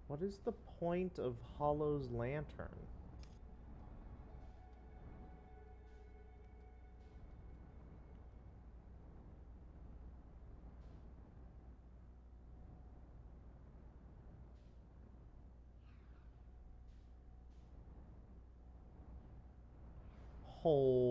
What is the point of Hollow's lantern? Hole.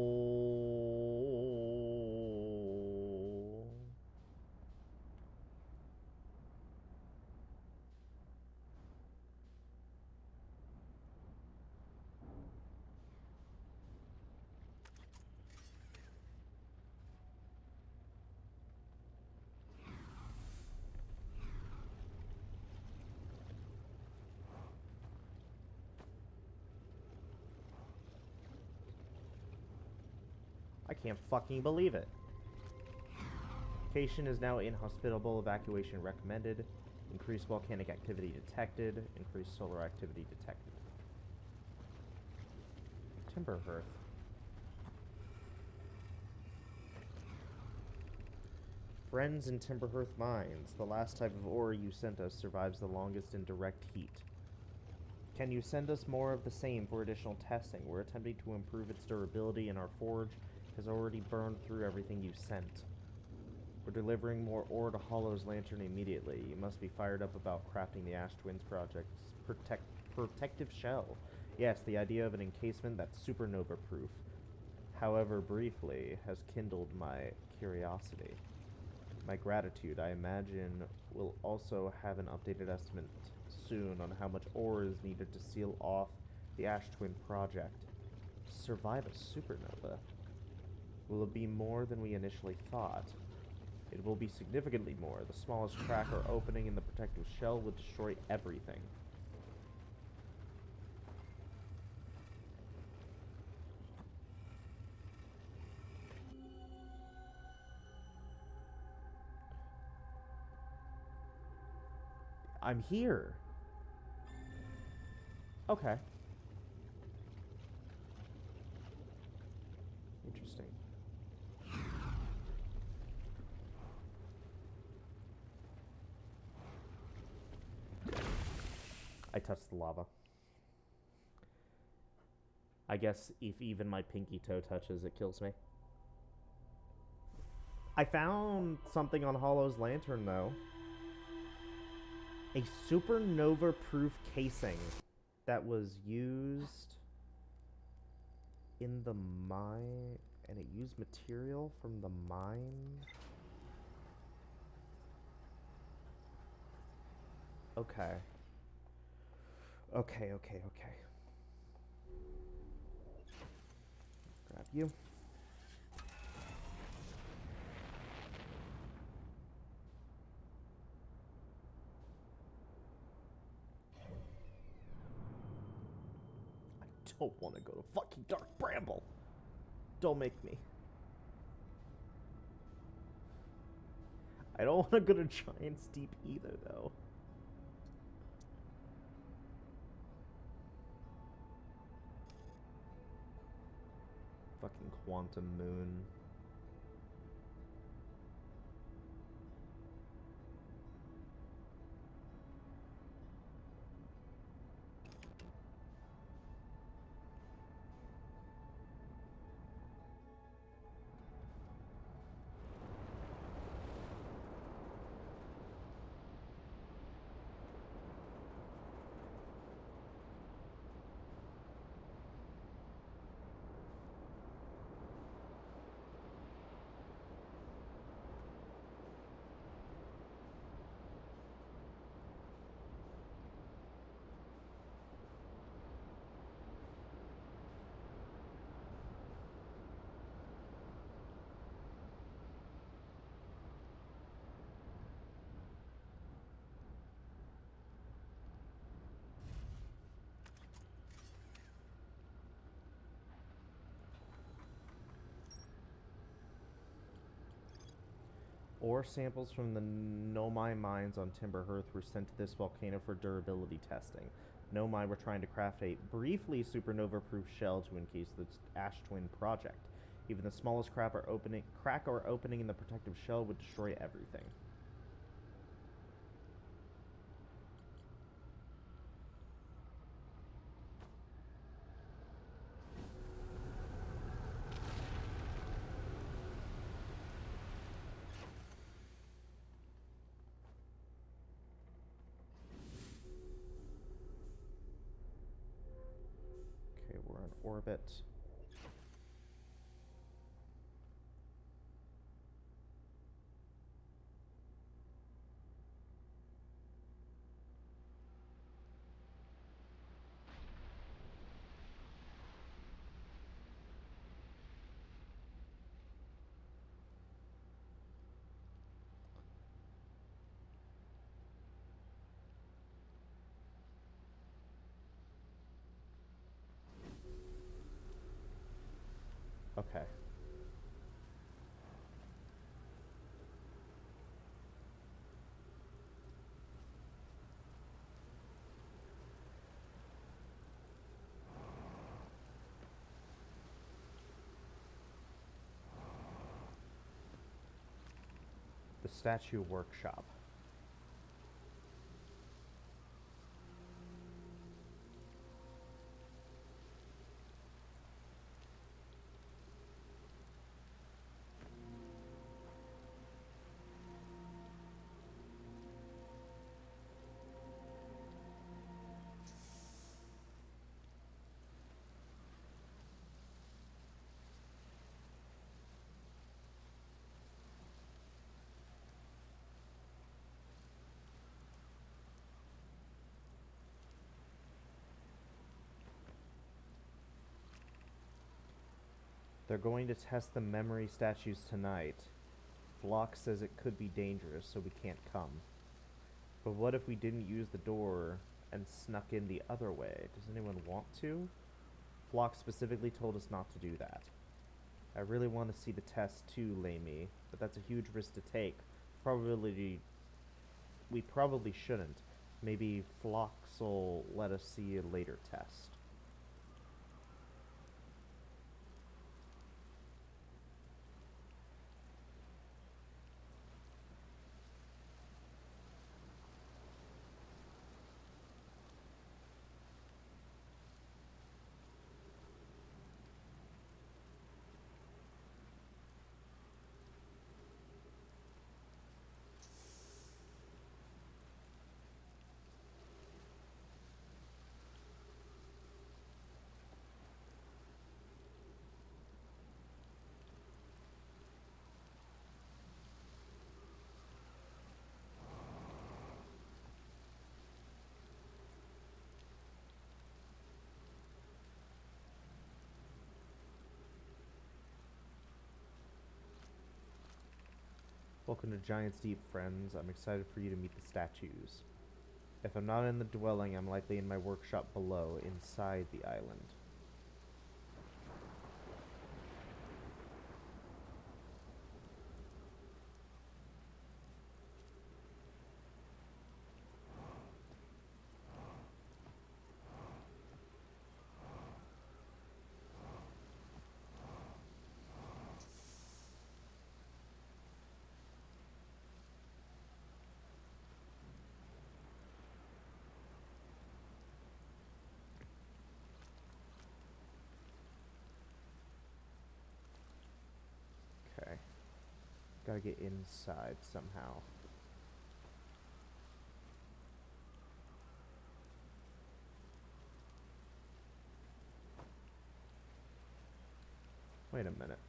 I can't fucking believe it. Location is now inhospitable. Evacuation recommended. Increased volcanic activity detected. Increased solar activity detected. Timberhearth. Friends in Timberhearth Mines. The last type of ore you sent us survives the longest in direct heat. Can you send us more of the same for additional testing? We're attempting to improve its durability, and our forge has already burned through everything you sent. We're delivering more ore to Hollow's lantern immediately. You must be fired up about crafting the Ash Twins project's protective shell. Yes, the idea of an encasement that's supernova-proof, however briefly, has kindled my curiosity. My gratitude. I imagine we'll also have an updated estimate soon on how much ore is needed to seal off the Ash Twin project to survive a supernova. Will it be more than we initially thought? It will be significantly more. The smallest crack or opening in the protective shell would destroy everything. I'm here. Okay. Interesting. I touched the lava. I guess if even my pinky toe touches, it kills me. I found something on Hollow's lantern, though. A supernova-proof casing that was used in the mine, and it used material from the mine. Okay. Okay. Grab you. I don't want to go to fucking Dark Bramble. Don't make me. I don't want to go to Giant's Deep either, though. Fucking Quantum Moon. Ore samples from the Nomai mines on Timber Hearth were sent to this volcano for durability testing. Nomai were trying to craft a briefly supernova-proof shell to encase the Ash Twin project. Even the smallest crack or opening in the protective shell would destroy everything. Okay, we're on orbit. Okay. The statue workshop. They're going to test the memory statues tonight. Flock says it could be dangerous, so we can't come. But what if we didn't use the door and snuck in the other way? Does anyone want to? Flock specifically told us not to do that. I really want to see the test too, Lamey, but that's a huge risk to take. We probably shouldn't. Maybe Flox'll let us see a later test. Welcome to Giant's Deep, friends. I'm excited for you to meet the statues. If I'm not in the dwelling, I'm likely in my workshop below, inside the island. Okay. Gotta get inside somehow. Wait a minute.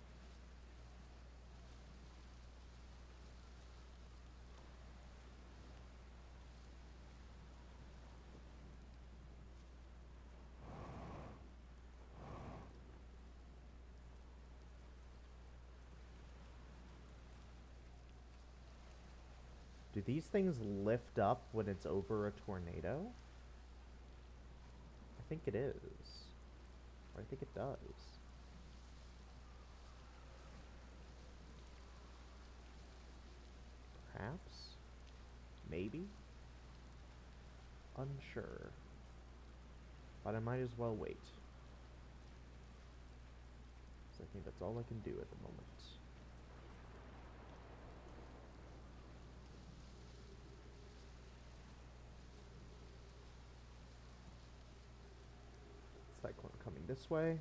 Do these things lift up when it's over a tornado? I think it is. Or I think it does. Perhaps? Maybe? Unsure. But I might as well wait. So I think that's all I can do at the moment. Cyclone coming this way.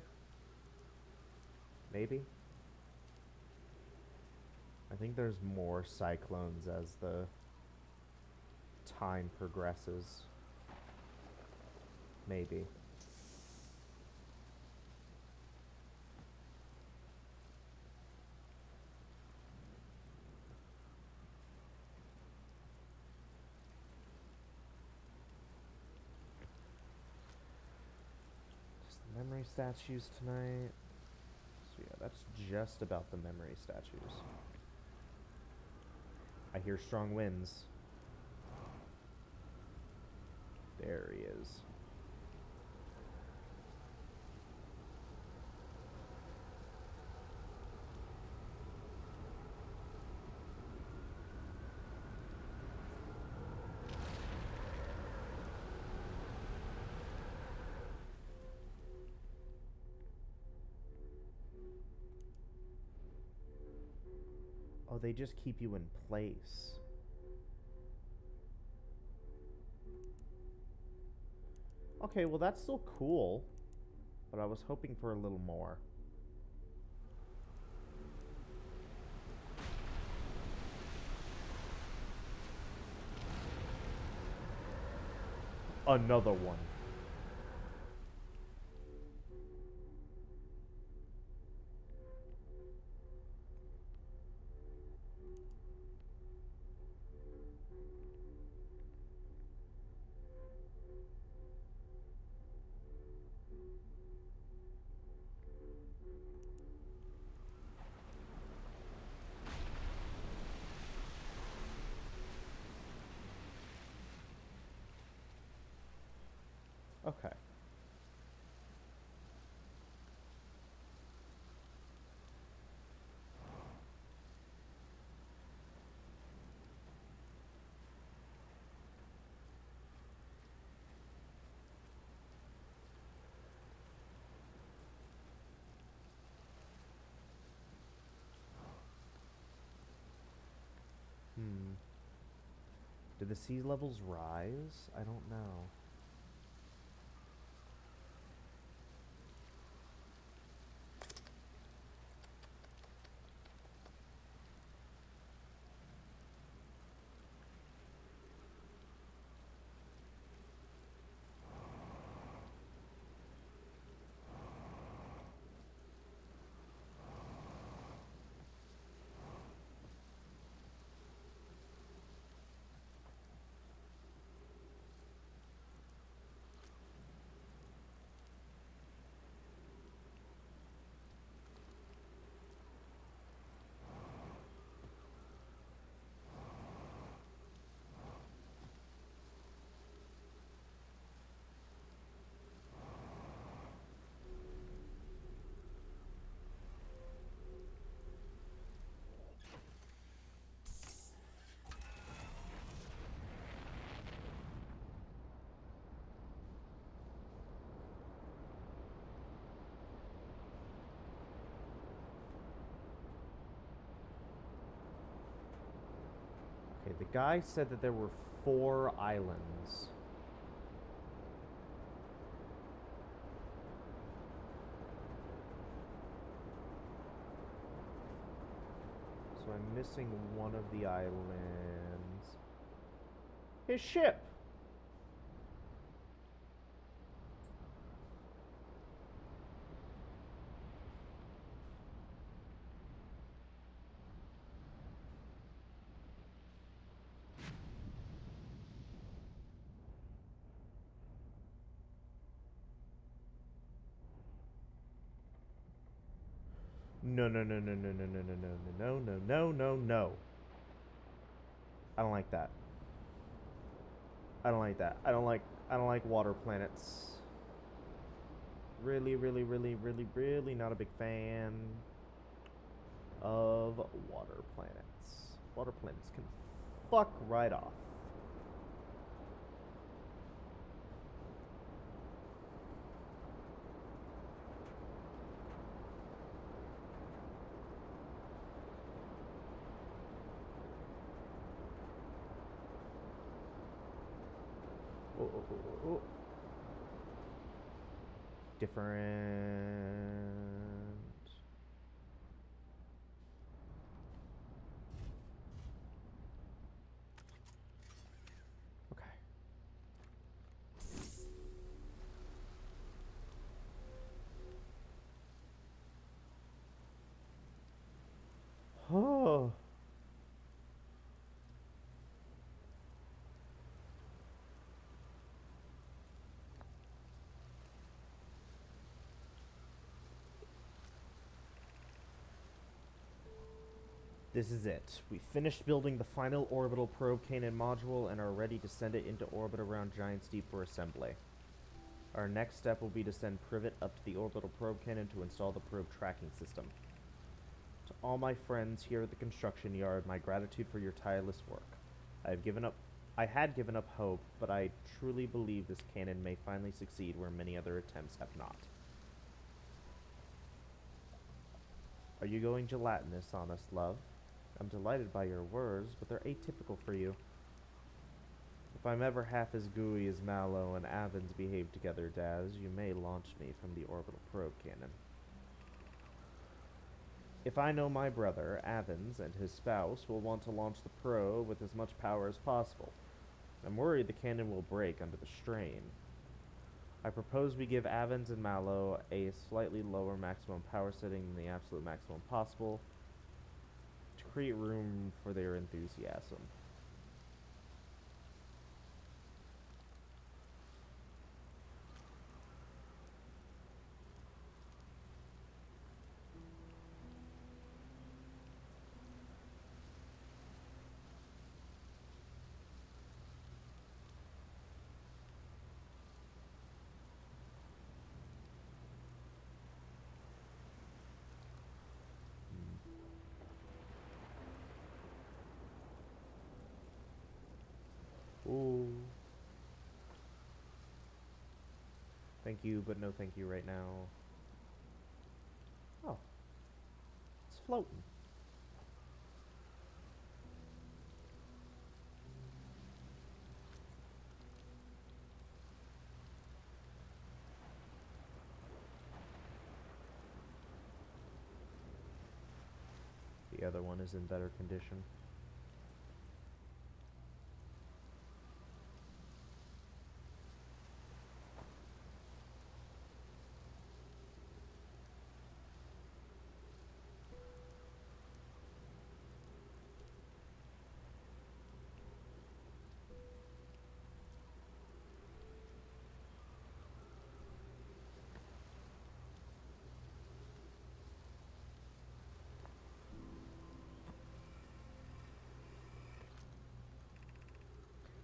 Maybe. I think there's more cyclones as the time progresses. Maybe. Just the memory statues tonight. So yeah, that's just about the memory statues. I hear strong winds. There he is. Oh, they just keep you in place. Okay, well that's still cool, but I was hoping for a little more. Another one. Okay. Hmm. Do the sea levels rise? I don't know. Okay, the guy said that there were 4 islands. So I'm missing one of the islands. His ship! No, no, no, no, no, no, no, no, no, no, no, no, no, no. I don't like that. I don't like that. I don't like water planets. Really, really, really, really, really not a big fan of water planets. Water planets can fuck right off. Oh, oh, oh, oh, oh. Different. Okay. Oh. This is it. We finished building the final orbital probe cannon module and are ready to send it into orbit around Giant's Deep for assembly. Our next step will be to send Privet up to the orbital probe cannon to install the probe tracking system. To all my friends here at the construction yard, my gratitude for your tireless work. I had given up hope, but I truly believe this cannon may finally succeed where many other attempts have not. Are you going gelatinous, honest love? I'm delighted by your words, but they're atypical for you. If I'm ever half as gooey as Mallow and Avens behave together, Daz, you may launch me from the orbital probe cannon. If I know my brother, Avens, and his spouse will want to launch the probe with as much power as possible. I'm worried the cannon will break under the strain. I propose we give Avens and Mallow a slightly lower maximum power setting than the absolute maximum possible to create room for their enthusiasm. Ooh. Thank you, but no thank you right now. Oh. It's floating. The other one is in better condition.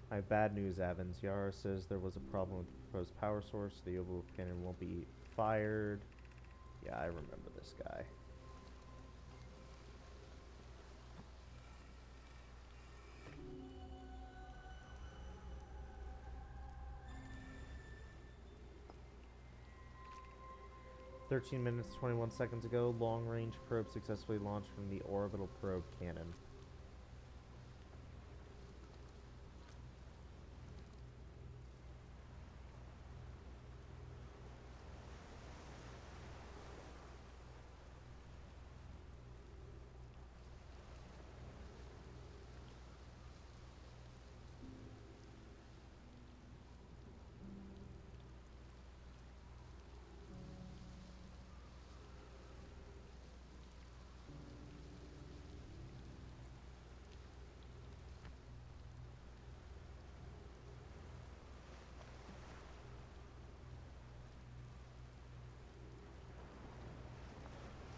I have bad news, Evans. Yara says there was a problem with the proposed power source. The orbital cannon won't be fired. Yeah, I remember this guy. "13 minutes, 21 seconds ago, long-range probe successfully launched from the orbital probe cannon.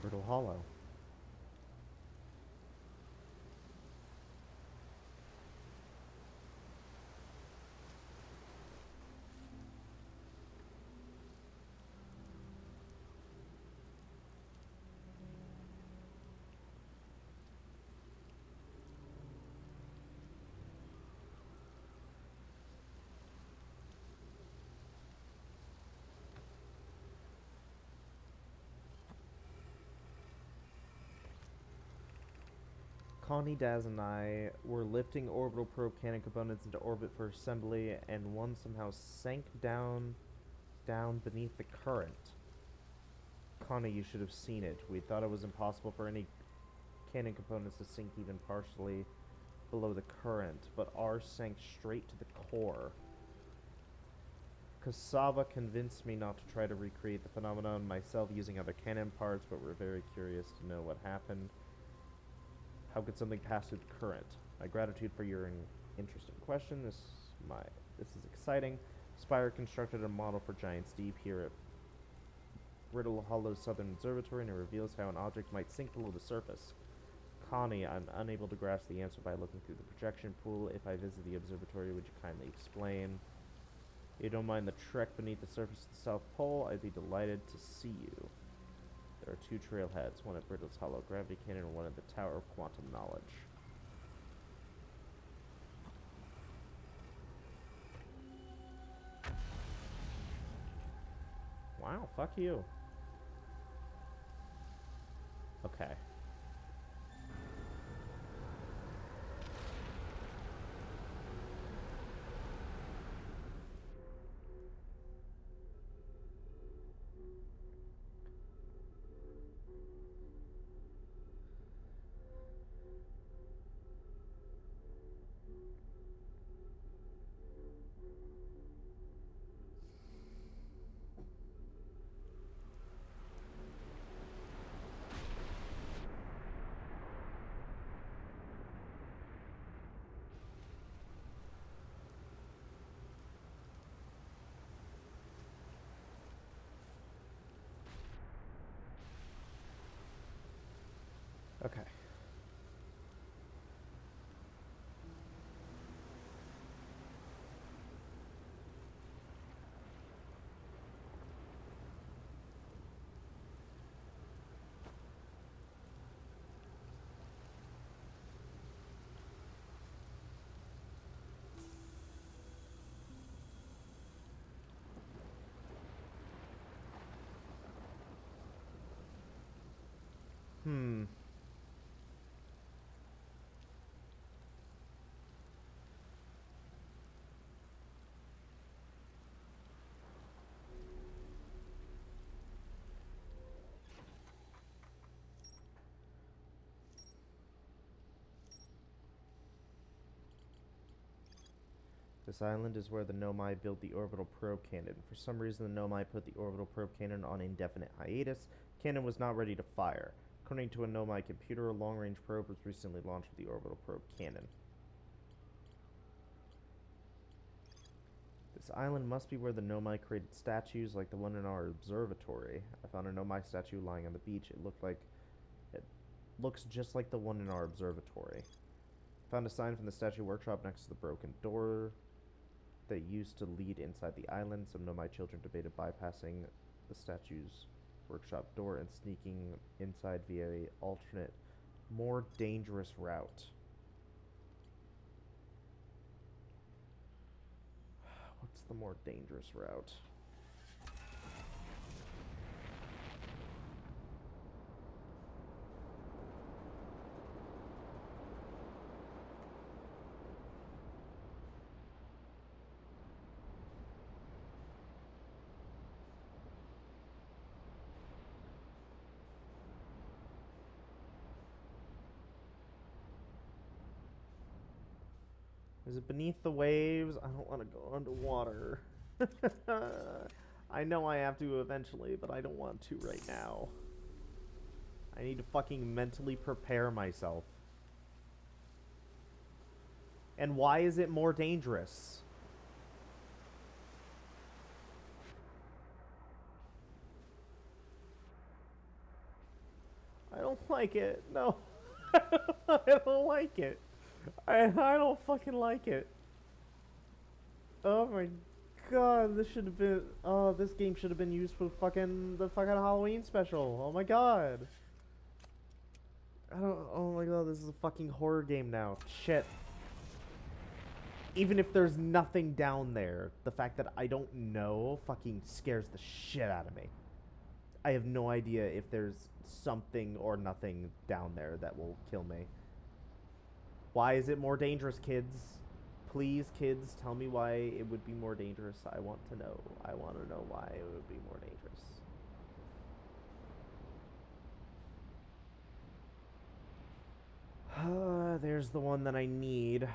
Brittle Hollow. Connie, Daz, and I were lifting orbital probe cannon components into orbit for assembly, and one somehow sank down beneath the current. Connie, you should have seen it. We thought it was impossible for any cannon components to sink even partially below the current, but ours sank straight to the core. Kasava convinced me not to try to recreate the phenomenon myself using other cannon parts, but we're very curious to know what happened. How could something pass through the current? My gratitude for your interesting question. This is exciting. Spire constructed a model for Giant's Deep here at Riddle Hollow's Southern Observatory, and it reveals how an object might sink below the surface. Connie, I'm unable to grasp the answer by looking through the projection pool. If I visit the observatory, would you kindly explain? If you don't mind the trek beneath the surface of the South Pole, I'd be delighted to see you. There are two trailheads, one at Brittle's Hollow Gravity Cannon and one at the Tower of Quantum Knowledge. Wow, fuck you. Okay. Okay. Hmm. This island is where the Nomai built the orbital probe cannon. For some reason, the Nomai put the orbital probe cannon on indefinite hiatus. Cannon was not ready to fire. According to a Nomai computer, a long-range probe was recently launched with the orbital probe cannon. This island must be where the Nomai created statues like the one in our observatory. I found a Nomai statue lying on the beach. It looks just like the one in our observatory. Found a sign from the statue workshop next to the broken door that used to lead inside the island. Some Nomai children debated bypassing the statue's workshop door and sneaking inside via an alternate, more dangerous route. What's the more dangerous route? Is it beneath the waves? I don't want to go underwater. I know I have to eventually, but I don't want to right now. I need to fucking mentally prepare myself. And why is it more dangerous? I don't like it. No. I don't like it. I don't fucking like it. Oh my god, this should have been. Oh, this game should have been used for the fucking Halloween special. Oh my god. I don't. Oh my god, this is a fucking horror game now. Shit. Even if there's nothing down there, the fact that I don't know fucking scares the shit out of me. I have no idea if there's something or nothing down there that will kill me. Why is it more dangerous, kids? Please, kids, tell me why it would be more dangerous. I want to know. I want to know why it would be more dangerous. There's the one that I need.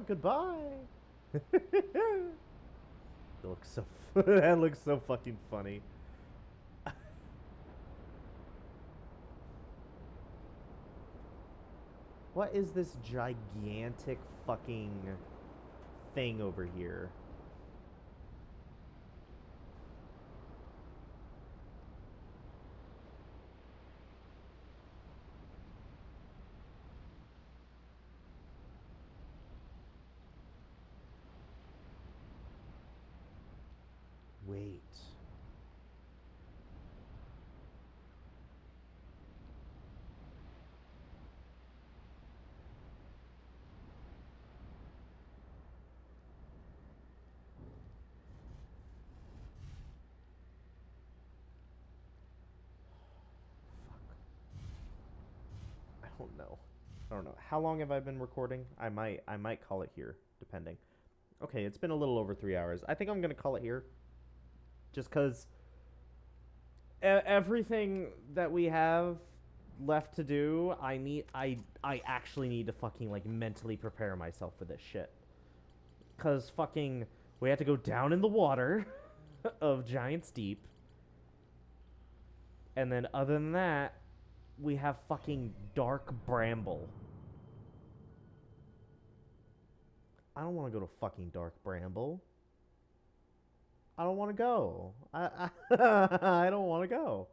Goodbye. That looks so. That looks so fucking funny. What is this gigantic fucking thing over here? Wait. I don't know. I don't know. How long have I been recording? I might call it here, depending. Okay, it's been a little over 3 hours. I think I'm gonna call it here, just because everything that we have left to do, I actually need to fucking like mentally prepare myself for this shit. Cause fucking we have to go down in the water of Giant's Deep, and then other than that, we have fucking Dark Bramble. I don't want to go to fucking Dark Bramble. I don't want to go. I don't want to go.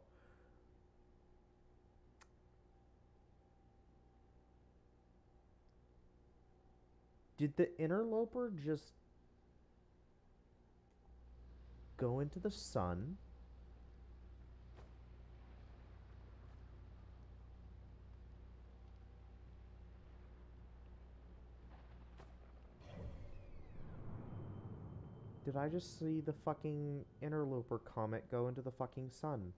Did the interloper just go into the sun? Did I just see the fucking interloper comet go into the fucking sun?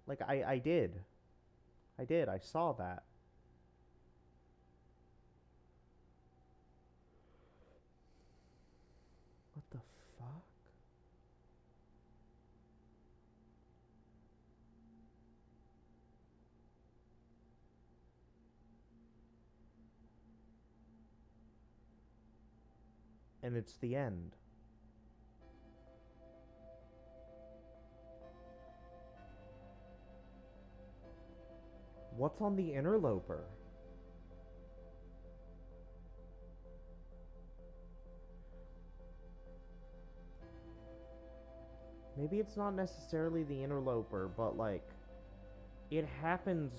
Like, I did. I did. I saw that. What the fuck? And it's the end. What's on the interloper? Maybe it's not necessarily the interloper, but like it happens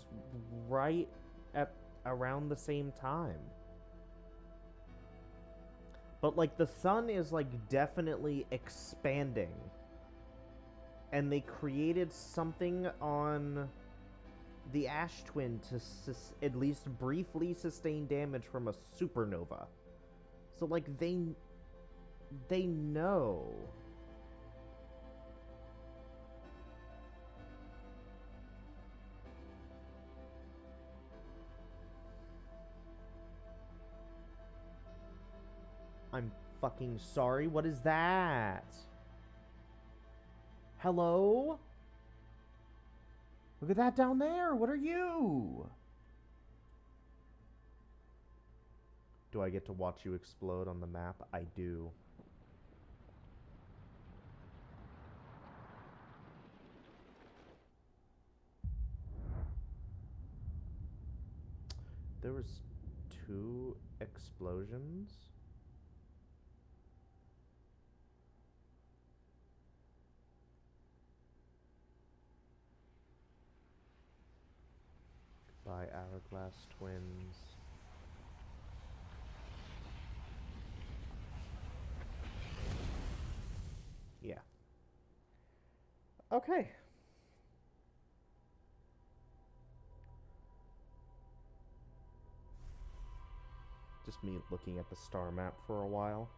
right at around the same time. But like the sun is like definitely expanding. And they created something on the Ash Twin to at least briefly sustain damage from a supernova. So like they know. I'm fucking sorry. What is that? Hello? Look at that down there. What are you? Do I get to watch you explode on the map? I do. There was 2 explosions. By Hourglass Twins. Yeah. Okay. just me looking at the star map for a while.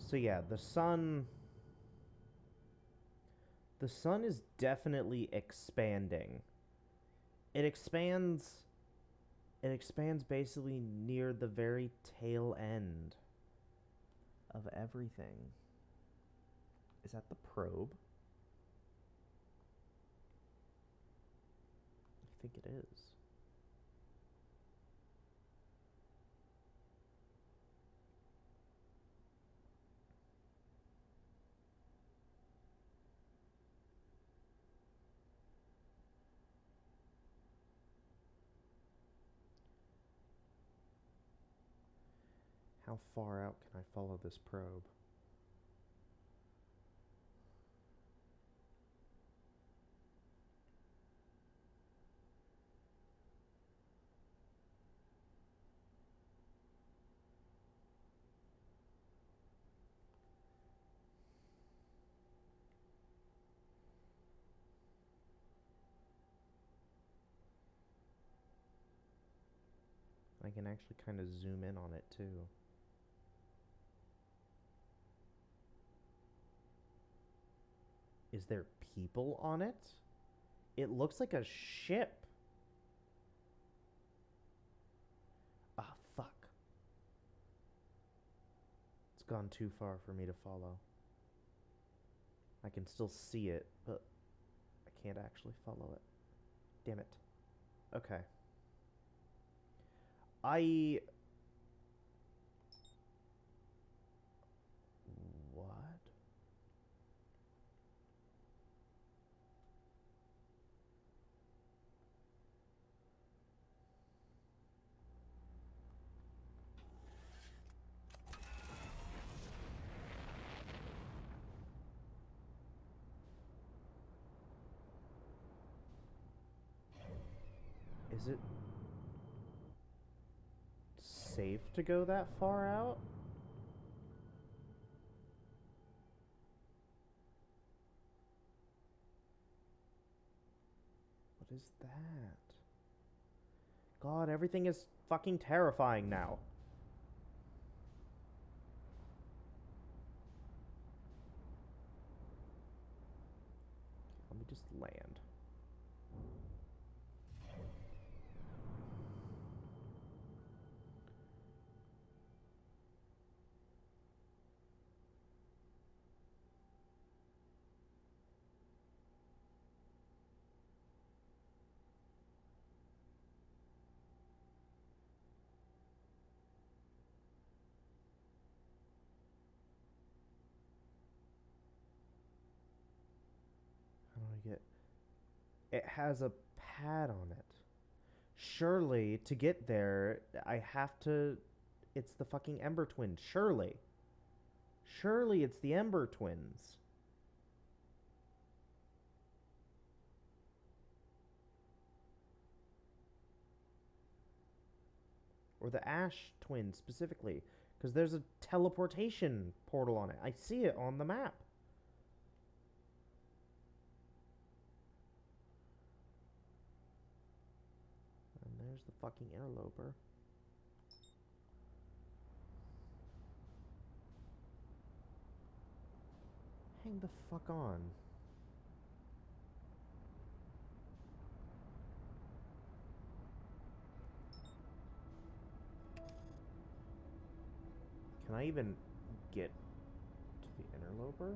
So yeah, the sun is definitely expanding. It expands basically near the very tail end of everything. Is that the probe? I think it is. How far out can I follow this probe? I can actually kind of zoom in on it too. Is there people on it? It looks like a ship. Ah, fuck. It's gone too far for me to follow. I can still see it, but I can't actually follow it. Damn it. Okay. What? Is it safe to go that far out? What is that? God, everything is fucking terrifying now. Let me just land. How do I get... It has a pad on it. Surely, to get there, I have to... It's the fucking Ember Twins. Surely. Surely it's the Ember Twins. Or the Ash Twins, specifically. Because there's a teleportation portal on it. I see it on the map. And there's the fucking interloper. Hang the fuck on. Can I even get to the interloper?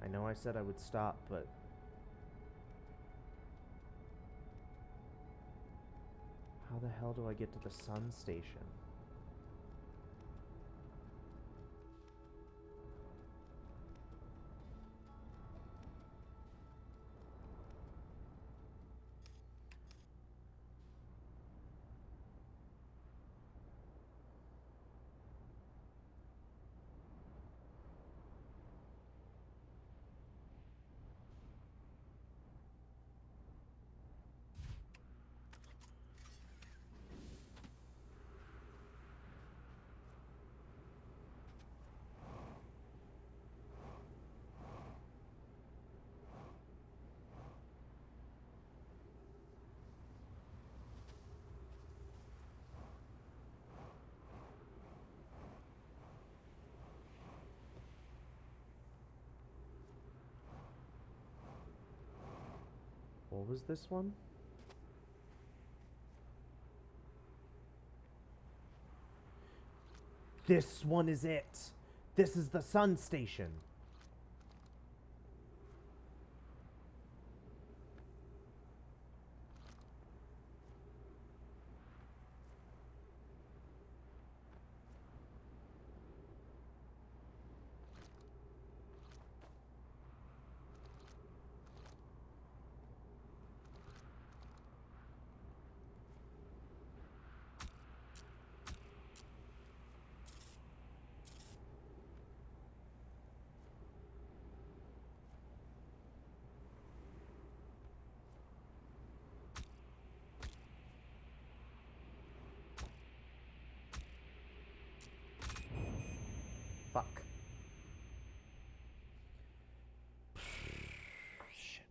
know I said I would stop, but... How the hell do I get to the sun station? What was this one? This one is it! This is the sun station! Fuck. Shit.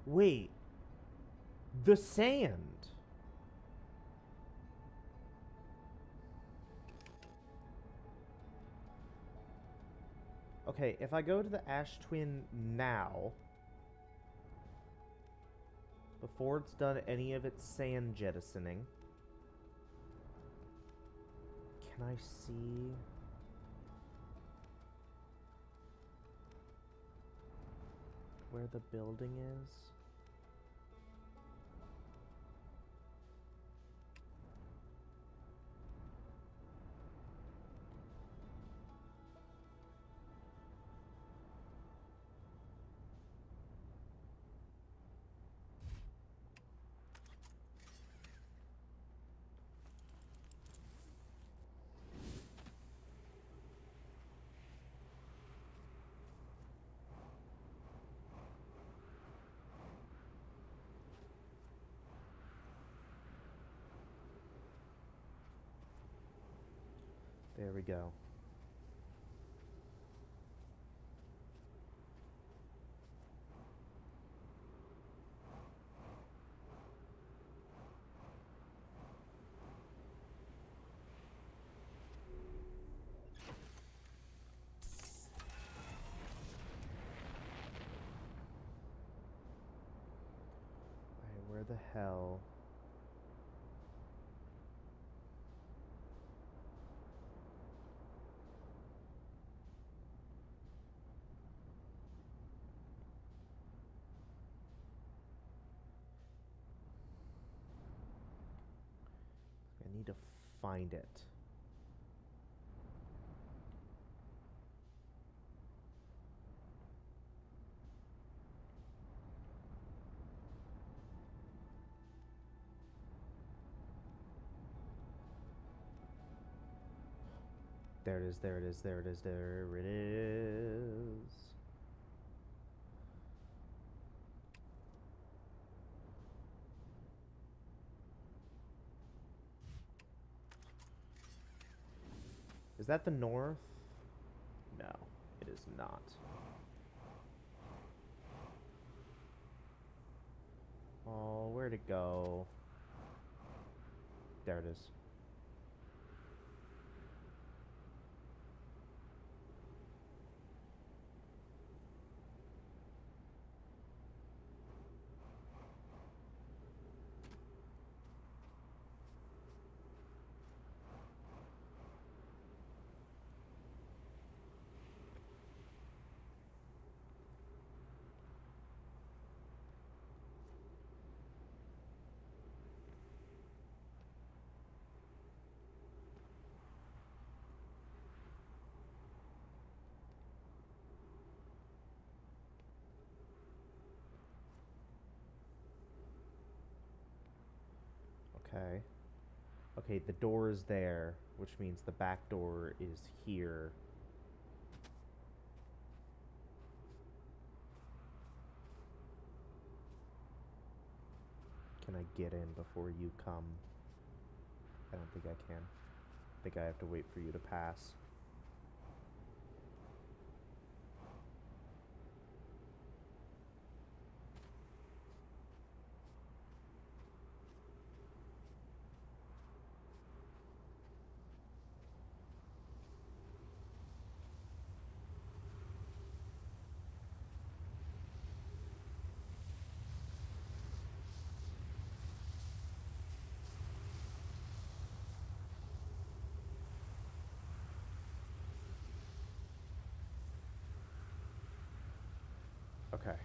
Wait. The sand. Okay, if I go to the Ash Twin now, before it's done any of its sand jettisoning, can I see where the building is? There we go. Alright, where the hell? find it. There it is, there it is, there it is, there it is. Is that the north? No, it is not. Oh, where'd it go? There it is. Okay. Okay, the door is there, which means the back door is here. Can I get in before you come? I don't think I can. I think I have to wait for you to pass. Okay.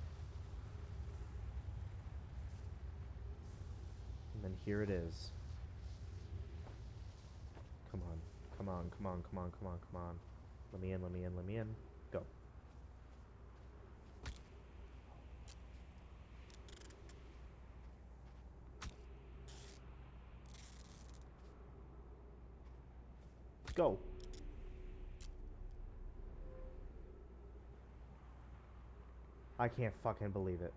And then here it is. Come on. Come on, come on, come on, come on, come on. Let me in, let me in, let me in. Go. Go. I can't fucking believe it.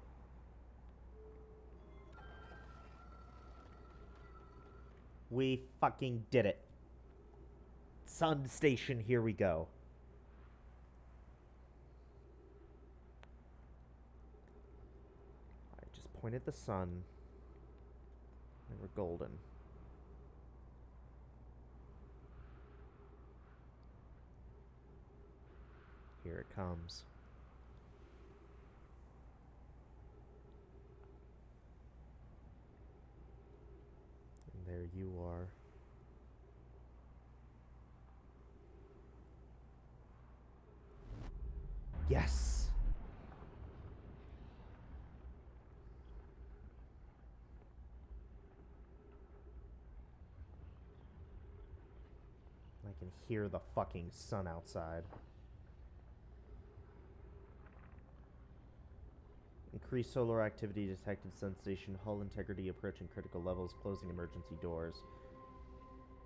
We fucking did it. Sun station, here we go. I just point at the sun. And we're golden. Here it comes. And there you are. Yes! I can hear the fucking sun outside. Increased solar activity detected. Sun station hull integrity approaching critical levels. Closing emergency doors.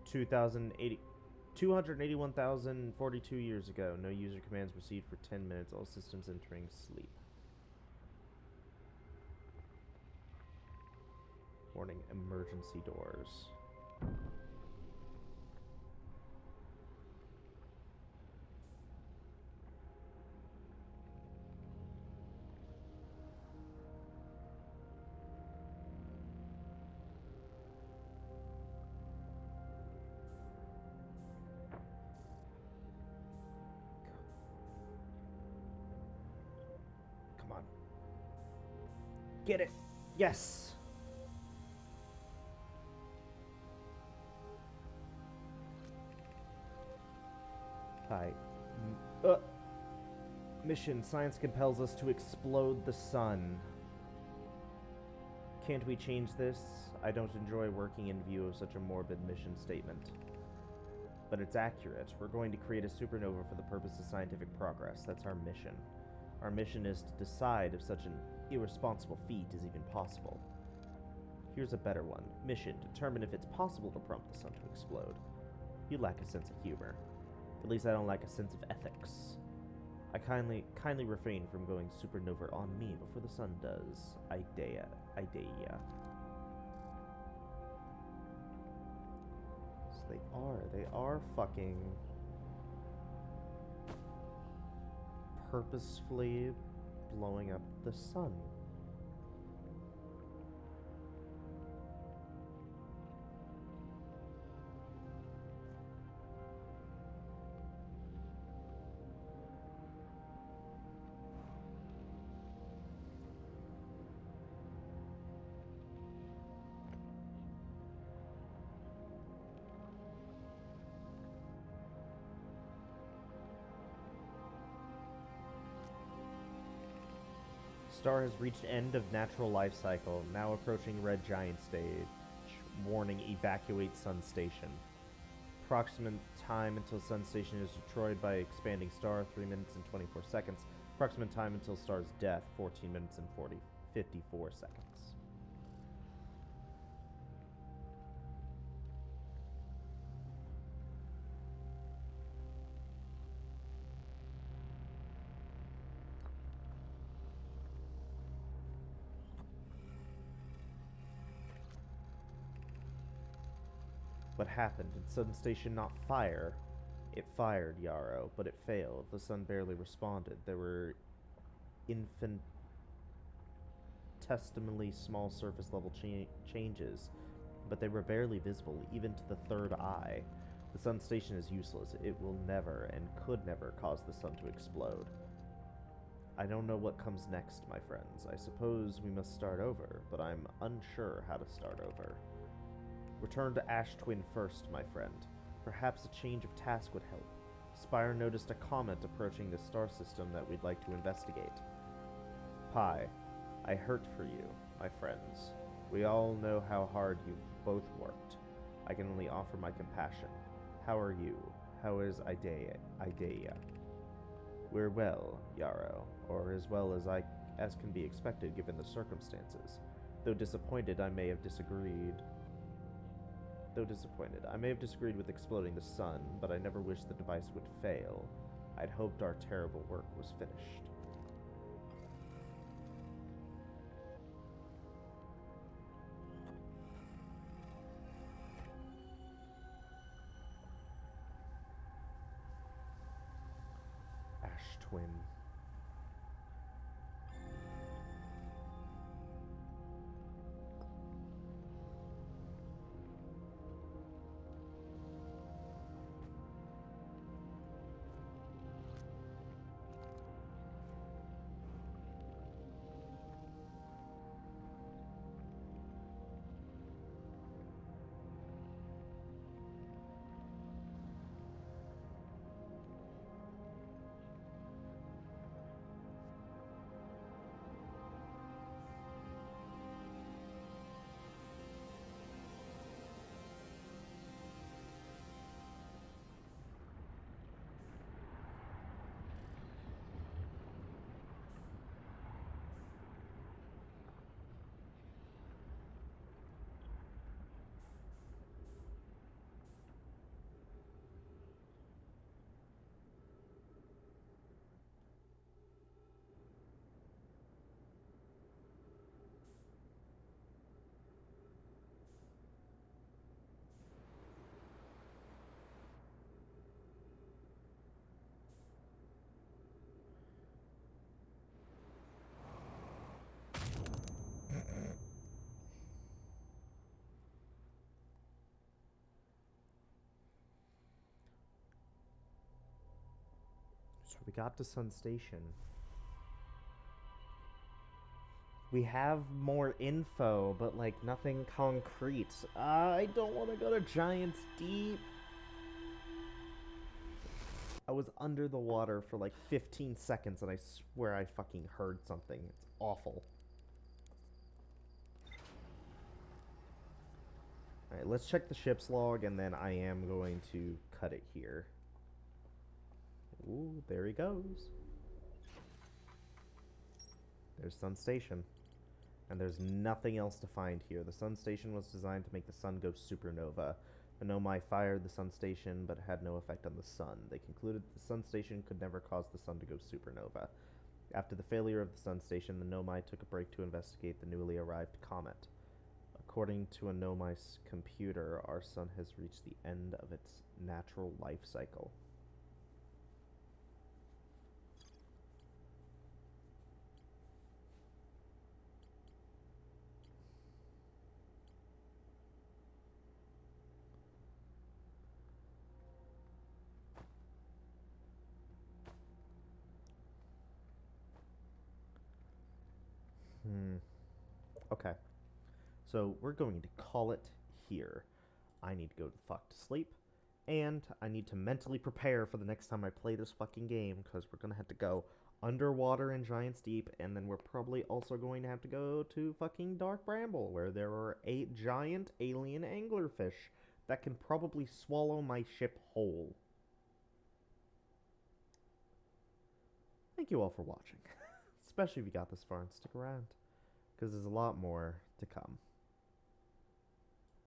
281,042 years ago. No user commands received for 10 minutes. All systems entering sleep. Warning, emergency doors. Come on. Get it. Yes. Hi. Mission. Science compels us to explode the sun. Can't we change this? I don't enjoy working in view of such a morbid mission statement. but it's accurate. We're going to create a supernova for the purpose of scientific progress. That's our mission. Our mission is to decide if such an irresponsible feat is even possible. Here's a better one. Mission: determine if it's possible to prompt the sun to explode. You lack a sense of humor. At least I don't lack a sense of ethics. I kindly refrain from going supernova on me before the sun does. Idea. So they are fucking purposefully blowing up the sun. Star has reached end of natural life cycle, now approaching red giant stage. Warning, evacuate sun station. Approximate time until sun station is destroyed by expanding star, 3 minutes and 24 seconds. Approximate time until star's death, 14 minutes and 54 seconds. What happened? Did sun station not fire? It fired, Yarrow, but it failed. The sun barely responded. There were infinitesimally small surface level changes, but they were barely visible, even to the third eye. The sun station is useless. It will never and could never cause the sun to explode. I don't know what comes next, my friends. I suppose we must start over, but I'm unsure how to start over. Return to Ash Twin first, my friend. Perhaps a change of task would help. Spire noticed a comet approaching the star system that we'd like to investigate. Pi, I hurt for you, my friends. We all know how hard you've both worked. I can only offer my compassion. How are you? How is Idea? We're well, Yarrow, or as well as can be expected given the circumstances. Though disappointed, I may have disagreed with exploding the sun, but I never wished the device would fail. I'd hoped our terrible work was finished. Ash Twin. So we got to Sun Station. We have more info, but like nothing concrete. I don't want to go to Giant's Deep. I was under the water for like 15 seconds and I swear I fucking heard something. It's awful. Alright, let's check the ship's log, and then I am going to cut it here. Ooh, there he goes. There's Sun Station. And there's nothing else to find here. The Sun Station was designed to make the sun go supernova. The Nomai fired the Sun Station, but it had no effect on the sun. They concluded that the Sun Station could never cause the sun to go supernova. After the failure of the Sun Station, the Nomai took a break to investigate the newly arrived comet. According to a Nomai computer, our sun has reached the end of its natural life cycle. Okay. So we're going to call it here. I need to go the fuck to sleep. And I need to mentally prepare for the next time I play this fucking game, because we're going to have to go underwater in Giant's Deep, and then we're probably also going to have to go to fucking Dark Bramble, where there are 8 giant alien anglerfish that can probably swallow my ship whole. Thank you all for watching, especially if you got this far and stick around, because there's a lot more to come.